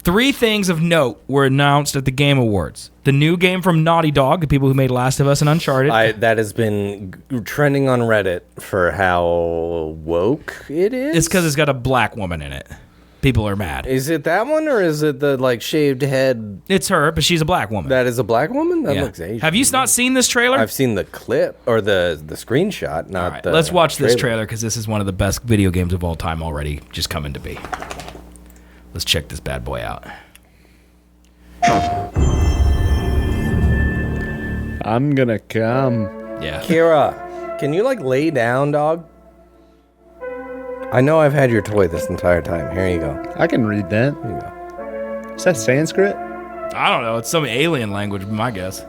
3 things of note were announced at the Game Awards. The new game from Naughty Dog, the people who made Last of Us and Uncharted. That has been trending on Reddit for how woke it is. It's because it's got a black woman in it. People are mad. Is it that one, or is it the like shaved head? It's her, but she's a black woman. That is a black woman. That Yeah. looks Asian. Have you not seen this trailer? I've seen the clip or the screenshot. Not All right, the. let's watch this trailer because this is one of the best video games of all time already just coming to be. Let's check this bad boy out. I'm gonna come. Yeah. Kira, can you like lay down, dog? I know I've had your toy this entire time. Here you go. I can read that. Here you go. Is that Sanskrit? I don't know. It's some alien language, my guess.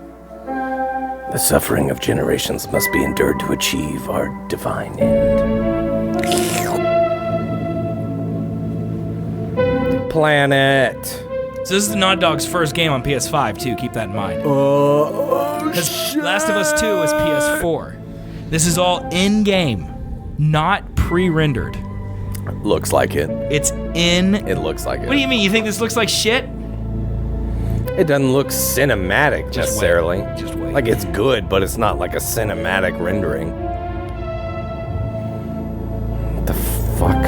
The suffering of generations must be endured to achieve our divine end. Planet. So this is the Naughty Dog's first game on PS5 too. Keep that in mind. Because Last of Us 2 is PS4. This is all in-game, not pre-rendered. Looks like it. It's in. It looks like it. What do you mean? You think this looks like shit? It doesn't look cinematic Just necessarily. wait. Just wait. Like it's good, but it's not like a cinematic rendering. What the fuck?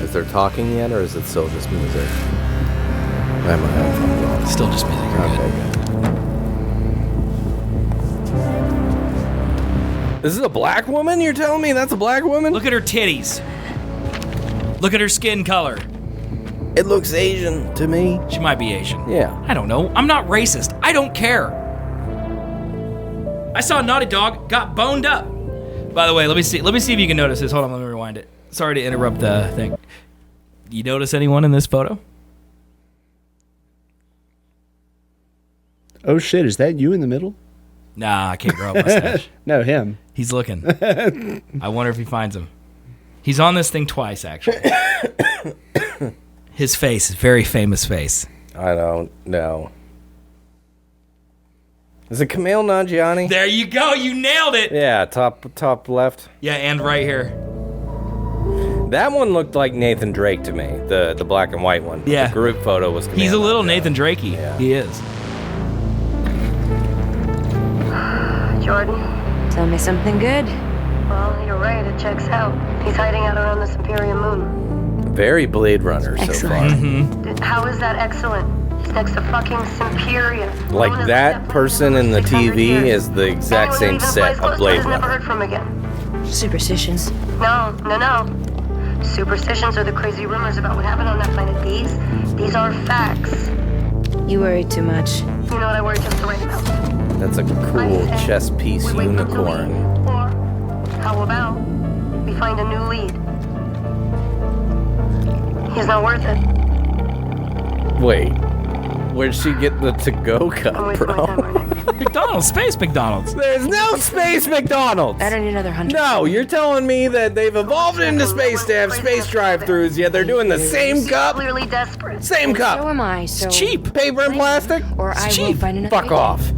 Is there talking yet, or is it still just music? I have my headphones on. Still just music. You're Okay, good. good. This is a black woman? You're telling me that's a black woman? Look at her titties. Look at her skin color. It looks Asian to me. She might be Asian. Yeah. I don't know. I'm not racist. I don't care. I saw Naughty Dog got boned up. By the way, let me see if you can notice this. Hold on, let me rewind it. Sorry to interrupt the thing. You notice anyone in this photo? Oh shit, is that you in the middle? Nah, I can't grow a mustache. No, him. He's looking. I wonder if he finds him. He's on this thing twice, actually. His face, very famous face. I don't know. Is it Kumail Nanjiani? There you go. You nailed it. Yeah, top left. Yeah, and right here. That one looked like Nathan Drake to me, the black and white one. Yeah. The group photo was Kumail He's a little Nanjiani. Nathan Drakey. Yeah. He is. Jordan? Tell me something good. Well, you're right, it checks out. He's hiding out around this Imperium moon. Very Blade Runner so far. Excellent. How is that excellent? He's next to fucking Simperia. Like that person in the TV is the exact same set of Blade Never Runner. heard from again. Superstitions. No. Superstitions are the crazy rumors about what happened on that planet. These are facts. You worry too much. You know what I worry just to write about? That's a cool chess piece We wait for him to unicorn. leave. Or, how about we find a new lead? He's not worth it. Wait, where'd she get the to-go I'm cup, wasting my time bro? right now. McDonald's, Space McDonald's. There's no Space McDonald's! I don't need another hunter. No, you're telling me that they've evolved into space to have space drive-thrus, yet they're doing the same cup? Clearly desperate. Same So cup! am I, so... It's cheap. Paper and plastic? Or I cheap. won't find another Fuck off.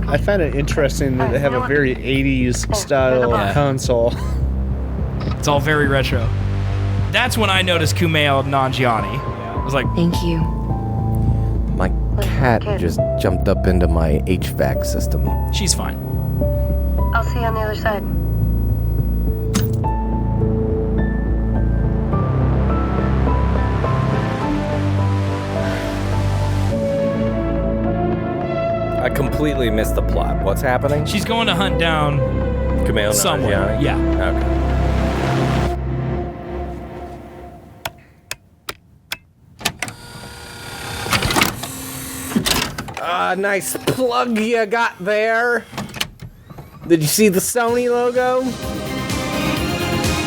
I find it interesting that they have a very 80s style Yeah. console. It's all very retro. That's when I noticed Kumail Nanjiani. I was like, Thank you. My cat just jumped up into my HVAC system. She's fine. I'll see you on the other side. I completely missed the plot. What's happening? She's going to hunt down Kumail somewhere. Nanjiani? Yeah. Okay. Nice plug you got there. Did you see the Sony logo?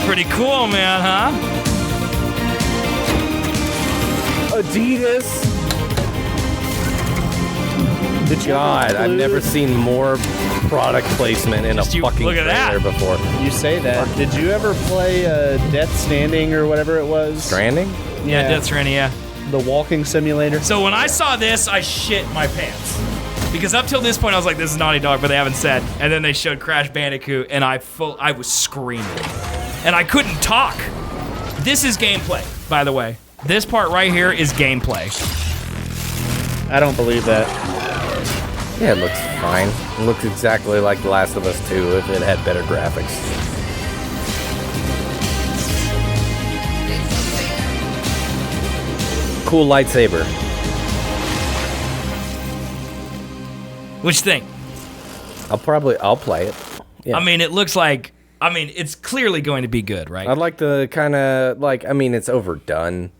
Pretty cool, man, huh? Adidas. God, I've never seen more product placement in a fucking look at trailer that. before. You say that. Did you ever play Death Standing or whatever it was? Stranding? Yeah, Death Stranding, yeah. The walking simulator? So when I saw this, I shit my pants. Because up till this point, I was like, this is Naughty Dog, but they haven't said. And then they showed Crash Bandicoot, and I was screaming. And I couldn't talk. This is gameplay, by the way. This part right here is gameplay. I don't believe that. Yeah, it looks fine. It looks exactly like The Last of Us 2 if it had better graphics. Cool lightsaber. Which thing? I'll play it. Yeah. I mean, it looks like, it's clearly going to be good, right? I'd like the kind of, it's overdone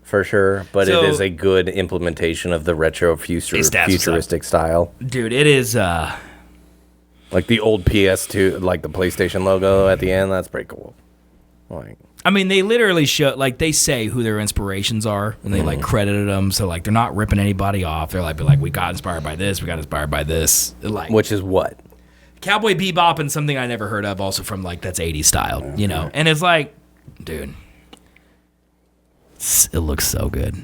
for sure, but it is a good implementation of the retro futuristic style. Dude, it is, like the old PS2, like the PlayStation logo at the end, that's pretty cool. They literally show, they say who their inspirations are, and they, credited them, so, they're not ripping anybody off. They're like, we got inspired by this, we got inspired by this. Which is what? Cowboy Bebop and something I never heard of, also from, that's 80s style, you know? And it's like, dude, it looks so good.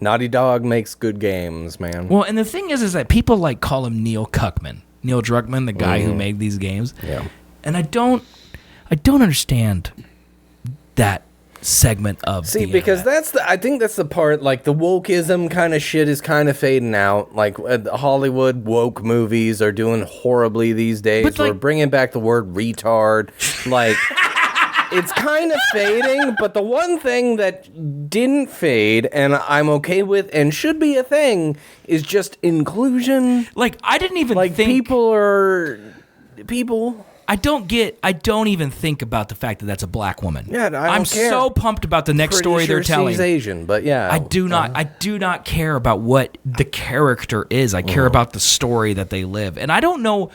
Naughty Dog makes good games, man. Well, and the thing is that people, call him Neil Druckmann, the guy who made these games. Yeah. And I don't understand that segment of the because internet. I think that's the part, the wokeism kind of shit is kind of fading out. Hollywood woke movies are doing horribly these days. But, we're bringing back the word retard. It's kind of fading, but the one thing that didn't fade, and I'm okay with, and should be a thing, is just inclusion. I didn't even think... People are... People... I don't even think about the fact that that's a black woman. Yeah, I'm care. so pumped about the next story they're telling. She's Asian, but yeah. I do not care about what the character is. I care about the story that they live. And I don't know,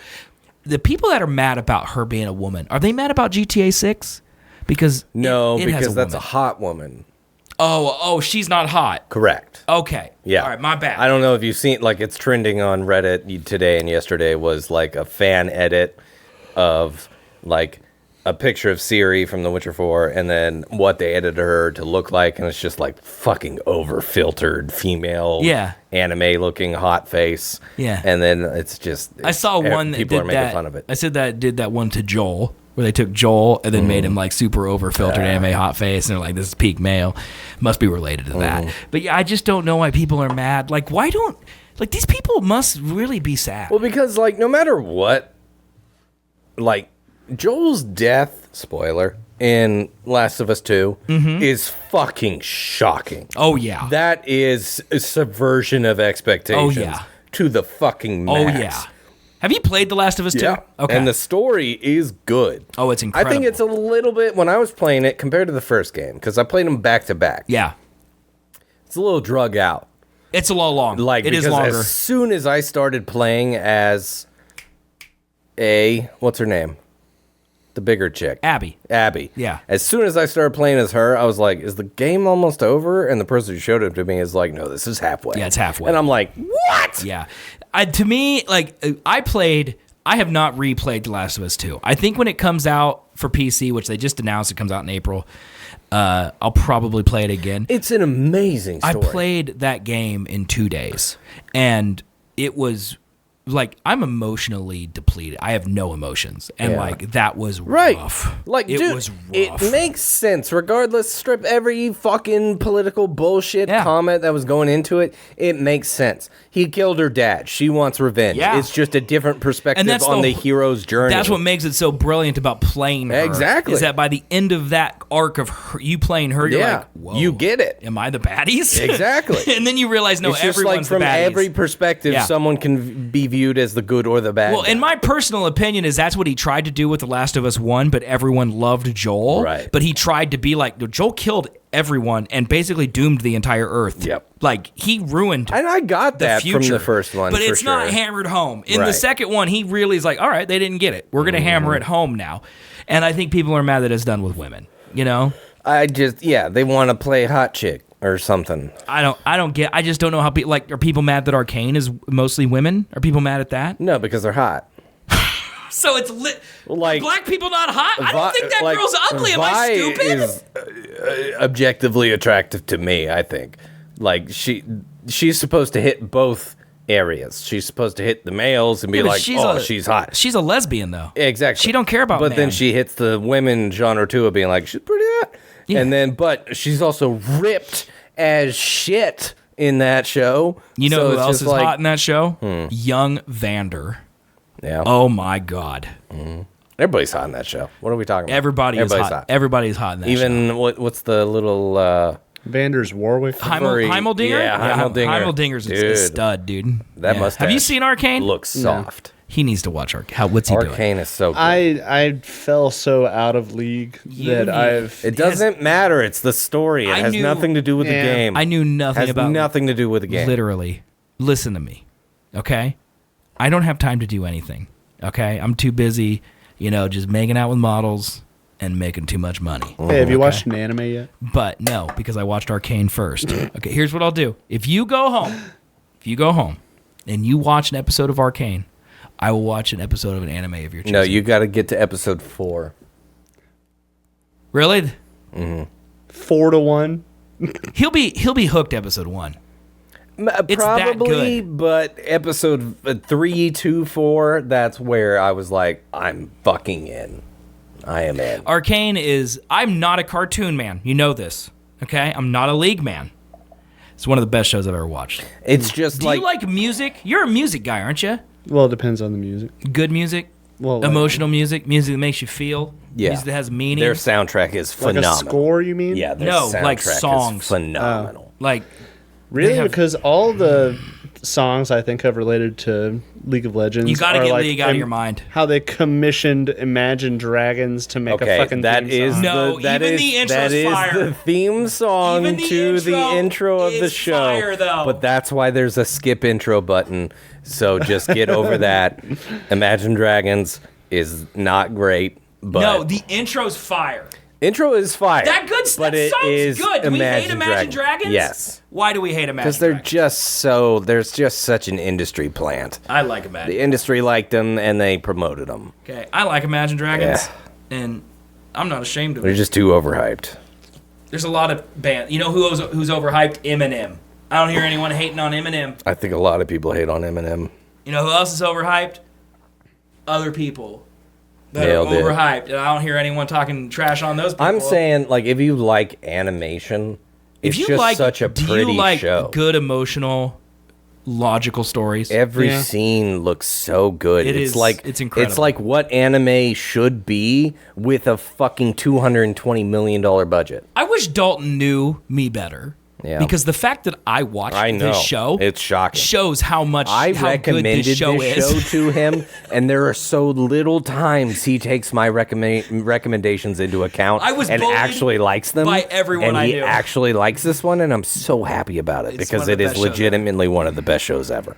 the people that are mad about her being a woman, are they mad about GTA 6? Because because that's a hot woman. Oh, she's not hot. Correct. Okay. Yeah. All right, my bad. I don't know if you've seen, it's trending on Reddit today and yesterday was a fan edit of a picture of Siri from The Witcher 4 and then what they edited her to look like, and it's just fucking over filtered female anime looking hot face. Yeah. And then it's just I saw one that people did are making that. fun of it. I said that did that one to Joel, where they took Joel and then made him super over filtered anime hot face, and they're like, this is peak male. Must be related to that. But yeah, I just don't know why people are mad. Why don't these people must really be sad. Well, because no matter what, Joel's death, spoiler, in Last of Us 2 is fucking shocking. Oh, yeah. That is a subversion of expectations. Oh, yeah. To the fucking max. Oh, yeah. Have you played The Last of Us 2? Yeah. Okay. And the story is good. Oh, it's incredible. I think it's a little bit, when I was playing it, compared to the first game, because I played them back to back. Yeah. It's a little drug out. It's a little long. It is longer. As soon as I started playing as what's her name? The bigger chick. Abby. Yeah. As soon as I started playing as her, I was like, is the game almost over? And the person who showed it to me is like, no, this is halfway. Yeah, it's halfway. And I'm like, what? Yeah. To me, I have not replayed The Last of Us 2. I think when it comes out for PC, which they just announced it comes out in April, I'll probably play it again. It's an amazing story. I played that game in 2 days, and it was like, I'm emotionally depleted. I have no emotions. And, like, that was rough. Like, it dude, was rough. it makes sense. Regardless, strip every fucking political bullshit comment that was going into it. It makes sense. He killed her dad. She wants revenge. Yeah. It's just a different perspective on the hero's journey. That's what makes it so brilliant about playing her. Exactly. Is that by the end of that arc of her, you playing her, you're like, whoa. You get it. Am I the baddies? Exactly. And then you realize, no, it's just everyone's like from the baddies. every perspective, someone can be viewed as the good or the bad. Well, guy. in my personal opinion, is that's what he tried to do with The Last of Us 1, but everyone loved Joel. Right. But he tried to be like, Joel killed everyone and basically doomed the entire Earth. Yep. Like, he ruined and I got the that future. from the first one, but for it's not sure. hammered home. In the second one, he really is like, all right, they didn't get it. We're going to hammer it home now. And I think people are mad that it's done with women, you know? They want to play hot chick or something. I just don't know how people, like, are people mad that Arcane is mostly women? Are people mad at that? No, because they're hot. So it's lit. Like, black people not hot? I don't think that girl's ugly. Am I stupid? Is objectively attractive to me, I think. Like, she's supposed to hit both areas. She's supposed to hit the males and be like, she's hot. She's a lesbian, though. Exactly. She don't care about But then she hits the women genre too of being like, she's pretty hot. Yeah. And then, but she's also ripped as shit in that show. You know who else is hot in that show? Young Vander. Yeah. Oh my God. Everybody's hot in that show. What are we talking about? Everybody's hot. Everybody's hot in that show. Even what's the little Vander's Warwick? Heimeldinger? Yeah, Heimeldinger. Heimeldinger's a stud, dude. That mustache. Have you seen Arcane? Looks soft. He needs to watch Arcane. What's he doing? Arcane is so good. I fell so out of league It doesn't matter. It's the story. It has nothing to do with the game. I knew nothing about it. Nothing to do with the game. Literally. Listen to me. Okay? I don't have time to do anything. Okay? I'm too busy, just making out with models and making too much money. Hey, have you watched an anime yet? But no, because I watched Arcane first. Okay, here's what I'll do. If you go home and you watch an episode of Arcane, I will watch an episode of an anime of your choosing. No, you got to get to episode 4. Really? 4-1. He'll be hooked episode 1. It's Probably, that good. but episode 3, 2, 4, that's where I was like, I'm fucking in. I am in. Arcane I'm not a cartoon man. You know this. Okay? I'm not a League man. It's one of the best shows I've ever watched. It's just Do you like music? You're a music guy, aren't you? Well, it depends on the music. Good music? Well, emotional music that makes you feel? Yeah. Music that has meaning? Their soundtrack is phenomenal. Like a score, you mean? Yeah, their soundtrack songs. is phenomenal. Really? Because all the songs I think have related to League of Legends. You gotta get League out of your mind. How they commissioned Imagine Dragons to make a fucking that theme is song. No, that even is the intro's that is fire. the theme song Even the to the intro of the is show. fire, though. But that's why there's a skip intro button. So just get over that. Imagine Dragons is not great, but No, the intro's fire. intro is fire. That good but that it song's is good. Do we hate Imagine Dragons? Yes. Why do we hate Imagine Because they're Dragons? there's just such an industry plant. I like Imagine. The industry liked them and they promoted them. Okay, I like Imagine Dragons, and I'm not ashamed of They're it. just too overhyped. There's a lot of bands. You know who's overhyped? Eminem. I don't hear anyone hating on Eminem. I think a lot of people hate on Eminem. You know who else is overhyped? Other people that Nailed are it. overhyped, and I don't hear anyone talking trash on those people. I'm saying, like, if you like animation, it's just such a pretty do you like show. good emotional, logical stories? Every scene looks so good. It's incredible. It's like what anime should be with a fucking $220 million budget. I wish Dalton knew me better. Yeah. Because the fact that I watched this show, it's shocking. shows how I how recommended good this show is. to him, and there are so little times he takes my recommendations into account and bullied actually likes them. by everyone and I he knew. actually likes this one, and I'm so happy about it It's because one of it the is best shows legitimately one of the best shows ever.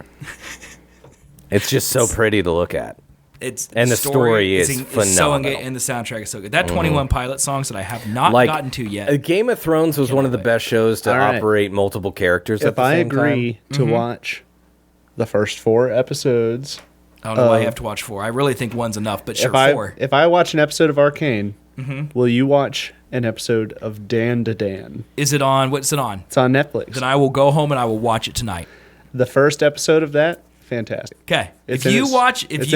It's just so pretty to look at. And the story is phenomenal. And the soundtrack is so good. That 21 Pilot songs that I have not gotten to yet. Game of Thrones was one of the best shows to operate multiple characters at the same time. If I agree to watch the first 4 episodes... I don't know why I have to watch 4. I really think one's enough, but sure, 4. If I watch an episode of Arcane, will you watch an episode of Dan to Dan? Is it on? What's it on? It's on Netflix. Then I will go home and I will watch it tonight. The first episode of that fantastic. Okay. It's in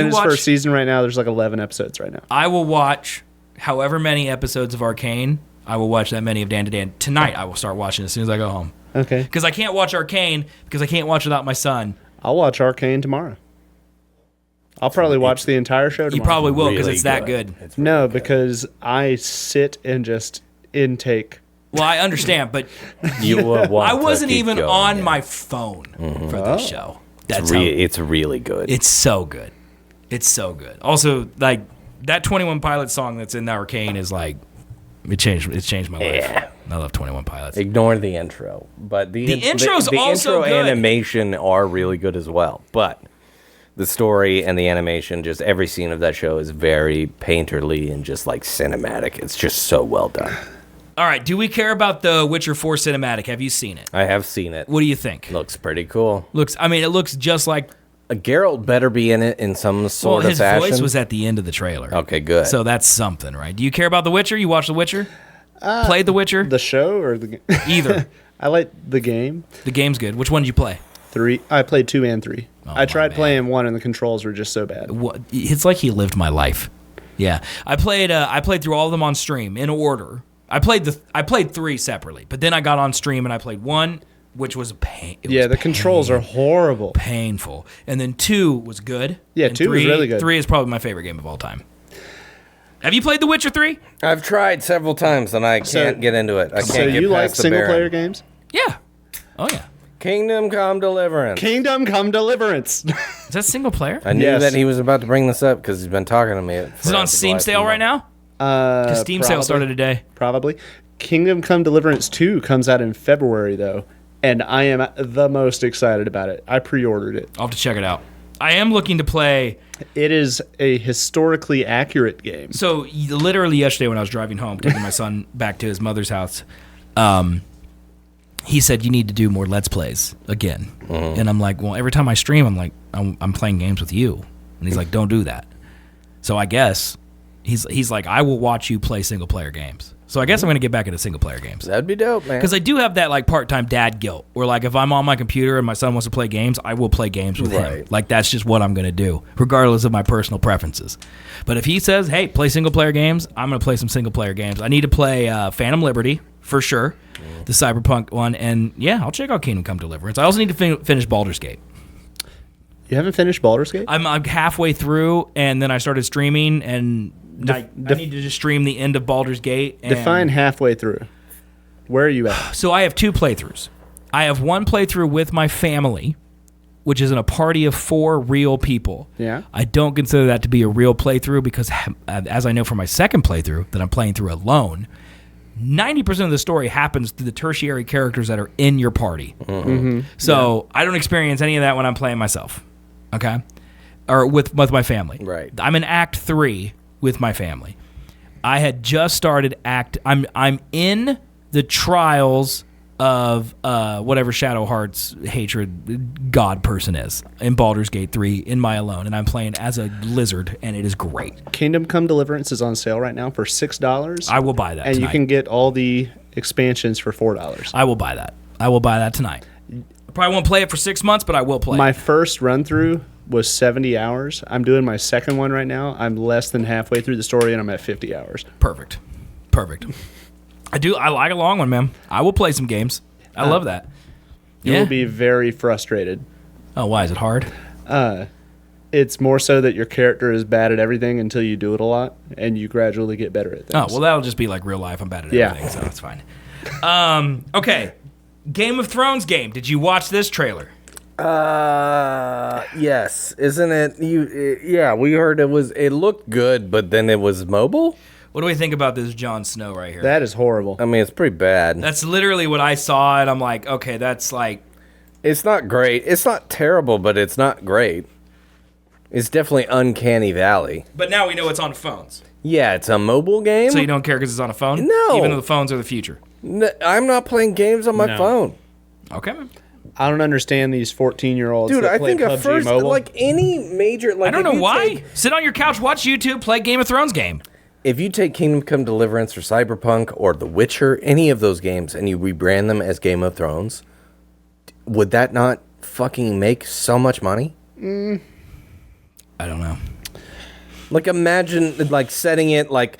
its first season right now. There's like 11 episodes right now. I will watch however many episodes of Arcane. I will watch that many of Dan to Dan. Tonight, I will start watching as soon as I go home. Okay. Because I can't watch Arcane because I can't watch without my son. I'll watch Arcane tomorrow. I'll probably watch the entire show tomorrow. You probably will because it's that good. No, because I sit and just intake. Well, I understand, but I wasn't even on my phone for this show. It's really good. It's so good. It's so good. Also, like that 21 Pilots song that's in the Arcane is like it changed my life. Yeah. I love 21 Pilots. Ignore the intro, but the intro's the also intro good. animation are really good as well. But the story and the animation, just every scene of that show is very painterly and just like cinematic. It's just so well done. All right, do we care about the Witcher 4 cinematic? Have you seen it? I have seen it. What do you think? Looks pretty cool. It looks just like Geralt better be in it in some sort of fashion. His voice was at the end of the trailer. Okay, good. So that's something, right? Do you care about The Witcher? You watch The Witcher? Played The Witcher? The show or the game? Either. I like the game. The game's good. Which one did you play? 3. I played 2 and 3. Oh, I tried playing 1 and the controls were just so bad. It's like he lived my life. Yeah. I played through all of them on stream in order. I played 3 separately, but then I got on stream and I played 1, which was a pain. The controls are horrible. Painful. And then 2 was good. Yeah, and 2 was really good. 3 is probably my favorite game of all time. Have you played The Witcher 3? I've tried several times and I can't get into it. I can't so get you past like the single Baron. player games? Yeah. Oh, yeah. Kingdom Come Deliverance. Kingdom Come Deliverance. Is that single player? I knew that he was about to bring this up because he's been talking to me. Is it on Steam sale right now? Because Steam sale started today. Probably. Kingdom Come Deliverance 2 comes out in February, though, and I am the most excited about it. I pre-ordered it. I'll have to check it out. I am looking to play. It is a historically accurate game. So literally yesterday when I was driving home, taking my son back to his mother's house, he said, you need to do more Let's Plays again. And I'm like, well, every time I stream, I'm like, I'm playing games with you. And he's like, don't do that. So I guess he's like, I will watch you play single player games. So I guess I'm going to get back into single player games. That'd be dope, man. Because I do have that like part-time dad guilt where like if I'm on my computer and my son wants to play games, I will play games with him. Like that's just what I'm going to do, regardless of my personal preferences. But if he says, hey, play single player games, I'm going to play some single player games. I need to play Phantom Liberty for sure, the Cyberpunk one. And yeah, I'll check out Kingdom Come Deliverance. I also need to finish Baldur's Gate. You haven't finished Baldur's Gate? I'm halfway through, and then I started streaming, and I need to just stream the end of Baldur's Gate. And define halfway through. Where are you at? So I have 2 playthroughs. I have one playthrough with my family, which is in a party of 4 real people. Yeah. I don't consider that to be a real playthrough because, as I know from my second playthrough that I'm playing through alone, 90% of the story happens to the tertiary characters that are in your party. So I don't experience any of that when I'm playing myself. Okay? Or with my family. Right. I'm in Act 3 with my family. I had just started I'm in the trials of whatever Shadow Heart's hatred god person is in Baldur's Gate 3 in my alone, and I'm playing as a lizard, and it is great. Kingdom Come Deliverance is on sale right now for $6. I will buy that and tonight. You can get all the expansions for $4. I will buy that. I will buy that tonight. I probably won't play it for 6 months, but I will play My it. first run-through was 70 hours. I'm doing my second one right now. I'm less than halfway through the story, and I'm at 50 hours. Perfect. I like a long one, man. I will play some games. I love that. You will be very frustrated. Oh, why? Is it hard? It's more so that your character is bad at everything until you do it a lot, and you gradually get better at things. Oh, well, that'll just be like real life. I'm bad at everything, so that's fine. Okay. Game of Thrones game. Did you watch this trailer? Yes. Isn't it? Yeah, we heard it looked good, but then it was mobile? What do we think about this Jon Snow right here? That is horrible. I mean, it's pretty bad. That's literally what I saw, and I'm like, okay, that's like... It's not great. It's not terrible, but it's not great. It's definitely Uncanny Valley. But now we know it's on phones. Yeah, it's a mobile game. So you don't care because it's on a phone? No. Even though the phones are the future? No, I'm not playing games on my phone. Okay, man. I don't understand these 14-year-olds Dude, that I play think PUBG at first, mobile. like any major... Like, I don't know why. Sit on your couch, watch YouTube, play Game of Thrones game. If you take Kingdom Come Deliverance or Cyberpunk or The Witcher, any of those games, and you rebrand them as Game of Thrones, would that not fucking make so much money? I don't know. Like, imagine, like, setting it, like,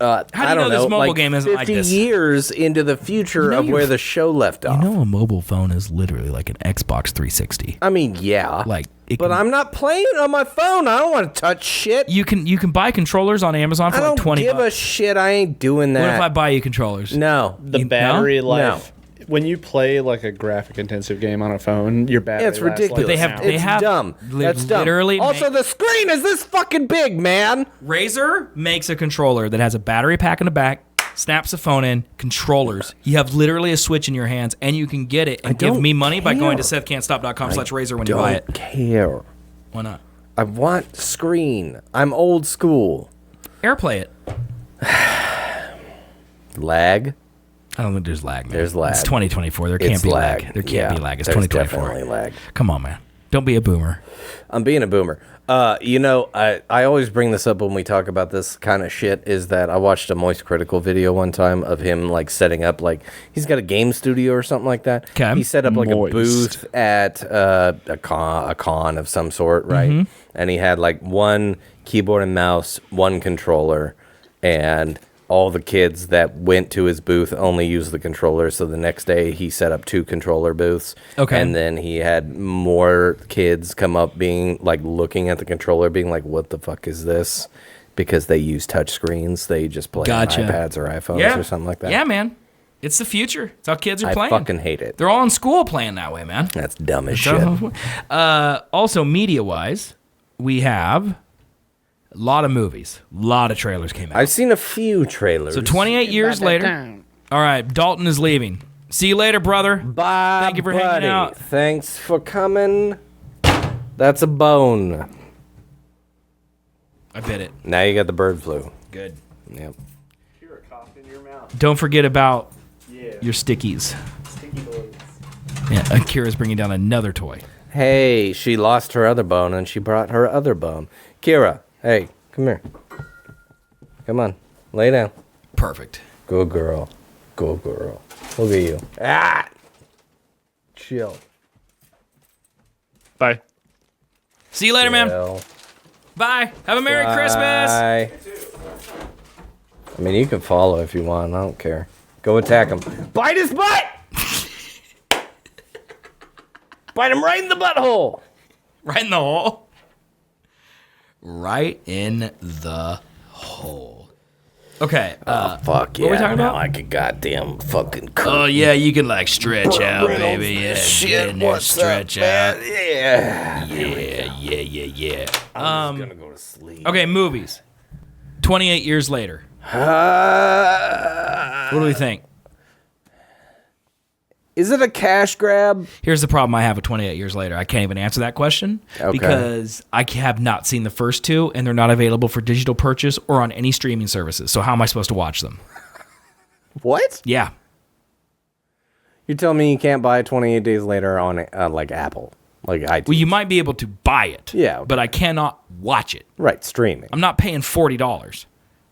How do you know this mobile game isn't like 50 this? years into the future of where the show left off. You know, a mobile phone is literally like an Xbox 360. I mean, yeah. Like, but I'm not playing it on my phone. I don't want to touch shit. You can buy controllers on Amazon for like $20. I don't give a shit. I ain't doing that. What if I buy you controllers? No. The battery life. When you play like a graphic intensive game on a phone, your battery it's ridiculous. Like they have dumb. That's dumb. Literally also, the screen is this fucking big, man. Razer makes a controller that has a battery pack in the back, snaps the phone in, controllers. You have literally a switch in your hands, and you can get it and give me money by going to sethcan'tstop.com/Razer when you buy it. I don't care. Why not? I want screen. I'm old school. AirPlay it. Lag. I don't think there's lag, man. There's lag. It's 2024. There can't be lag. There can't be lag. It's 2024. Definitely lag. Come on, man. Don't be a boomer. I'm being a boomer. I always bring this up when we talk about this kind of shit, is that I watched a Moist Critical video one time of him, like, setting up, like, he's got a game studio or something like that. Okay. He set up, like, a booth at a con of some sort, right? Mm-hmm. And he had, like, one keyboard and mouse, one controller, and all the kids that went to his booth only used the controller. So the next day he set up 2 controller booths. Okay. And then he had more kids come up being like looking at the controller being like, what the fuck is this? Because they use touch screens. They just play on iPads or iPhones or something like that. Yeah, man. It's the future. It's how kids are playing. I fucking hate it. They're all in school playing that way, man. That's dumb as shit. Also, media-wise, we have a lot of movies. A lot of trailers came out. I've seen a few trailers. So 28 years later. All right, Dalton is leaving. See you later, brother. Bye, Thank you for hanging out. Thanks for coming. That's a bone. I bit it. Now you got the bird flu. Good. Yep. You're a cough in your mouth. Don't forget about your stickies. Sticky boys. Yeah, Akira's bringing down another toy. Hey, she lost her other bone and she brought her other bone. Kira. Hey, come here. Come on. Lay down. Perfect. Good girl. Good girl. Look at you. Ah! Chill. Bye. See you later, man. Bye. Have a Merry Christmas. Bye. I mean, you can follow if you want. I don't care. Go attack him. Bite his butt! Bite him right in the butthole. Right in the hole? Right in the hole. Okay. Fuck yeah. What are we talking about? Like a goddamn fucking curtain. Oh, yeah, you can, like, stretch out, baby. Yeah, shit, get in there, what's stretch up, out. man? Yeah. Yeah. I'm just gonna go to sleep. Okay, movies. 28 years later. What do we think? Is it a cash grab? Here's the problem I have with 28 years later. I can't even answer that question because I have not seen the first 2, and they're not available for digital purchase or on any streaming services. So how am I supposed to watch them? What? Yeah. You're telling me you can't buy it 28 days later on like Apple, like iTunes? Well, you might be able to buy it. Yeah. But I cannot watch it. Right, streaming. I'm not paying $40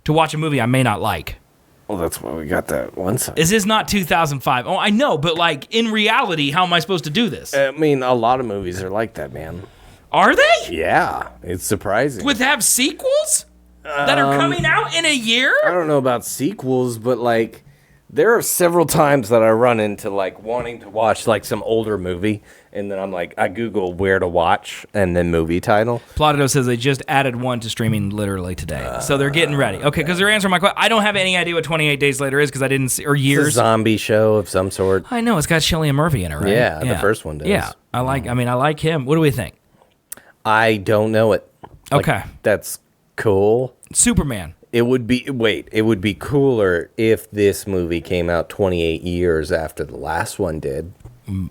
to watch a movie I may not like. Well, that's why we got that one side. This is not 2005. Oh, I know, but like in reality, how am I supposed to do this? I mean, a lot of movies are like that, man. Are they? Yeah, it's surprising. With have sequels that are coming out in a year? I don't know about sequels, but like there are several times that I run into like wanting to watch like some older movie, and then I'm like, I Google where to watch and then movie title. Plotito says they just added one to streaming literally today, so they're getting ready. Okay, because they're answering my question. I don't have any idea what 28 Days Later is because I didn't see, or years. It's a zombie show of some sort. I know it's got Cillian Murphy in it, right? Yeah, the first one does. Yeah, I like him. What do we think? I don't know it. Like, okay, that's cool. Superman. It would be cooler if this movie came out 28 years after the last one did.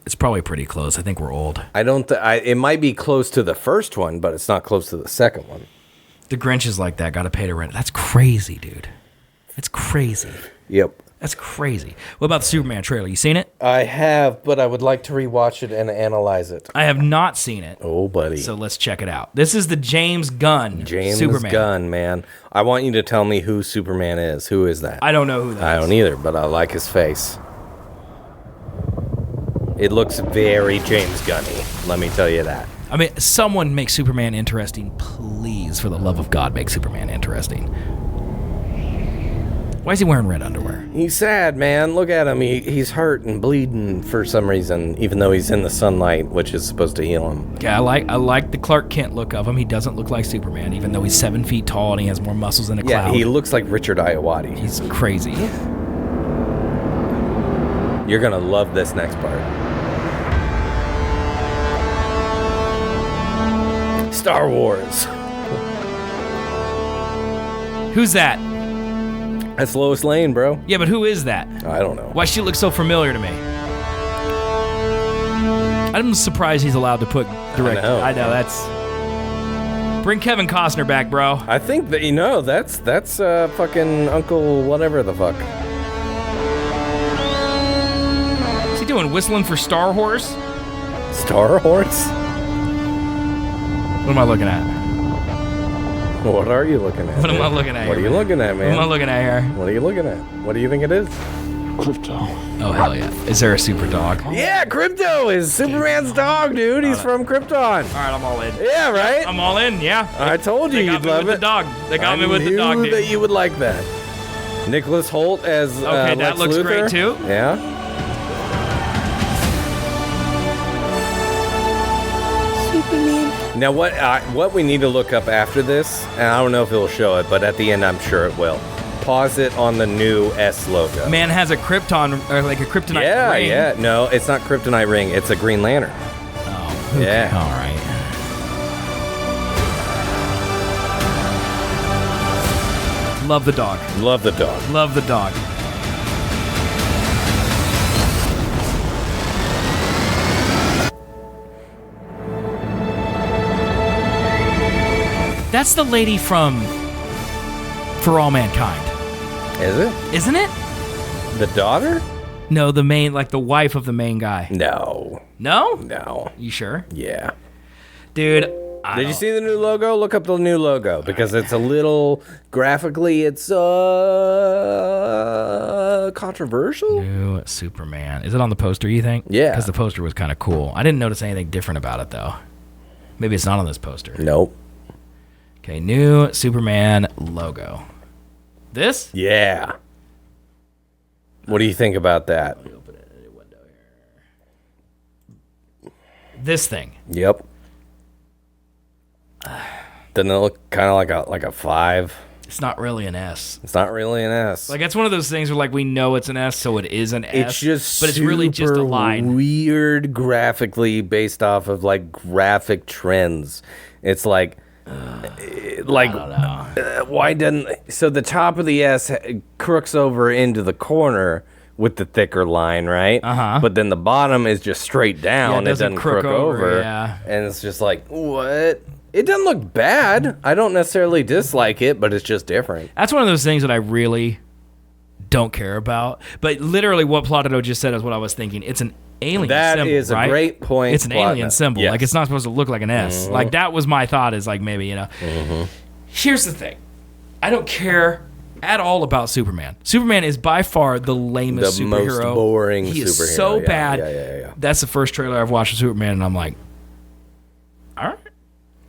It's probably pretty close. I think we're old. It might be close to the first one, but it's not close to the second one. The Grinch is like that. Got to pay to rent. That's crazy, dude. It's crazy. Yep. That's crazy. What about the Superman trailer? You seen it? I have, but I would like to rewatch it and analyze it. I have not seen it. Oh, buddy. So let's check it out. This is the James Gunn Superman. Gunn, man. I want you to tell me who Superman is. Who is that? I don't know who that is. I don't either, but I like his face. It looks very James Gunny, let me tell you that. I mean, someone make Superman interesting, please. For the love of God, make Superman interesting. Why is he wearing red underwear? He's sad, man. Look at him. He's hurt and bleeding for some reason, even though he's in the sunlight, which is supposed to heal him. Yeah, I like the Clark Kent look of him. He doesn't look like Superman, even though he's 7 feet tall and he has more muscles than a cloud. Yeah, he looks like Richard Iowati. He's crazy. You're going to love this next part. Star Wars. Who's that? That's Lois Lane, bro. Yeah, but who is that? I don't know. Why she looks so familiar to me? I'm surprised he's allowed to put direct. I know that's. Bring Kevin Costner back, bro. I think that that's fucking Uncle whatever the fuck. What's he doing? Whistling for Star Horse? Star Horse? What am I looking at? What are you looking at? What am I looking at? What are you looking at, man? What am I looking at here? What are you looking at? What do you think it is? Crypto. Oh, hell yeah. Is there a super dog? Yeah, Crypto is Superman's dog, dude. He's from Krypton. All right, I'm all in. Yeah, right? I'm all in, yeah. I told you you'd love it. The dog. They got me with the dog, I dude. knew that you would like that. Nicholas Hoult as okay, that Lex looks Luthor. great, too. Yeah. Now, what we need to look up after this, and I don't know if it'll show it, but at the end, I'm sure it will. Pause it on the new S logo. Man has a Krypton, or like a kryptonite ring. Yeah. No, it's not Kryptonite ring. It's a Green Lantern. Oh, okay. Yeah. All right. Love the dog. Love the dog. Love the dog. That's the lady from For All Mankind. Is it? Isn't it? The daughter? No, the main, like the wife of the main guy. No. No? No. You sure? Yeah. Dude, Did you see the new logo? Look up the new logo because it's a little graphically it's controversial. New Superman. Is it on the poster, you think? Yeah. Because the poster was kind of cool. I didn't notice anything different about it, though. Maybe it's not on this poster. Nope. Okay, new Superman logo. This? Yeah. What do you think about that? This thing. Yep. Doesn't it look kind of like a 5? It's not really an S. It's not really an S. Like, it's one of those things where, like, we know it's an S, so it is an S. It's just but it's really just a line. Weird graphically based off of, like, graphic trends. It's like... I don't know. Why doesn't... So the top of the S crooks over into the corner with the thicker line, right? Uh-huh. But then the bottom is just straight down. Yeah, it doesn't crook over. Yeah. And it's just like, what? It doesn't look bad. I don't necessarily dislike it, but it's just different. That's one of those things that I really don't care about. But literally what Plotado just said is what I was thinking. It's an alien symbol, That is right? a great point. It's an alien symbol. Yes. Like, it's not supposed to look like an S. Mm-hmm. Like, that was my thought is, like, maybe, you know. Mm-hmm. Here's the thing. I don't care at all about Superman. Superman is by far the lamest superhero. The most boring superhero. He is so bad. Yeah. That's the first trailer I've watched of Superman, and I'm like, all right,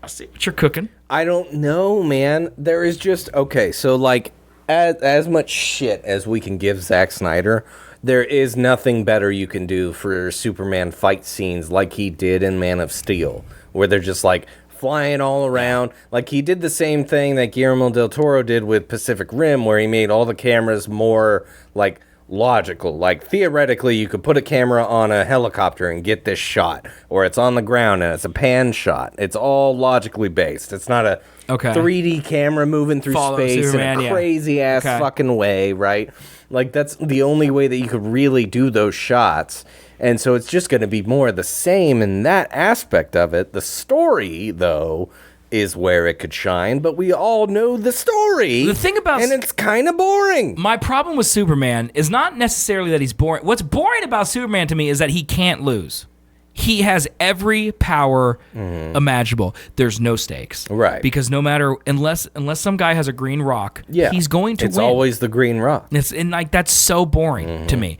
I see what you're cooking. I don't know, man. There is just... Okay, so, like, as much shit as we can give Zack Snyder, there is nothing better you can do for Superman fight scenes like he did in Man of Steel, where they're just, like, flying all around. Like, he did the same thing that Guillermo del Toro did with Pacific Rim, where he made all the cameras more, like, logical. Like, theoretically, you could put a camera on a helicopter and get this shot, or it's on the ground and it's a pan shot. It's all logically based. It's not a 3D camera moving through space Superman, in a crazy-ass fucking way, right? Like, that's the only way that you could really do those shots. And so it's just going to be more of the same in that aspect of it. The story, though, is where it could shine, but we all know the story. The thing about... And it's kind of boring. My problem with Superman is not necessarily that he's boring. What's boring about Superman to me is that he can't lose. He has every power imaginable. There's no stakes. Right. Because no matter... Unless some guy has a green rock, he's going to win. It's always the green rock. And like, that's so boring to me.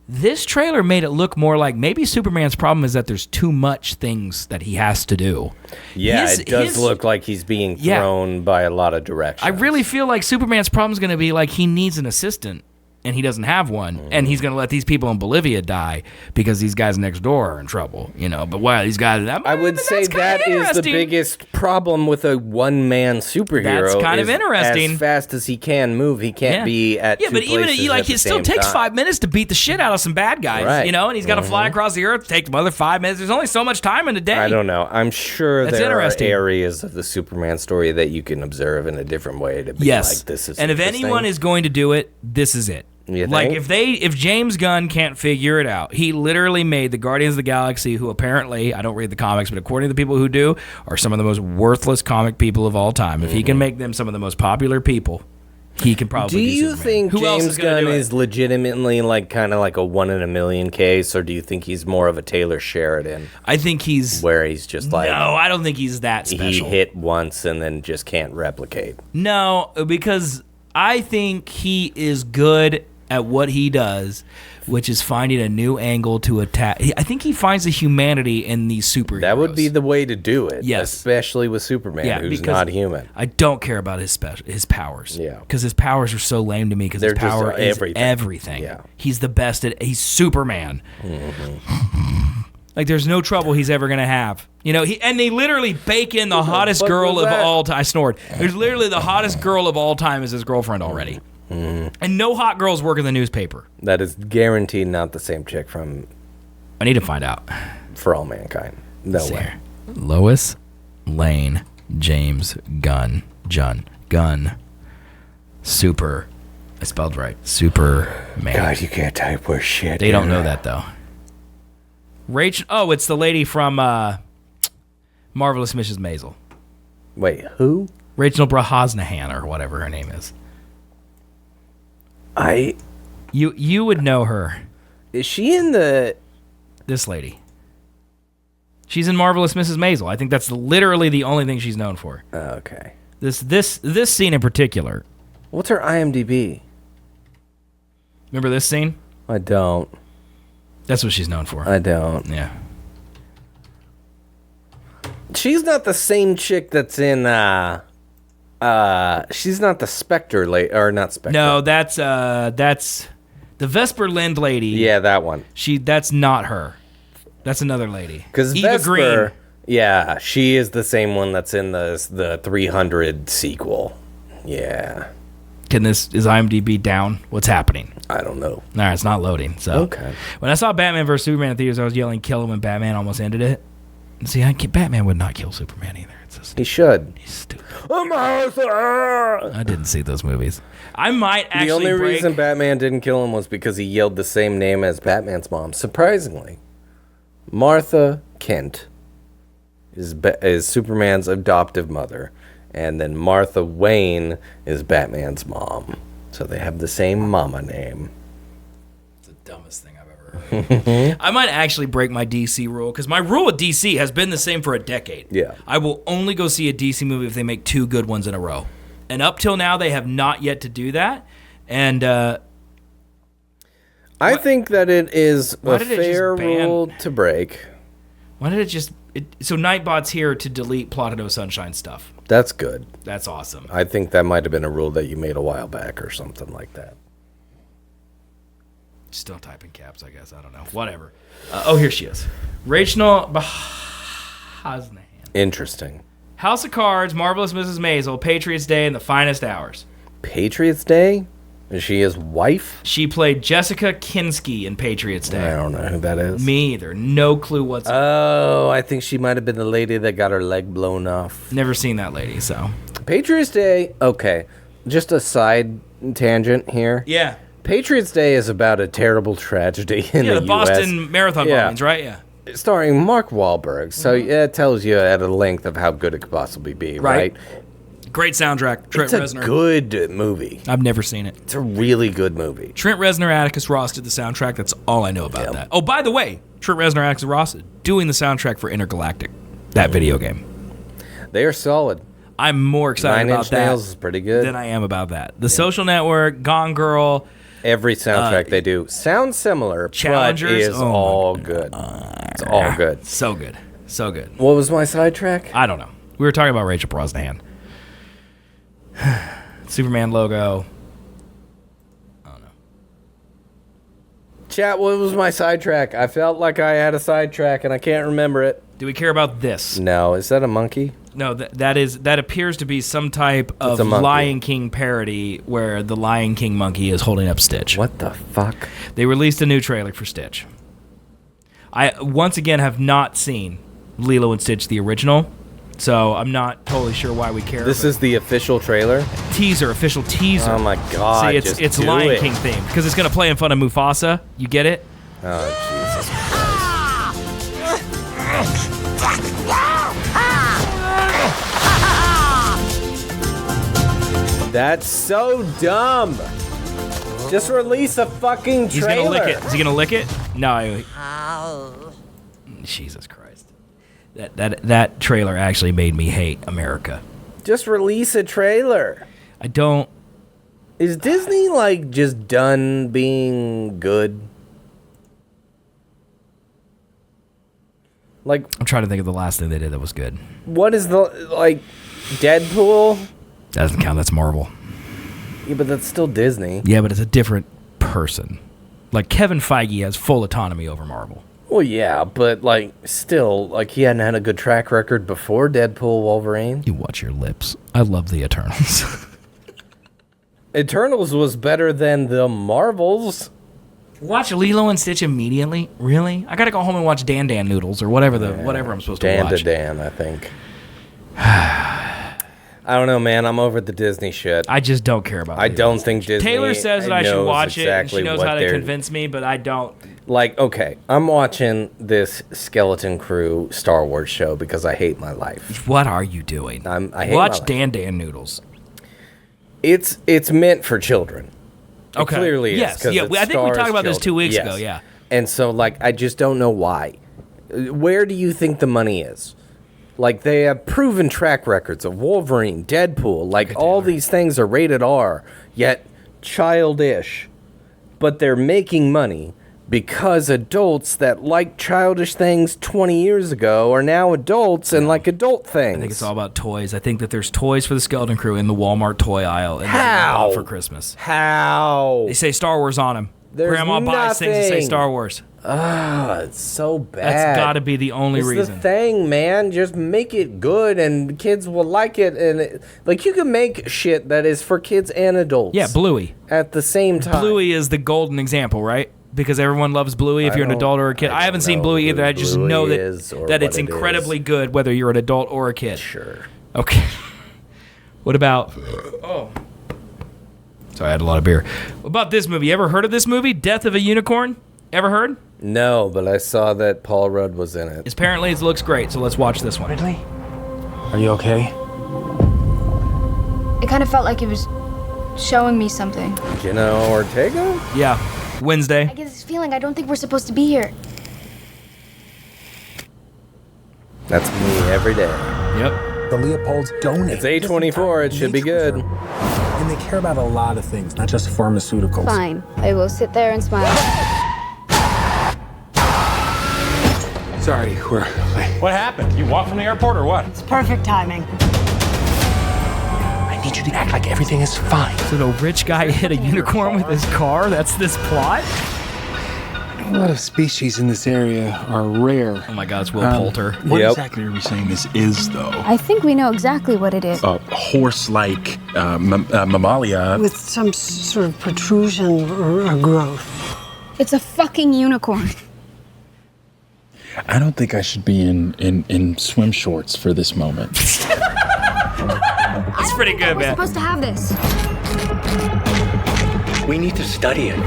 This trailer made it look more like maybe Superman's problem is that there's too much things that he has to do. Yeah, it does look like he's being thrown by a lot of directions. I really feel like Superman's problem is going to be like he needs an assistant, and he doesn't have one, and he's going to let these people in Bolivia die because these guys next door are in trouble, But wow, these guys... I would say that is the biggest problem with a one-man superhero. That's kind of interesting. As fast as he can move, he can't be at two places it still takes 5 minutes to beat the shit out of some bad guys, right. And he's got to fly across the earth, take another 5 minutes. There's only so much time in a day. I don't know. I'm sure there are areas of the Superman story that you can observe in a different way to be like, this is and if anyone is going to do it, this is it. Like if James Gunn can't figure it out, he literally made the Guardians of the Galaxy, who apparently, I don't read the comics, but according to the people who do, are some of the most worthless comic people of all time. If he can make them some of the most popular people, he can probably do you think James Gunn is legitimately like kind of like a 1 in a million case, or do you think he's more of a Taylor Sheridan? I think he's where he's just like, no, I don't think he's that special. He hit once and then just can't replicate. No, because I think he is good at what he does, which is finding a new angle to attack. I think he finds the humanity in these superheroes. That would be the way to do it, yes. Especially with Superman, who's not human. I don't care about his powers. Yeah. Because his powers are so lame to me because his power is everything. Yeah. He's the best at... He's Superman. Mm-hmm. Like, there's no trouble he's ever going to have. And they literally bake in the hottest girl of all time. I snored. There's literally the hottest girl of all time as his girlfriend already. Mm-hmm. And no hot girls work in the newspaper. That is guaranteed not the same chick from... I need to find out. For All Mankind. No way. Lois Lane James Gunn. Super. I spelled right. Superman. God, you can't type worse shit. They don't know that, though. Rachel... Oh, it's the lady from Marvelous Mrs. Maisel. Wait, who? Rachel Brosnahan, or whatever her name is. You would know her. Is she in the... This lady. She's in Marvelous Mrs. Maisel. I think that's literally the only thing she's known for. Okay. This scene in particular. What's her IMDb? Remember this scene? I don't. That's what she's known for. I don't. Yeah. She's not the same chick that's in... she's not the Spectre or not Spectre. No, that's the Vesper Lind lady. Yeah, that one. That's not her. That's another lady. Because Vesper, Green. Yeah, she is the same one that's in the 300 sequel. Yeah. Is IMDb down? What's happening? I don't know. All right, it's not loading. So okay. When I saw Batman vs Superman in theaters, I was yelling "kill him" when Batman almost ended it. See, Batman would not kill Superman either. He should. He's stupid. I didn't see those movies. I might actually. The only reason Batman didn't kill him was because he yelled the same name as Batman's mom. Surprisingly, Martha Kent is Superman's adoptive mother, and then Martha Wayne is Batman's mom. So they have the same mama name. It's the dumbest thing I've ever heard. I might actually break my DC rule, because my rule with DC has been the same for a decade. Yeah. I will only go see a DC movie if they make 2 good ones in a row. And up till now, they have not yet to do that. And I think that it is a fair rule to break. Why did it just... So Nightbot's here to delete Plot of No Sunshine stuff. That's good. That's awesome. I think that might have been a rule that you made a while back or something like that. Still typing caps, I guess. I don't know. Whatever. Here she is. Rachel Brosnahan. Interesting. House of Cards, Marvelous Mrs. Maisel, Patriots Day, and The Finest Hours. Patriots Day? Is she his wife? She played Jessica Kinski in Patriots Day. I don't know who that is. Me either. No clue whatsoever. Oh, I think she might have been the lady that got her leg blown off. Never seen that lady, so. Patriots Day, okay. Just a side tangent here. Yeah. Patriots Day is about a terrible tragedy in the the Boston Marathon bombings, right? Yeah. Starring Mark Wahlberg. So it tells you at a length of how good it could possibly be, right? Great soundtrack. Trent Reznor. It's a good movie. I've never seen it. It's a really good movie. Trent Reznor, Atticus Ross did the soundtrack. That's all I know about that. Oh, by the way, Trent Reznor, Atticus Ross doing the soundtrack for Intergalactic, that video game. They are solid. I'm more excited about that. 9 Inch Nails is pretty good than I am about that. The Social Network, Gone Girl, Every soundtrack they do sounds similar, but is all good. It's all good. So good. So good. What was my sidetrack? I don't know. We were talking about Rachel Brosnahan. Superman logo. I don't know. Chat, what was my sidetrack? I felt like I had a sidetrack and I can't remember it. Do we care about this? No. Is that a monkey? No, that appears to be some type of Lion King parody where the Lion King monkey is holding up Stitch. What the fuck? They released a new trailer for Stitch. I, once again, have not seen Lilo and Stitch, the original, so I'm not totally sure why we care. This is the official trailer? Official teaser. Oh my God, See, it's Lion King themed, because it's going to play in front of Mufasa. You get it? Oh, Jesus Christ. That's so dumb. Just release a fucking trailer. He's gonna lick it. Is he gonna lick it? No. Jesus Christ. That trailer actually made me hate America. Just release a trailer. I don't. Is Disney like just done being good? Like, I'm trying to think of the last thing they did that was good. What is the, like, Deadpool? That doesn't count. That's Marvel. Yeah, but that's still Disney. Yeah, but it's a different person. Like, Kevin Feige has full autonomy over Marvel. Well, yeah, but, like, still, like, he hadn't had a good track record before Deadpool Wolverine. You watch your lips. I love the Eternals. Eternals was better than the Marvels. Watch Lilo and Stitch immediately? Really? I gotta go home and watch Dan Dan Noodles or whatever I'm supposed to watch. Dan, I think. I don't know, man. I'm over the Disney shit. I just don't care about it. I don't think Disney Taylor says that I should watch it, and she knows how to they're... convince me, but I don't. Like, okay, I'm watching this Skeleton Crew Star Wars show because I hate my life. What are you doing? I hate watch my life. Dan Dan Noodles. It's meant for children. Okay. It clearly is. Yes. Yeah. I think we talked about this 2 weeks ago. Yeah. And so, like, I just don't know why. Where do you think the money is? Like, they have proven track records of Wolverine, Deadpool. Like, all these things are rated R, yet childish. But they're making money because adults that like childish things 20 years ago are now adults and like adult things. I think it's all about toys. I think that there's toys for the Skeleton Crew in the Walmart toy aisle. And How? For Christmas. How? They say Star Wars on them. There's Grandma buys things that say Star Wars. It's so bad. That's got to be the only reason. It's the thing, man. Just make it good, and kids will like it. And like, you can make shit that is for kids and adults. Yeah, Bluey. At the same time. Bluey is the golden example, right? Because everyone loves Bluey if you're an adult or a kid. I haven't seen Bluey either. I just know that it's incredibly good whether you're an adult or a kid. Sure. Okay. What about... Oh. Sorry, I had a lot of beer. What about this movie? You ever heard of this movie? Death of a Unicorn? Ever heard? No, but I saw that Paul Rudd was in it. Apparently it looks great, so let's watch this one. Ridley? Are you okay? It kind of felt like it was showing me something. Jenna Ortega? Yeah. Wednesday. I get this feeling I don't think we're supposed to be here. That's me every day. Yep. The Leopolds donate. It's A24. It should be good. And they care about a lot of things, not just pharmaceuticals. Fine. I will sit there and smile. Sorry, we're late. What happened? You walked from the airport or what? It's perfect timing. I need you to act like everything is fine. So the rich guy hit a unicorn with his car? That's this plot? A lot of species in this area are rare. Oh my God, it's Will Poulter. What exactly are we saying this is, though? I think we know exactly what it is. A horse-like mammalia. With some sort of protrusion or growth. It's a fucking unicorn. I don't think I should be in swim shorts for this moment. It's pretty good, man. We're supposed to have this. We need to study it.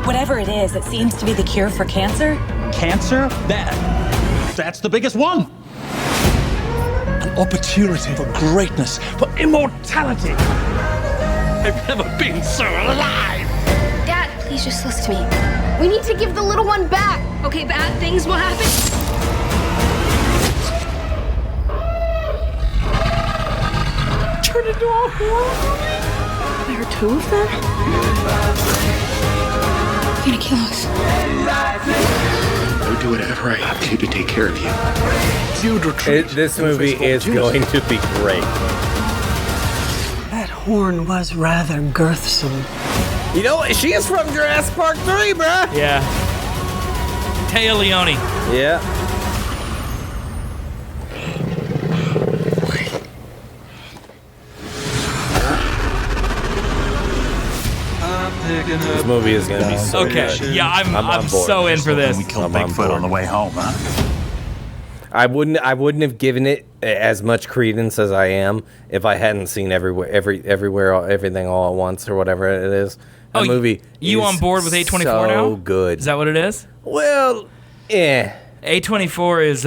Whatever it is, it seems to be the cure for cancer. Cancer? That's the biggest one. An opportunity for greatness, for immortality. I've never been so alive. Dad, please just listen to me. We need to give the little one back. Okay, bad things will happen. Turn into a horror movie? There are two of them? They're gonna kill us. I'll do whatever I have to take care of you. You'd retreat. This movie is going to be great. That horn was rather girthsome. You know, she is from Jurassic Park 3, bruh. Yeah. Taya Leone. Yeah. This movie is going to be so okay. good. Yeah, I'm so in for this. We killed Bigfoot on the way home, huh? I wouldn't have given it as much credence as I am if I hadn't seen everywhere, everything all at once or whatever it is. That movie. You on board with A24 so now? So good. Is that what it is? Well, yeah. A24 is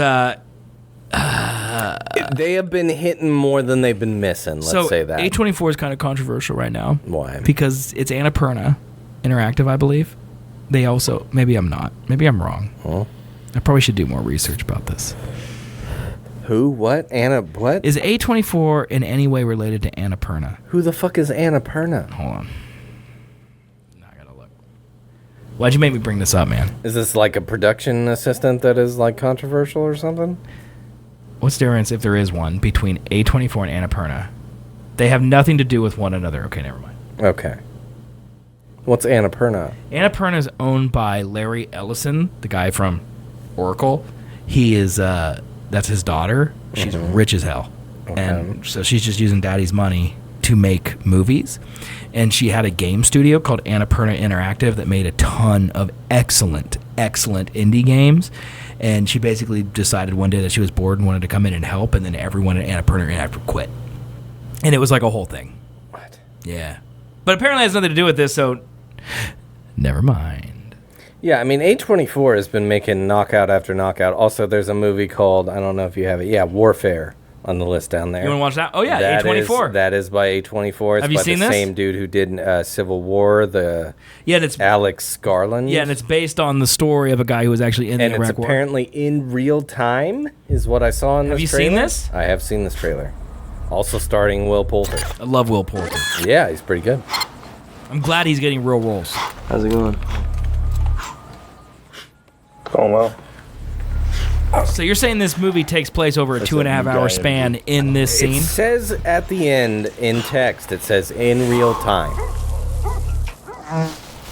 they have been hitting more than they've been missing. Let's say that. A24 is kind of controversial right now. Why? Because it's Annapurna Interactive, I believe. They also, maybe I'm not. Maybe I'm wrong. Huh? I probably should do more research about this. Who? What? What? Is A24 in any way related to Annapurna? Who the fuck is Annapurna? Hold on. Now I gotta look. Why'd you make me bring this up, man? Is this like a production assistant that is like controversial or something? What's the difference, if there is one, between A24 and Annapurna? They have nothing to do with one another. Okay, never mind. Okay. What's Annapurna? Annapurna is owned by Larry Ellison, the guy from Oracle. He is, that's his daughter. She's rich as hell. Okay. And so she's just using daddy's money to make movies. And she had a game studio called Annapurna Interactive that made a ton of excellent indie games. And she basically decided one day that she was bored and wanted to come in and help, and then everyone at Annapurna Interactive quit. And it was like a whole thing. What? Yeah. But apparently it has nothing to do with this, so never mind. Yeah, I mean, A24 has been making knockout after knockout. Also, there's a movie called, I don't know if you have it, Warfare on the list down there. You want to watch that? Oh, yeah, A24. That is by A24. It's have you by seen the this? same dude who did Civil War, it's Alex Garland. Yeah, and it's based on the story of a guy who was actually in the Iraq War. And it's apparently in real time, is what I saw in this trailer. Have you seen this? I have seen this trailer. Also starring Will Poulter. I love Will Poulter. Yeah, he's pretty good. I'm glad he's getting real roles. How's it going? Going well. So you're saying this movie takes place over a 2.5 hour span in this scene? It says at the end in text, it says in real time.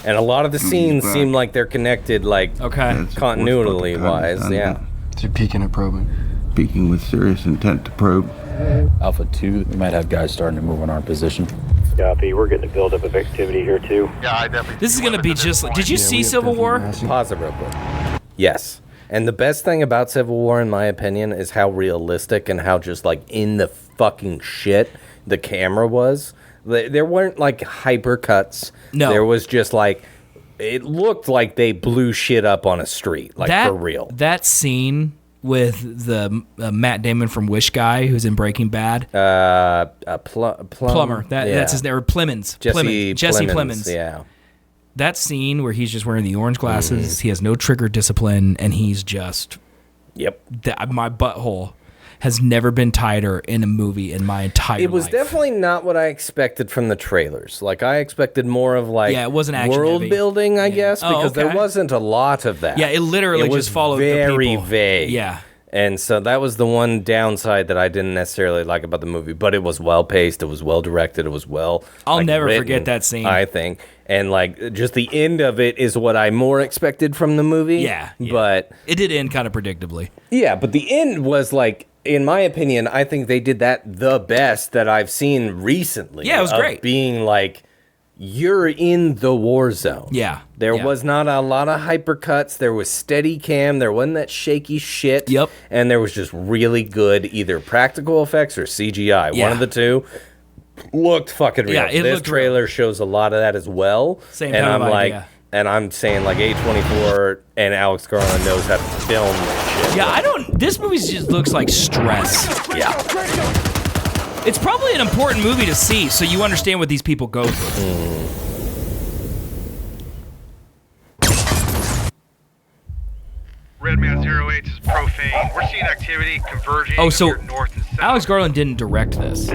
And a lot of the scenes seem like they're connected, like continuity-wise. Yeah. They're peeking and probing. Peeking with serious intent to probe. Alpha 2, we might have guys starting to move in our position. Copy, we're getting a buildup of activity here too. Yeah, I definitely. This is going to be just like, did you see Civil War? Pause it real quick. Yes. And the best thing about Civil War, in my opinion, is how realistic and how just like in the fucking shit the camera was. There weren't like hyper cuts. No. There was just like, it looked like they blew shit up on a street, like for real. That scene with the Matt Damon from Wish guy who's in Breaking Bad. Plumber. That's his name. Or Plemons. Jesse Plemons. Yeah. That scene where he's just wearing the orange glasses, he has no trigger discipline, and he's just... Yep. My butthole has never been tighter in a movie in my entire life. It was definitely not what I expected from the trailers. Like, I expected more of, like, it wasn't action world heavy. building, I guess, because there wasn't a lot of that. Yeah, it literally just followed the people. Very vague. Yeah. And so that was the one downside that I didn't necessarily like about the movie. But it was well-paced, it was well-directed, it was well I'll never written, forget that scene. I think. And, like, just the end of it is what I more expected from the movie. Yeah. But it did end kind of predictably. Yeah, but the end was, like, in my opinion, I think they did that the best that I've seen recently. Yeah, it was great. Being, like, you're in the war zone. Yeah. There was not a lot of hypercuts. There was steady cam. There wasn't that shaky shit. Yep. And there was just really good either practical effects or CGI. Yeah. One of the two looked fucking real. Yeah, it this looked trailer shows a lot of that as well. Same and kind I'm of like, idea. and I'm saying like A24 and Alex Garland knows how to film this shit. Yeah, this movie just looks like stress. Yeah. It's probably an important movie to see so you understand what these people go through. Redman 08 is profane. We're seeing activity converging Oh, so north and Alex Garland didn't direct this.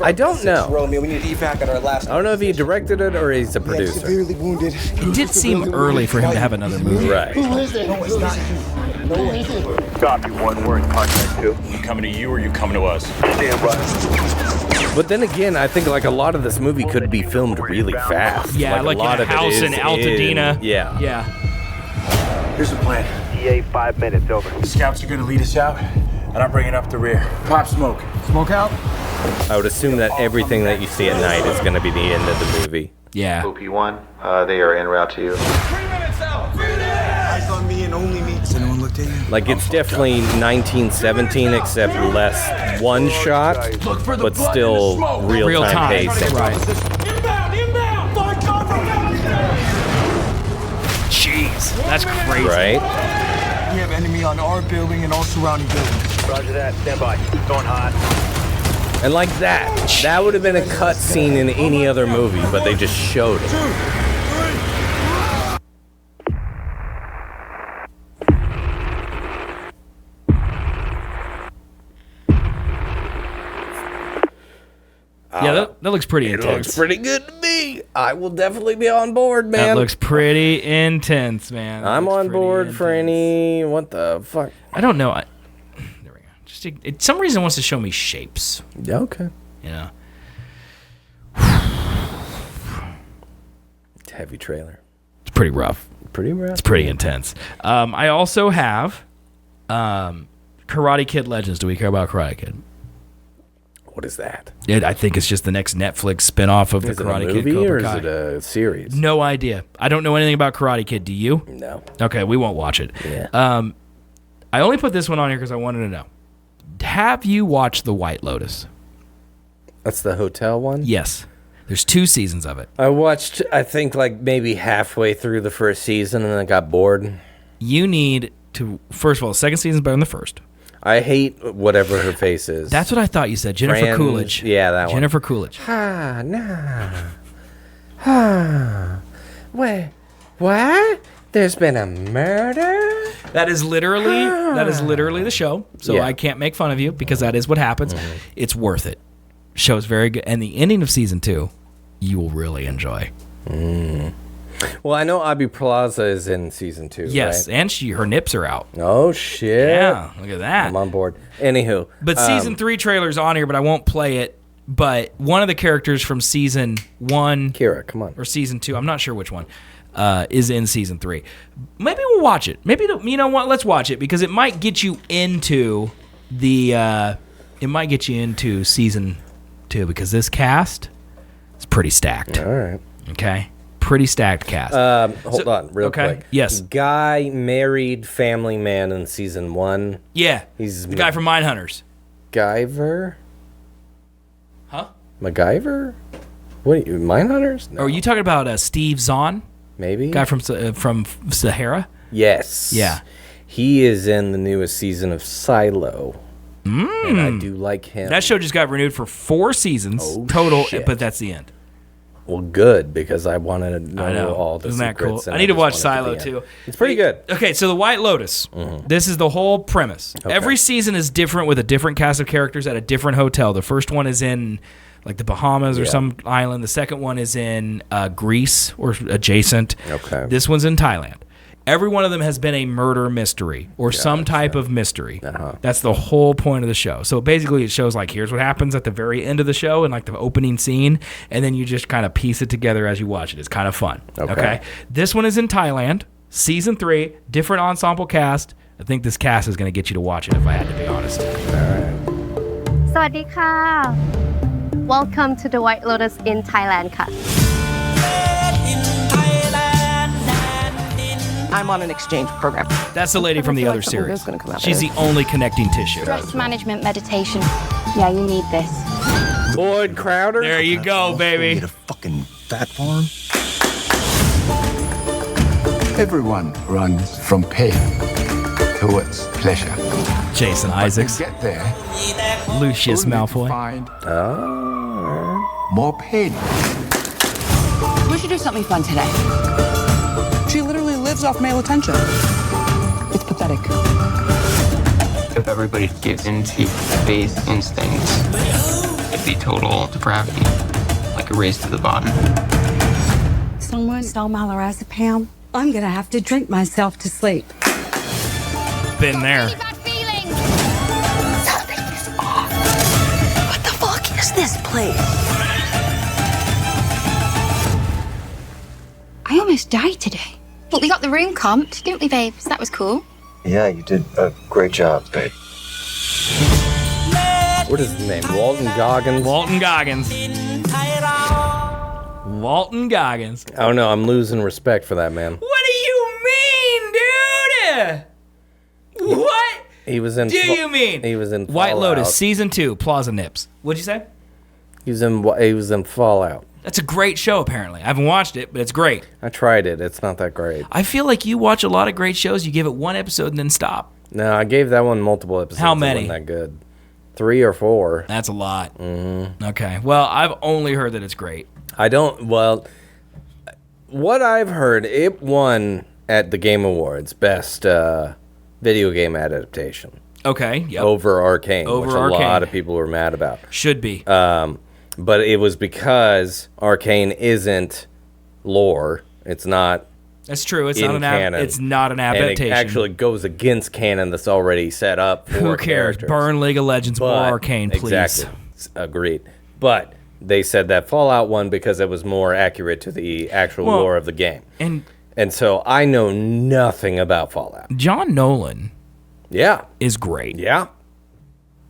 I don't know. Romeo, we need evac at our last. I don't know if he directed it or he's a producer. Severely wounded. It did seem early for him to have another movie. Right. Who is it? No, it's not. No, it isn't. Copy, 1. We're in contact 2. You coming to you or you coming to us? Stand by. But then again, I think like a lot of this movie could be filmed really fast. Yeah, like a lot in a of it house in is Altadena. Yeah. Yeah. Here's the plan. TA 5 minutes, over. The scouts are gonna lead us out, and I'm bringing up the rear. Pop smoke. Smoke out. I would assume that everything that you see at night is going to be the end of the movie. Yeah. OP1, they are en route to you. 3 minutes out. Eyes on me and only me. Has anyone looked at you? Like it's definitely 1917, except less one shot, but still real time pacing. Right. Inbound! Find cover! Jeez, that's crazy. Right? We have enemy on our building and all surrounding buildings. Roger that. Stand by. Going hot. And like that would have been a cut scene in any other movie, but they just showed it. 2, 3. Yeah, that looks pretty It intense. looks pretty good to me. I will definitely be on board, man. That looks pretty intense, man. I'm on board for any. What the fuck? I don't know. There we go. Just some reason it wants to show me shapes. Yeah, okay. Yeah. Heavy trailer. It's pretty rough. Pretty rough. It's pretty intense. I also have Karate Kid Legends. Do we care about Karate Kid? What is that? I think it's just the next Netflix spinoff of the Karate Kid. Cobra or is Kai. it a series? No idea. I don't know anything about Karate Kid. Do you? No. Okay, we won't watch it. Yeah. I only put this one on here because I wanted to know. Have you watched The White Lotus? That's the hotel one? Yes. There's 2 seasons of it. I watched, I think, like maybe halfway through the first season and then I got bored. You need to, first of all, the second season's better than the first. I hate whatever her face is. That's what I thought you said. Jennifer Coolidge. Yeah, that one. Jennifer Coolidge. Ha, nah. Ha. Wait, what? There's been a murder? That is literally the show. So Yeah. I can't make fun of you because that is what happens. Mm-hmm. It's worth it. Show's very good. And the ending of season 2, you will really enjoy. Well, I know Aubrey Plaza is in season 2. Yes, right? and her nips are out. Oh, shit. Yeah, look at that. I'm on board. Anywho. But season 3 trailer's on here, but I won't play it. But one of the characters from season 1... Kira, come on. Or season 2, I'm not sure which one, is in season 3. Maybe we'll watch it. Maybe, you know what, let's watch it, because it might get you into the... it might get you into season 2, because this cast is pretty stacked. All right. Okay? Pretty stacked cast. Hold on, real quick. Yes. Guy married family man in season 1. Yeah. He's the guy from Mindhunters. MacGyver? Huh? MacGyver? What are you, Mindhunters? No. Are you talking about Steve Zahn? Maybe. Guy from Sahara? Yes. Yeah. He is in the newest season of Silo. And I do like him. That show just got renewed for 4 seasons total, shit. But that's the end. Well, good, because I wanted to know all the Isn't that secrets. cool? And I need to just watch wanted Silo be too. It's pretty good. Okay, so The White Lotus. Mm-hmm. This is the whole premise. Okay. Every season is different with a different cast of characters at a different hotel. The first one is in like the Bahamas or some island. The second one is in Greece or adjacent. Okay. This one's in Thailand. Every one of them has been a murder mystery or some type of mystery. That's the whole point of the show. So basically it shows like here's what happens at the very end of the show and like the opening scene, and then you just kind of piece it together as you watch it. It's kind of fun. Okay. This one is in Thailand, season 3, different ensemble cast. I think this cast is going to get you to watch it if I had to be honest. All right. สวัสดีค่ะ Welcome to the White Lotus in Thailand ค่ะ I'm on an exchange program. That's the lady from the other series. She's the only connecting tissue. Stress management meditation. Yeah, you need this. Boyd Crowder. There you go, baby. A fucking fat farm. Everyone runs from pain towards pleasure. Jason Isaacs. Get there. Lucius Malfoy. Find more pain. We should do something fun today. She literally lives off male attention. It's pathetic. If everybody gives in to base instincts, it'd be total depravity, like a race to the bottom. Someone stole my lorazepam. I'm gonna have to drink myself to sleep. Been there. Something is off. What the fuck is this place? I almost died today. But we got the room comped, didn't we, babes? That was cool. Yeah, you did a great job, babe. What is his name? Walton Goggins? Walton Goggins. Walton Goggins. I don't know. I'm losing respect for that man. What do you mean, dude? What He was in. do you mean? He was in White Fallout. Lotus Season 2, Plaza Nips. What'd you say? He was in Fallout. That's a great show, apparently. I haven't watched it, but it's great. I tried it. It's not that great. I feel like you watch a lot of great shows. You give it one episode and then stop. No, I gave that one multiple episodes. How many? It wasn't that good. 3 or 4. That's a lot. Mm-hmm. Okay. Well, I've only heard that it's great. Well, what I've heard, it won at the Game Awards Best Video Game Adaptation. Okay. Yep. Over Arcane, Over which Arcane. a lot of people were mad about. Should be. But it was because Arcane isn't lore. It's not. That's true. It's in not an canon. It's not an adaptation. And it actually goes against canon that's already set up for Who cares? characters. Burn League of Legends or Arcane, please. Exactly. Agreed. But they said that Fallout won because it was more accurate to the actual lore of the game. And so I know nothing about Fallout. John Nolan is great. Yeah.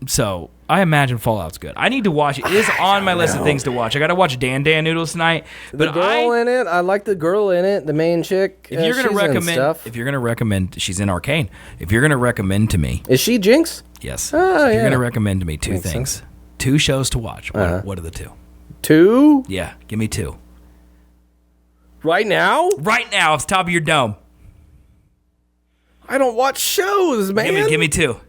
So I imagine Fallout's good. I need to watch it. It is on my list of things to watch. I got to watch Dan Noodles tonight. The girl in it, I like the girl in it, the main chick. If you're going to recommend, she's in Arcane. If you're going to recommend to me, is she Jinx? Yes. Oh, if you're going to recommend to me two things, sense. 2 shows to watch. What are the 2? 2? Yeah, give me 2. Right now? Right now, off the top of your dome. I don't watch shows, man. Give me 2.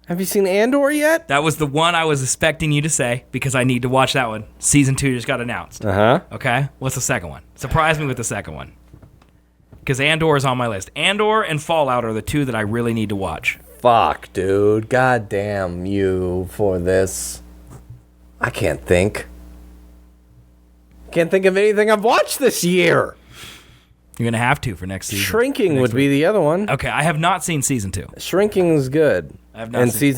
Have you seen Andor yet? That was the one I was expecting you to say because I need to watch that one. Season 2 just got announced. Okay? What's the second one? Surprise me with the second one. Because Andor is on my list. Andor and Fallout are the 2 that I really need to watch. Fuck, dude. God damn you for this. I can't think. Can't think of anything I've watched this year. You're going to have to for next season. Shrinking would be the other one. Okay, I have not seen Season 2. Shrinking is good. I have not and seen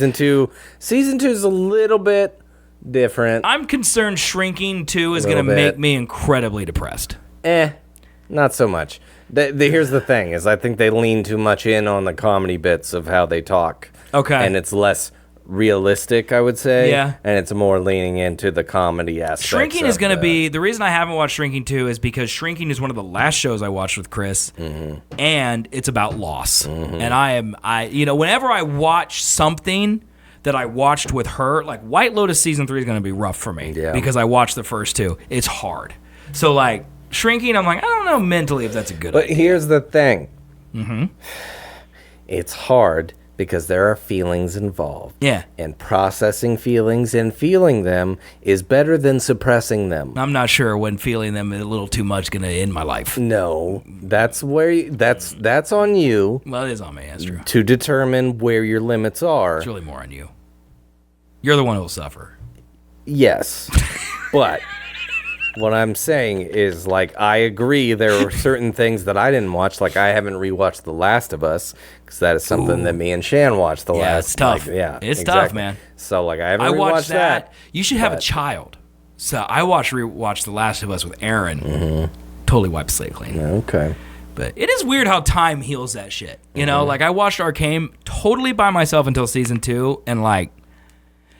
Season 2 is a little bit different. I'm concerned Shrinking 2 is going to make me incredibly depressed. Not so much. Here's the thing, is I think they lean too much in on the comedy bits of how they talk. Okay. And it's less realistic, I would say. Yeah. And it's more leaning into the comedy aspects. Shrinking is going to be... The reason I haven't watched Shrinking 2 is because Shrinking is one of the last shows I watched with Chris. Mm-hmm. And it's about loss. Mm-hmm. And whenever I watch something that I watched with her, like White Lotus Season 3 is going to be rough for me. Yeah. Because I watched the first 2. It's hard. So, like, Shrinking, I'm like, I don't know mentally if that's a good idea. But here's the thing. Mm-hmm. It's hard because there are feelings involved. Yeah. And processing feelings and feeling them is better than suppressing them. I'm not sure when feeling them a little too much going to end my life. No, that's where that's on you. Well, it is on me. That's true. To determine where your limits are. It's really more on you. You're the one who will suffer. Yes, but what I'm saying is, like, I agree there are certain things that I didn't watch. Like, I haven't rewatched The Last of Us because that is something that me and Shan watched. It's tough. It's tough, man. So, like, I haven't rewatched that. You should have a child. So I rewatched The Last of Us with Aaron. Mm-hmm. Totally wiped slate clean. Okay. But it is weird how time heals that shit. You know, like I watched Arcane totally by myself until season 2, and like,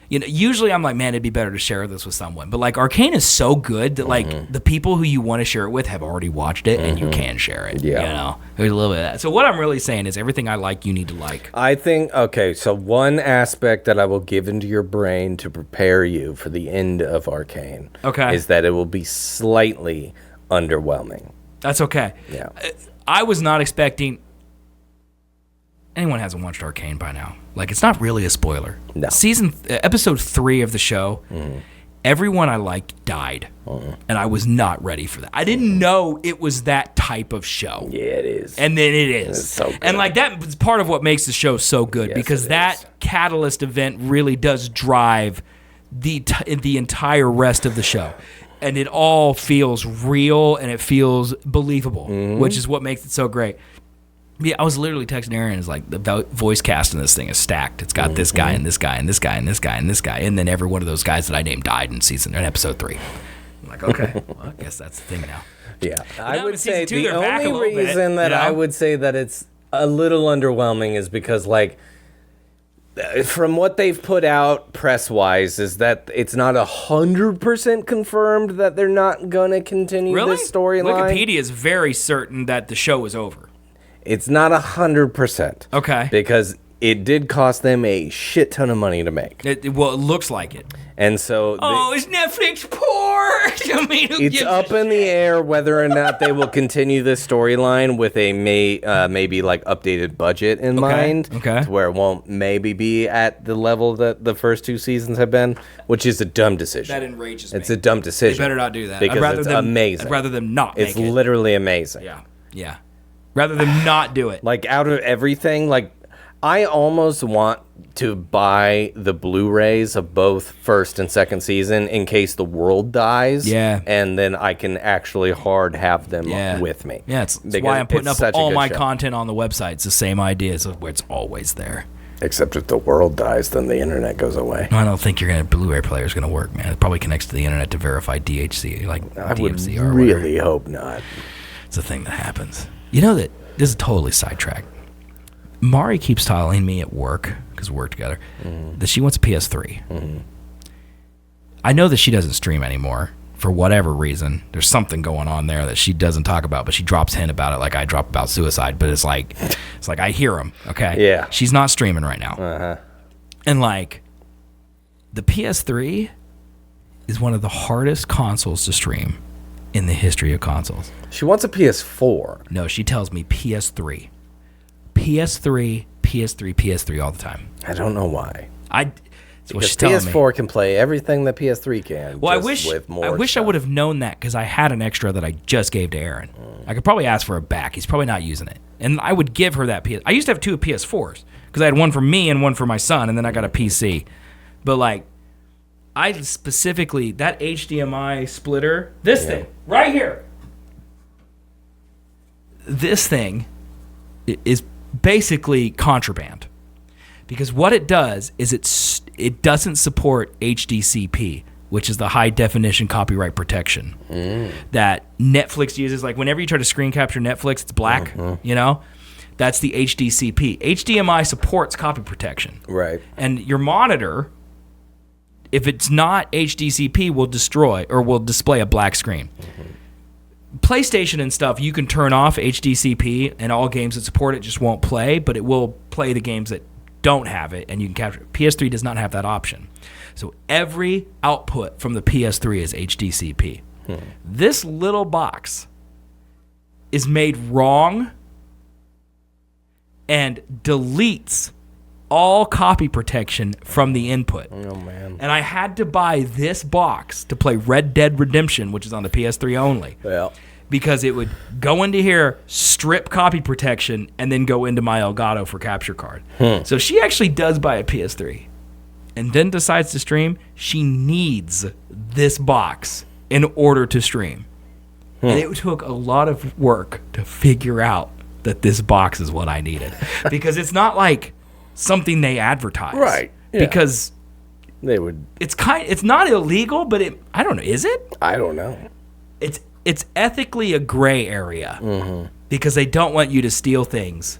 you know, usually I'm like, man, it'd be better to share this with someone. But like, Arcane is so good that like the people who you want to share it with have already watched it, and you can share it. Yeah. You know, there's a little bit of that. So what I'm really saying is, everything I like, you need to like. I think, okay, so one aspect that I will give into your brain to prepare you for the end of Arcane, is that it will be slightly underwhelming. That's okay. Yeah. I was not expecting. Anyone hasn't watched Arcane by now. Like, it's not really a spoiler. No. Episode 3 of the show everyone I liked died, and I was not ready for that. I didn't know it was that type of show. Yeah, it is. And then it is. It's so good. And like that was part of what makes the show so good, because that catalyst event really does drive the entire rest of the show. And it all feels real and it feels believable, which is what makes it so great. Yeah, I was literally texting Aaron. It's like the voice cast in this thing is stacked. It's got this guy and this guy and this guy and this guy and this guy, and then every one of those guys that I named died in episode 3. I'm like, okay, well, I guess that's the thing now. Yeah, But I now would in season say 2, the they're back a only little bit, reason that you know? I would say that it's a little underwhelming is because, like, from what they've put out press-wise, is that it's not 100% confirmed that they're not going to continue this storyline. Wikipedia is very certain that the show is over. It's not 100%. Okay. Because it did cost them a shit ton of money to make. Well, it looks like it. And so... is Netflix poor? I mean, it's up in the air whether or not they will continue this storyline with a maybe like updated budget in mind. Okay. To where it won't maybe be at the level that the first 2 seasons have been, which is a dumb decision. That enrages me. It's a dumb decision. They better not do that. Because it's amazing. I'd rather them not make It's it. literally amazing. Yeah. Rather than not do it. Like, out of everything, like, I almost want to buy the Blu-rays of both first and second season in case the world dies. Yeah. And then I can actually hard have them with me. Yeah, it's why I'm putting up all my content on the website. It's the same idea as where it's always there. Except if the world dies, then the internet goes away. I don't think Blu-ray player is going to work, man. It probably connects to the internet to verify DHC, like I DMC would or really hope not. It's a thing that happens. You know that this is totally sidetracked. Mari keeps telling me at work, because we work together, that she wants a PS3. I know that she doesn't stream anymore for whatever reason. There's something going on there that she doesn't talk about, but she drops hint about it like I drop about suicide. But it's like I hear him. Okay, yeah. She's not streaming right now, and like the PS3 is one of the hardest consoles to stream in the history of consoles. She wants a PS4. No, she tells me PS3. PS3 all the time. I don't know why. Because PS4 can play everything that PS3 can. Well, with more I wish stuff. I would have known that, because I had an extra that I just gave to Aaron. I could probably ask for it back. He's probably not using it, and I would give her that PS. I used to have 2 PS4s because I had one for me and one for my son, and then I got a PC. But like, I specifically that HDMI splitter, this thing right here. This thing is basically contraband, because what it does is it doesn't support HDCP, which is the high definition copyright protection that Netflix uses. Like whenever you try to screen capture Netflix, it's black. You know, that's the HDCP. HDMI supports copy protection, right? And your monitor, if it's not HDCP, will destroy or will display a black screen. PlayStation and stuff, you can turn off HDCP, and all games that support it just won't play, but it will play the games that don't have it, and you can capture it. PS3 does not have that option. So every output from the PS3 is HDCP. This little box is made wrong and deletes all copy protection from the input. Oh, man. And I had to buy this box to play Red Dead Redemption, which is on the PS3 only. Yeah. Because it would go into here, strip copy protection, and then go into my Elgato for capture card. So she actually does buy a PS3 and then decides to stream. She needs this box in order to stream. And it took a lot of work to figure out that this box is what I needed. Because it's not like something they advertise. Right. Yeah. Because they would. It's not illegal, but I don't know. Is it? I don't know. It's ethically a gray area because they don't want you to steal things.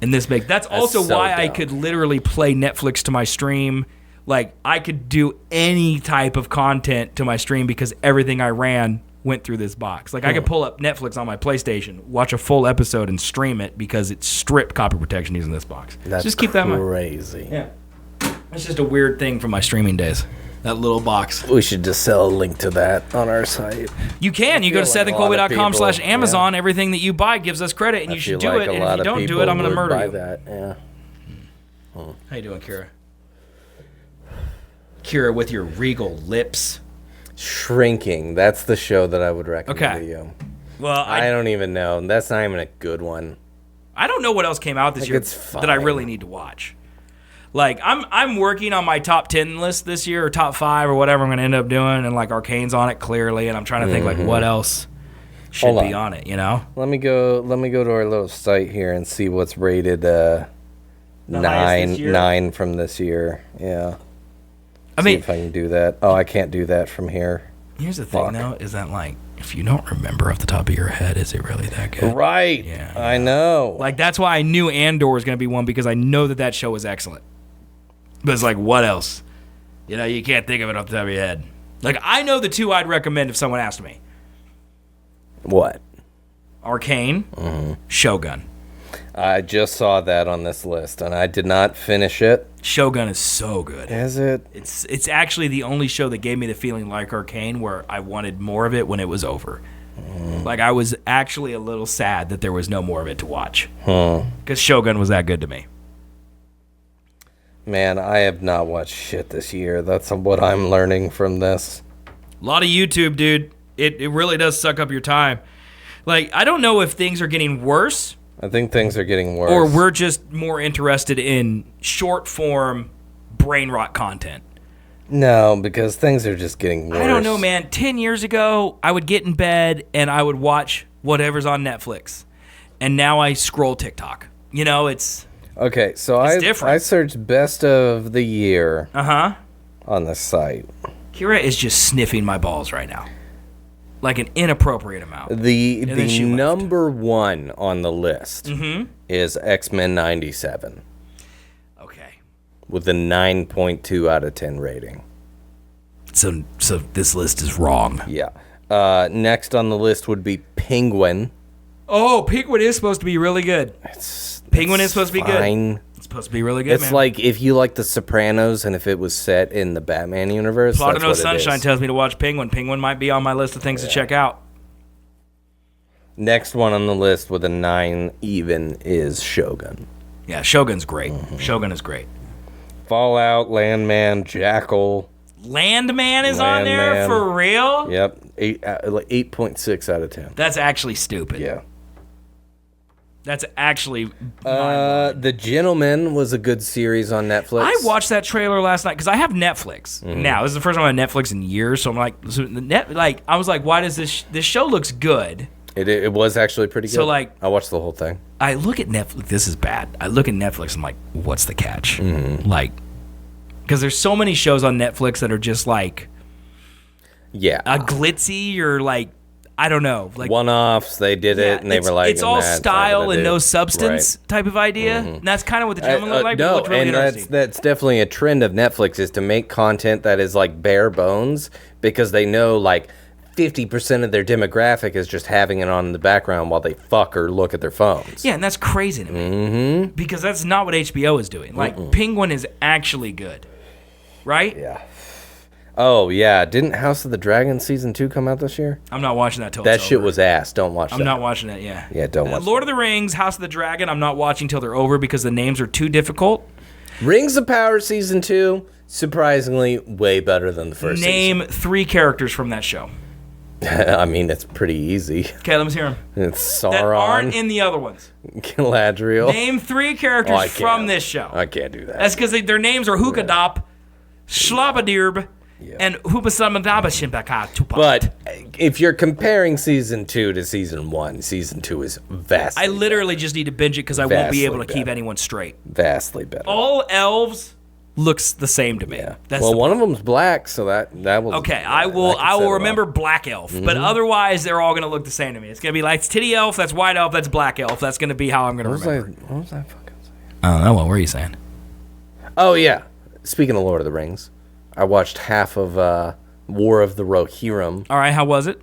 And that's also so why I dumb. could literally play Netflix to my stream. Like I could do any type of content to my stream because everything I ran went through this box. Like I could pull up Netflix on my PlayStation, watch a full episode, and stream it because it's stripped copy protection using this box. That's just keep that in mind. Crazy. Yeah, it's just a weird thing from my streaming days. That little box. We should just sell a link to that on our site. You can. You go to SethandColby.com/Amazon. Yeah. Everything that you buy gives us credit, and you should do it. And if you don't do it, I'm going to murder you. That. Yeah. How you doing, Kira? Kira, with your regal lips. Shrinking. That's the show that I would recommend to you. Well, I don't even know. That's not even a good one. I don't know what else came out this year that I really need to watch. Like, I'm working on my top 10 list this year, or top 5, or whatever I'm going to end up doing, and, like, Arcane's on it, clearly, and I'm trying to think, like, what else should be on it, you know? Let me go to our little site here and see what's rated 9 from this year. Yeah. I mean, if I can do that. Oh, I can't do that from here. Here's the thing, though, is that, like, if you don't remember off the top of your head, is it really that good? Right. Yeah. I know. Like, that's why I knew Andor was going to be one, because I know that show was excellent. But it's like, what else? You know, you can't think of it off the top of your head. Like, I know the 2 I'd recommend if someone asked me. What? Arcane, Shogun. I just saw that on this list, and I did not finish it. Shogun is so good. Is it? It's actually the only show that gave me the feeling like Arcane, where I wanted more of it when it was over. Like, I was actually a little sad that there was no more of it to watch. Because Shogun was that good to me. Man, I have not watched shit this year. That's what I'm learning from this. A lot of YouTube, dude. It really does suck up your time. Like, I don't know if things are getting worse. I think things are getting worse. Or we're just more interested in short-form, brain-rot content. No, because things are just getting worse. I don't know, man. 10 years ago, I would get in bed and I would watch whatever's on Netflix. And now I scroll TikTok. You know, it's... Okay, so I searched best of the year on the site. Kira is just sniffing my balls right now. Like an inappropriate amount. The number 1 on the list is X-Men 97. Okay. With a 9.2 out of 10 rating. So this list is wrong. Yeah. Next on the list would be Penguin. Oh, Penguin is supposed to be really good. Penguin is supposed to be good. It's supposed to be really good, It's like if you like The Sopranos and if it was set in the Batman universe. Plot of No Sunshine tells me to watch Penguin. Penguin might be on my list of things to check out. Next one on the list with a 9 even is Shogun. Yeah, Shogun's great. Shogun is great. Fallout, Landman, Jackal. Landman is on there? For real? Yep. 8.6 out of 10. That's actually stupid. Yeah. That's actually The Gentleman was a good series on Netflix. I watched that trailer last night because I have Netflix now. This is the first time I have Netflix in years, so I'm like, I was like, why does this show looks good? It was actually pretty good. So, like, I watched the whole thing. I look at Netflix. This is bad. I look at Netflix. I'm like, what's the catch? Like, because there's so many shows on Netflix that are just like, a glitzy or like, I don't know, like one-offs. They did it, and they were like, it's all style and no substance type of idea. And that's kind of what the Gentleman looked like. No, it really and that's definitely a trend of Netflix is to make content that is like bare bones because they know like 50% of their demographic is just having it on in the background while they fuck or look at their phones. Yeah, and that's crazy to me because that's not what HBO is doing. Like Penguin is actually good, right? Yeah. Oh, yeah. Didn't House of the Dragon Season 2 come out this year? I'm not watching that till that it's shit over. Was ass. Don't watch that. I'm not watching that, yeah. Yeah, don't watch Lord of the Rings, House of the Dragon, I'm not watching till they're over because the names are too difficult. Rings of Power Season 2, surprisingly, way better than the first Name season. 3 characters from that show. I mean, it's pretty easy. Okay, let me hear them. It's Sauron. That aren't in the other ones. Galadriel. Name 3 characters from this show. I can't do that. That's because their names are Hookadop, Schlabadirb, and Hoopasamadabashimbaka. But if you're comparing Season 2 to Season 1, Season 2 is vastly I literally just need to binge it because I won't be able to keep anyone straight. Vastly better. All elves looks the same to me. Yeah. That's one of them's black, so that was okay. I will remember Black Elf, but otherwise they're all gonna look the same to me. It's gonna be like it's Titty Elf, that's White Elf, that's Black Elf. That's gonna be how I'm gonna remember. What was I fucking saying? I don't know. What were you saying? Oh yeah. Speaking of Lord of the Rings, I watched half of War of the Rohirrim. All right, how was it?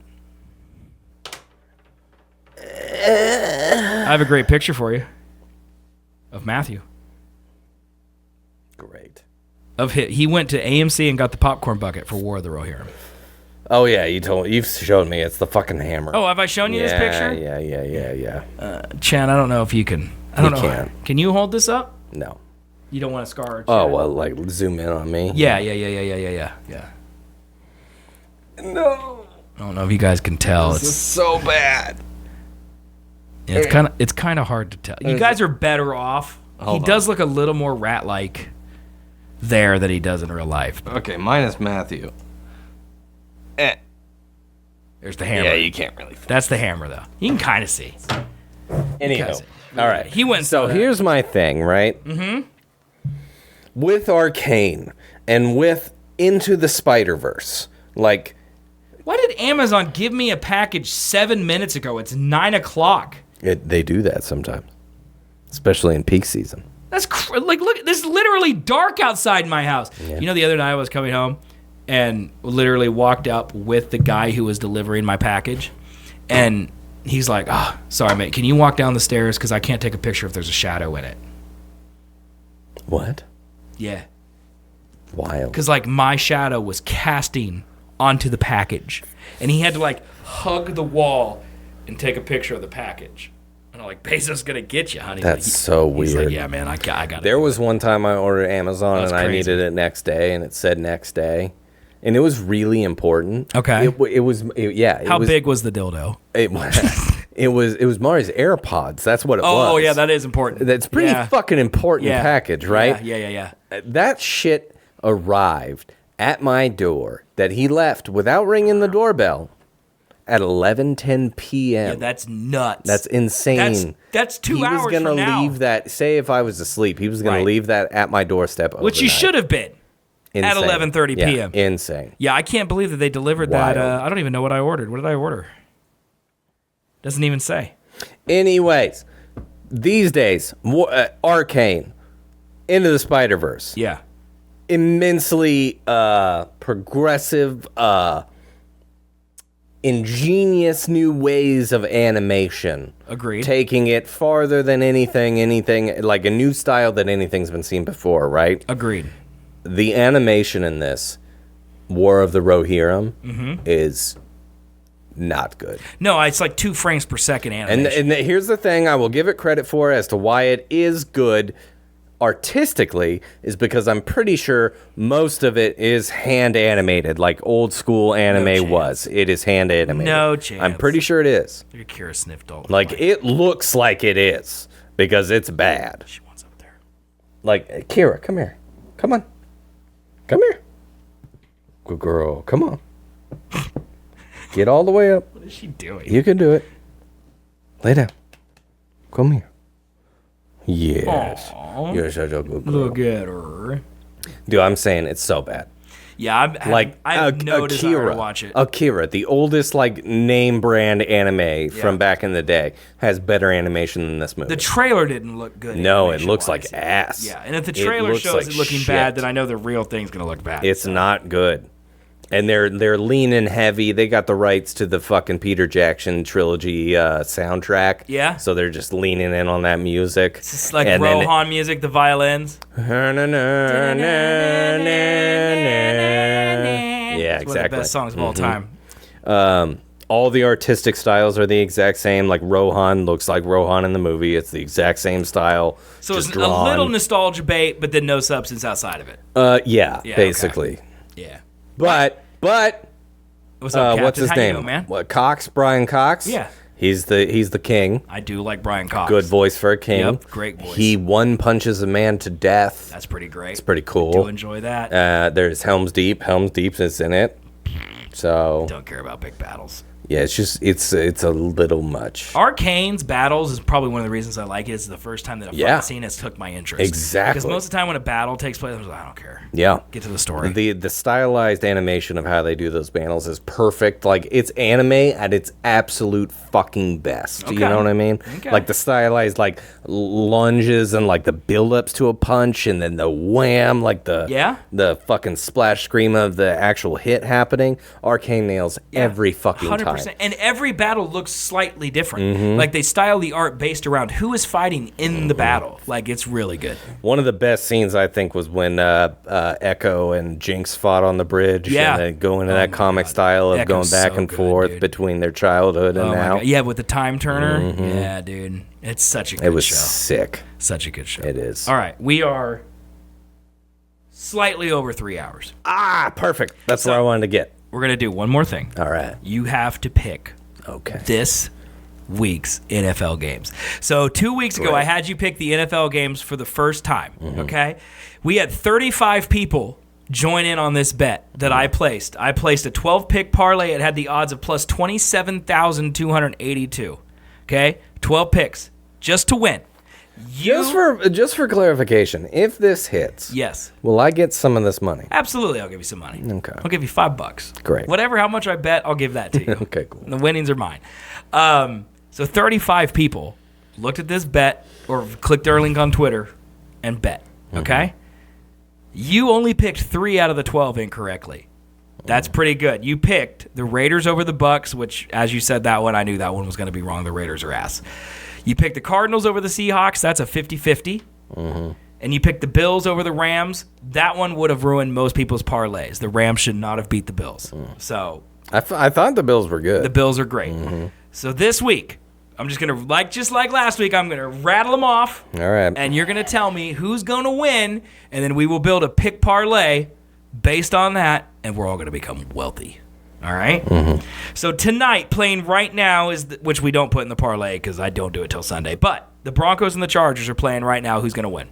I have a great picture for you of Matthew. Great. He went to AMC and got the popcorn bucket for War of the Rohirrim. Oh yeah, you've showed me. It's the fucking hammer. Oh, have I shown you this picture? Yeah. Chad, I don't know if you can. I don't know. Can. Can you hold this up? No. You don't want to scar our chat. Oh, well, like, zoom in on me. Yeah. No. I don't know if you guys can tell. This is so bad. Yeah, it's kind of hard to tell. You guys are better off. He does look a little more rat-like there than he does in real life. Okay, minus Matthew. There's the hammer. Yeah, you can't really. That's the hammer, though. You can kind of see. Anyhow, all right. He went. So here's my thing, right? Mm-hmm. With Arcane and with Into the Spider-Verse, like. Why did Amazon give me a package 7 minutes ago? It's 9 o'clock. They do that sometimes, especially in peak season. That's like, look, this is literally dark outside my house. Yeah. You know, the other night I was coming home and literally walked up with the guy who was delivering my package, and he's like, "Oh, sorry, mate. Can you walk down the stairs because I can't take a picture if there's a shadow in it." What? Yeah. Wild. Because like my shadow was casting onto the package, and he had to like hug the wall and take a picture of the package. And I'm like, Bezos gonna get you, honey. That's so weird. He's like, yeah, man, I got it. There was one time I ordered Amazon and I needed it next day, and it said next day, and it was really important. Okay. How big was the dildo? It was Mari's AirPods. That's what it was. Oh yeah, that is important. That's pretty fucking important package, right? Yeah. That shit arrived at my door that he left without ringing the doorbell at 11:10 p.m. Yeah, that's nuts. That's insane. That's 2 hours from now. He was going to leave that, say if I was asleep, he was going to leave that at my doorstep Which he should have been. Insane. At 11:30 p.m. Insane. Yeah, I can't believe that they delivered that. I don't even know what I ordered. What did I order? Doesn't even say. Anyways, these days, Arcane, Into the Spider-Verse. Yeah. Immensely progressive, ingenious new ways of animation. Agreed. Taking it farther than anything, like a new style that anything's been seen before, right? Agreed. The animation in this, War of the Rohirrim, is not good. No, it's like 2 frames per second animation. And here's the thing I will give it credit for as to why it is good artistically, is because I'm pretty sure most of it is hand animated, like old school anime was. It is hand animated. No chance. I'm pretty sure it is. Your Kira sniffed all. Like, it looks like it is, because it's bad. She wants up there. Like, Kira, come here. Come on. Come here. Good girl. Come on. Get all the way up. What is she doing? You can do it. Lay down. Come here. Yes. Aww. You're such a good girl. Look at her. Dude, I'm saying it's so bad. Yeah, I have no desire to watch it. Akira, the oldest like name brand anime from back in the day, has better animation than this movie. The trailer didn't look good. No, it looks like ass. Yeah, and if the trailer shows it looking bad, then I know the real thing's gonna look bad. It's not good. And they're leaning heavy. They got the rights to the fucking Peter Jackson trilogy soundtrack. Yeah. So they're just leaning in on that music. It's just like Rohan music, the violins. Yeah, exactly. It's one of the best songs of all time. All the artistic styles are the exact same. Like Rohan looks like Rohan in the movie. It's the exact same style. So it's a little nostalgia bait, but then no substance outside of it. Yeah, basically. Okay. Yeah. But what's up, what's his How you name? doing, man? What, Cox? Brian Cox? Yeah. He's the king. I do like Brian Cox. Good voice for a king. Yep, great voice. He one punches a man to death. That's pretty great. It's pretty cool. I do enjoy that. There's Helm's Deep. Helm's Deep is in it. So don't care about big battles. Yeah, it's just it's a little much. Arcane's battles is probably one of the reasons I like it. It's the first time that a fight scene has took my interest. Exactly. Because most of the time when a battle takes place, I'm like, I don't care. Yeah. Get to the story. The stylized animation of how they do those battles is perfect. Like, it's anime at its absolute fucking best. Okay. You know what I mean? Okay. Like the stylized like lunges and like the build-ups to a punch and then the wham, like the fucking splash scream of the actual hit happening. Arcane nails every fucking 100%. time. And every battle looks slightly different. Mhm. Like, they style the art based around who is fighting in the battle. Like, it's really good. One of the best scenes, I think, was when Echo and Jinx fought on the bridge. Yeah. And they go into that comic style of Echo's going back so and good, forth dude. between their childhood and Oh my now. God. Yeah, with the time turner. Mhm. Yeah, dude. It's such a good show. It was sick. Such a good show. It is. All right, we are slightly over 3 hours. Perfect. That's what I wanted to get. We're going to do one more thing. All right. You have to pick this week's NFL games. So 2 weeks ago, I had you pick the NFL games for the first time, okay? We had 35 people join in on this bet that I placed. I placed a 12-pick parlay. It had the odds of plus 27,282, okay? 12 picks just to win. Just for clarification, if this hits, yes, will I get some of this money? Absolutely, I'll give you some money. Okay. I'll give you $5. Great. How much I bet, I'll give that to you. Okay, cool. The winnings are mine. So 35 people looked at this bet or clicked our link on Twitter and bet, okay? You only picked 3 out of the 12 incorrectly. That's pretty good. You picked the Raiders over the Bucks, which, as you said that one, I knew that one was going to be wrong. The Raiders are ass. You picked the Cardinals over the Seahawks. That's a 50-50. And you picked the Bills over the Rams. That one would have ruined most people's parlays. The Rams should not have beat the Bills. So I thought the Bills were good. The Bills are great. So this week, I'm just going to, just like last week, I'm going to rattle them off. All right. And you're going to tell me who's going to win, and then we will build a pick parlay based on that, and we're all going to become wealthy. All right? So tonight, playing right now, which we don't put in the parlay because I don't do it till Sunday, but the Broncos and the Chargers are playing right now. Who's going to win?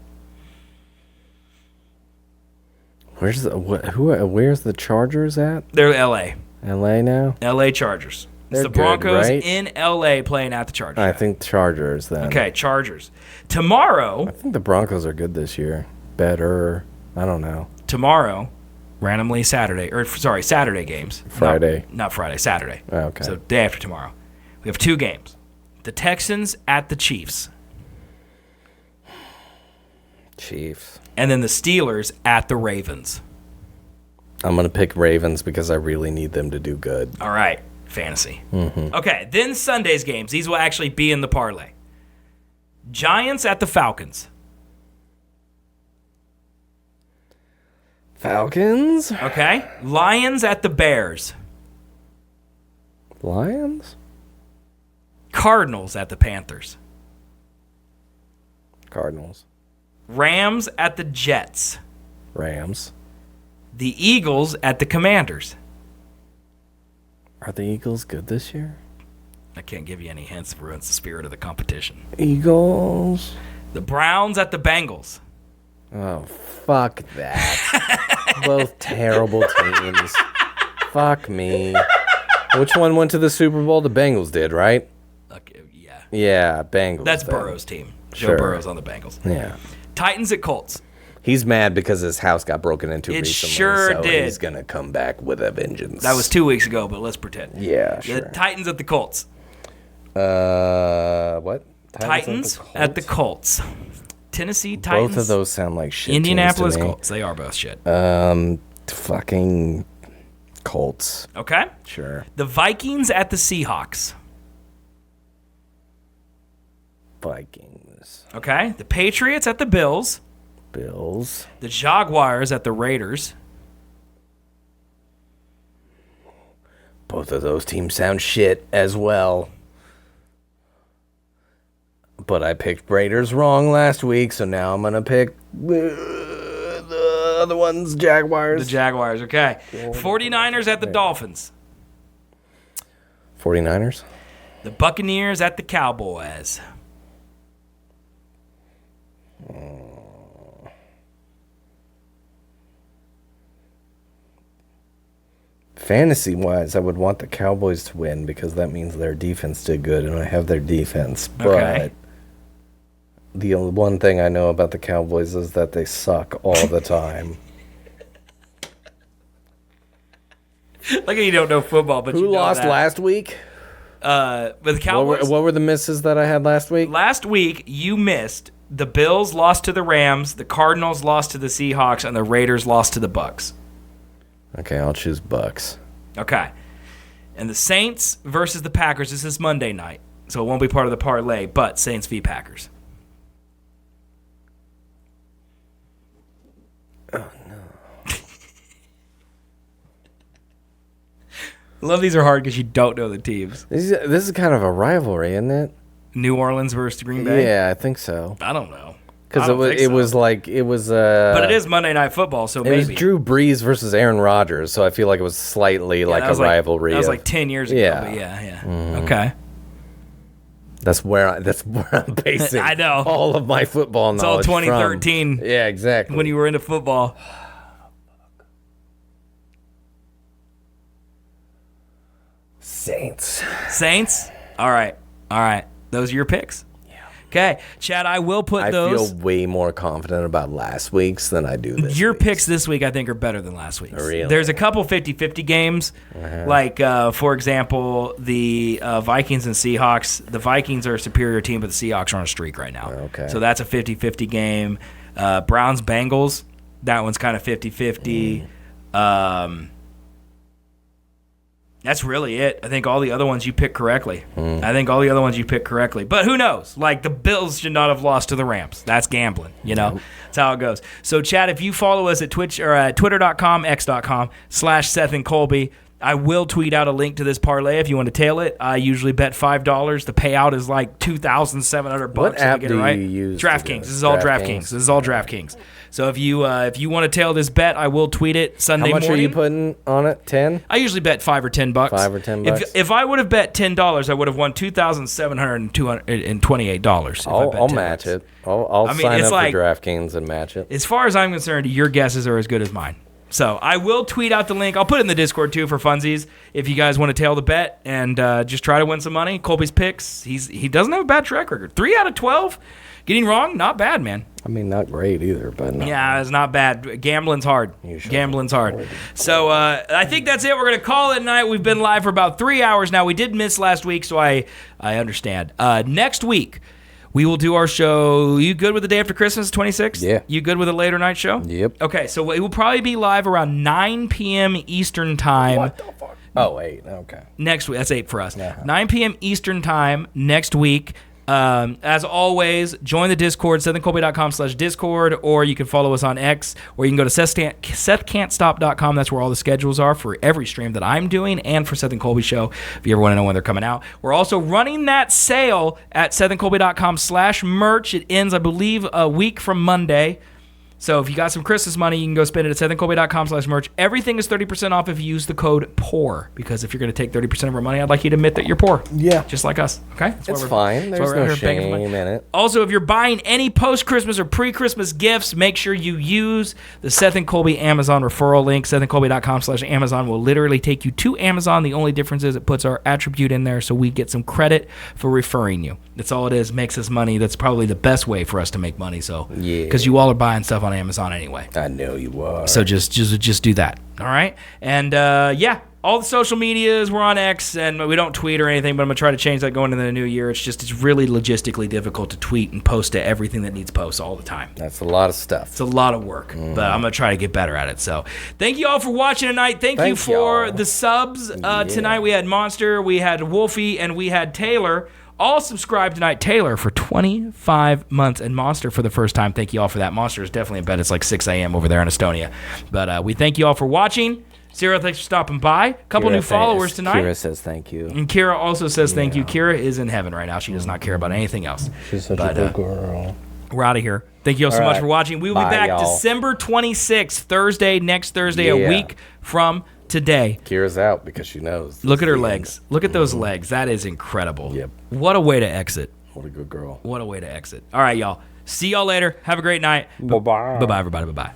Where's the Chargers at? They're L.A. L.A. now? L.A. Chargers. They're It's the Broncos good, right? in L.A. playing at the Chargers. I think Chargers then. Okay, Chargers. Tomorrow. I think the Broncos are good this year. Better. I don't know. Tomorrow, randomly Saturday games. Friday. Not Friday, Saturday. Oh, okay. So day after tomorrow. We have 2 games. The Texans at the Chiefs. Chiefs. And then the Steelers at the Ravens. I'm going to pick Ravens because I really need them to do good. All right. Fantasy. Okay, then Sunday's games. These will actually be in the parlay. Giants at the Falcons. Falcons? Okay. Lions at the Bears. Lions? Cardinals at the Panthers. Cardinals. Rams at the Jets. Rams. The Eagles at the Commanders. Are the Eagles good this year? I can't give you any hints. It ruins the spirit of the competition. Eagles. The Browns at the Bengals. Oh, fuck that. Both terrible teams. Fuck me. Which one went to the Super Bowl? The Bengals did, right? Okay, yeah. Yeah, Bengals. That's then. Burrow's team. Sure. Joe Burrow's on the Bengals. Yeah. Titans at Colts. He's mad because his house got broken into recently. Sure so did. He's going to come back with a vengeance. That was 2 weeks ago, but let's pretend. Yeah, sure. The Titans at the Colts. What? Titans at the Colts. Tennessee Titans. Both of those sound like shit. Indianapolis teams to me. Colts. They are both shit. Fucking Colts. Okay. Sure. The Vikings at the Seahawks. Vikings. Okay. The Patriots at the Bills. Bills. The Jaguars at the Raiders. Both of those teams sound shit as well. But I picked Raiders wrong last week, so now I'm going to pick the other ones, Jaguars. The Jaguars, okay. 49ers at the Dolphins. 49ers. The Buccaneers at the Cowboys. Fantasy-wise, I would want the Cowboys to win because that means their defense did good, and I have their defense. Okay. But the only one thing I know about the Cowboys is that they suck all the time. Like you don't know football, but Who you know lost that. last week? With the Cowboys. What were the misses that I had last week? Last week, you missed. The Bills lost to the Rams, the Cardinals lost to the Seahawks, and the Raiders lost to the Bucks. Okay, I'll choose Bucks. Okay. And the Saints versus the Packers. This is Monday night, so it won't be part of the parlay, but Saints v. Packers. Oh, no. I love these are hard because you don't know the teams. This is kind of a rivalry, isn't it? New Orleans versus Green Bay? Yeah, I think so. I don't know. Because it was. But it is Monday Night Football, so maybe. It was Drew Brees versus Aaron Rodgers, so I feel like it was slightly like a rivalry. That was like 10 years ago. But yeah. Okay. That's where I'm basing I know. all of my football knowledge. It's all 2013. From. Yeah, exactly. When you were into football. Saints. All right. Those are your picks. Okay, Chad, I will put those. I feel way more confident about last week's than I do this Your picks this week, I think, are better than last week's. Really? There's a couple 50-50 games. Like, for example, the Vikings and Seahawks. The Vikings are a superior team, but the Seahawks are on a streak right now. Okay. So that's a 50-50 game. Browns-Bengals, that one's kind of 50-50. That's really it. I think all the other ones you picked correctly. But who knows? Like, the Bills should not have lost to the Rams. That's gambling, That's how it goes. So, Chad, if you follow us at Twitch or at twitter.com, x.com/Seth and Colby, I will tweet out a link to this parlay if you want to tail it. I usually bet $5. The payout is like $2,700. What app do you use? DraftKings. This is all DraftKings. So if you want to tail this bet, I will tweet it Sunday morning. How much are you putting on it? 10? I usually bet $5 or $10. $5 or $10. If I would have bet $10, I would have won $2,728. I'll match it. I'll sign up for DraftKings and match it. As far as I'm concerned, your guesses are as good as mine. So I will tweet out the link. I'll put it in the Discord too for funsies if you guys want to tail the bet and just try to win some money. Colby's picks. He doesn't have a bad track record. 3 out of 12. Getting wrong, not bad, man. I mean, not great either, but it's not bad. Gambling's hard. So I think that's it. We're going to call it a night. We've been live for about 3 hours now. We did miss last week, so I understand. Next week, we will do our show. You good with the day after Christmas, 26th? Yeah. You good with a later night show? Yep. Okay, so it will probably be live around 9 p.m. Eastern time. What the fuck? Oh, 8. Okay. Next week. That's 8 for us. 9 p.m. Eastern time next week. As always, join the Discord, SethandColby.com/Discord, or you can follow us on X, or you can go to SethCan'tStop.com. That's where all the schedules are for every stream that I'm doing and for Seth and Colby Show, if you ever want to know when they're coming out. We're also running that sale at SethandColby.com/merch. It ends, I believe, a week from Monday. So if you got some Christmas money, you can go spend it at SethandColby.com/merch. Everything is 30% off if you use the code POOR, because if you're going to take 30% of our money, I'd like you to admit that you're poor. Yeah. Just like us, okay? It's fine. There's no shame in it. Also, if you're buying any post-Christmas or pre-Christmas gifts, make sure you use the Seth and Colby Amazon referral link. SethandColby.com/Amazon will literally take you to Amazon. The only difference is it puts our attribute in there so we get some credit for referring you. That's all it is. Makes us money. That's probably the best way for us to make money. So, because you all are buying stuff on Amazon anyway. I know you are. So just do that. All right. And all the social medias, we're on X, and we don't tweet or anything, but I'm gonna try to change that going into the new year. It's really logistically difficult to tweet and post to everything that needs posts all the time. That's a lot of stuff. It's a lot of work, but I'm gonna try to get better at it. So thank you all for watching tonight. Thank you for the subs tonight. We had Monster, we had Wolfie, and we had Taylor. All subscribed tonight. Taylor for 25 months and Monster for the first time. Thank you all for that. Monster is definitely in bed. It's like 6 a.m. over there in Estonia. But we thank you all for watching. Zero, thanks for stopping by. A couple new followers tonight. Kira says thank you. And Kira also says thank you. Kira is in heaven right now. She does not care about anything else. She's such a good girl. We're out of here. Thank you all so much for watching. We will be back December 26th, Thursday, next Thursday, a week from today. Kira's out because she knows. Look at her legs. Look at those legs. That is incredible. Yep. What a way to exit. What a good girl. What a way to exit. All right, y'all. See y'all later. Have a great night. Bye-bye. Bye-bye, everybody. Bye-bye.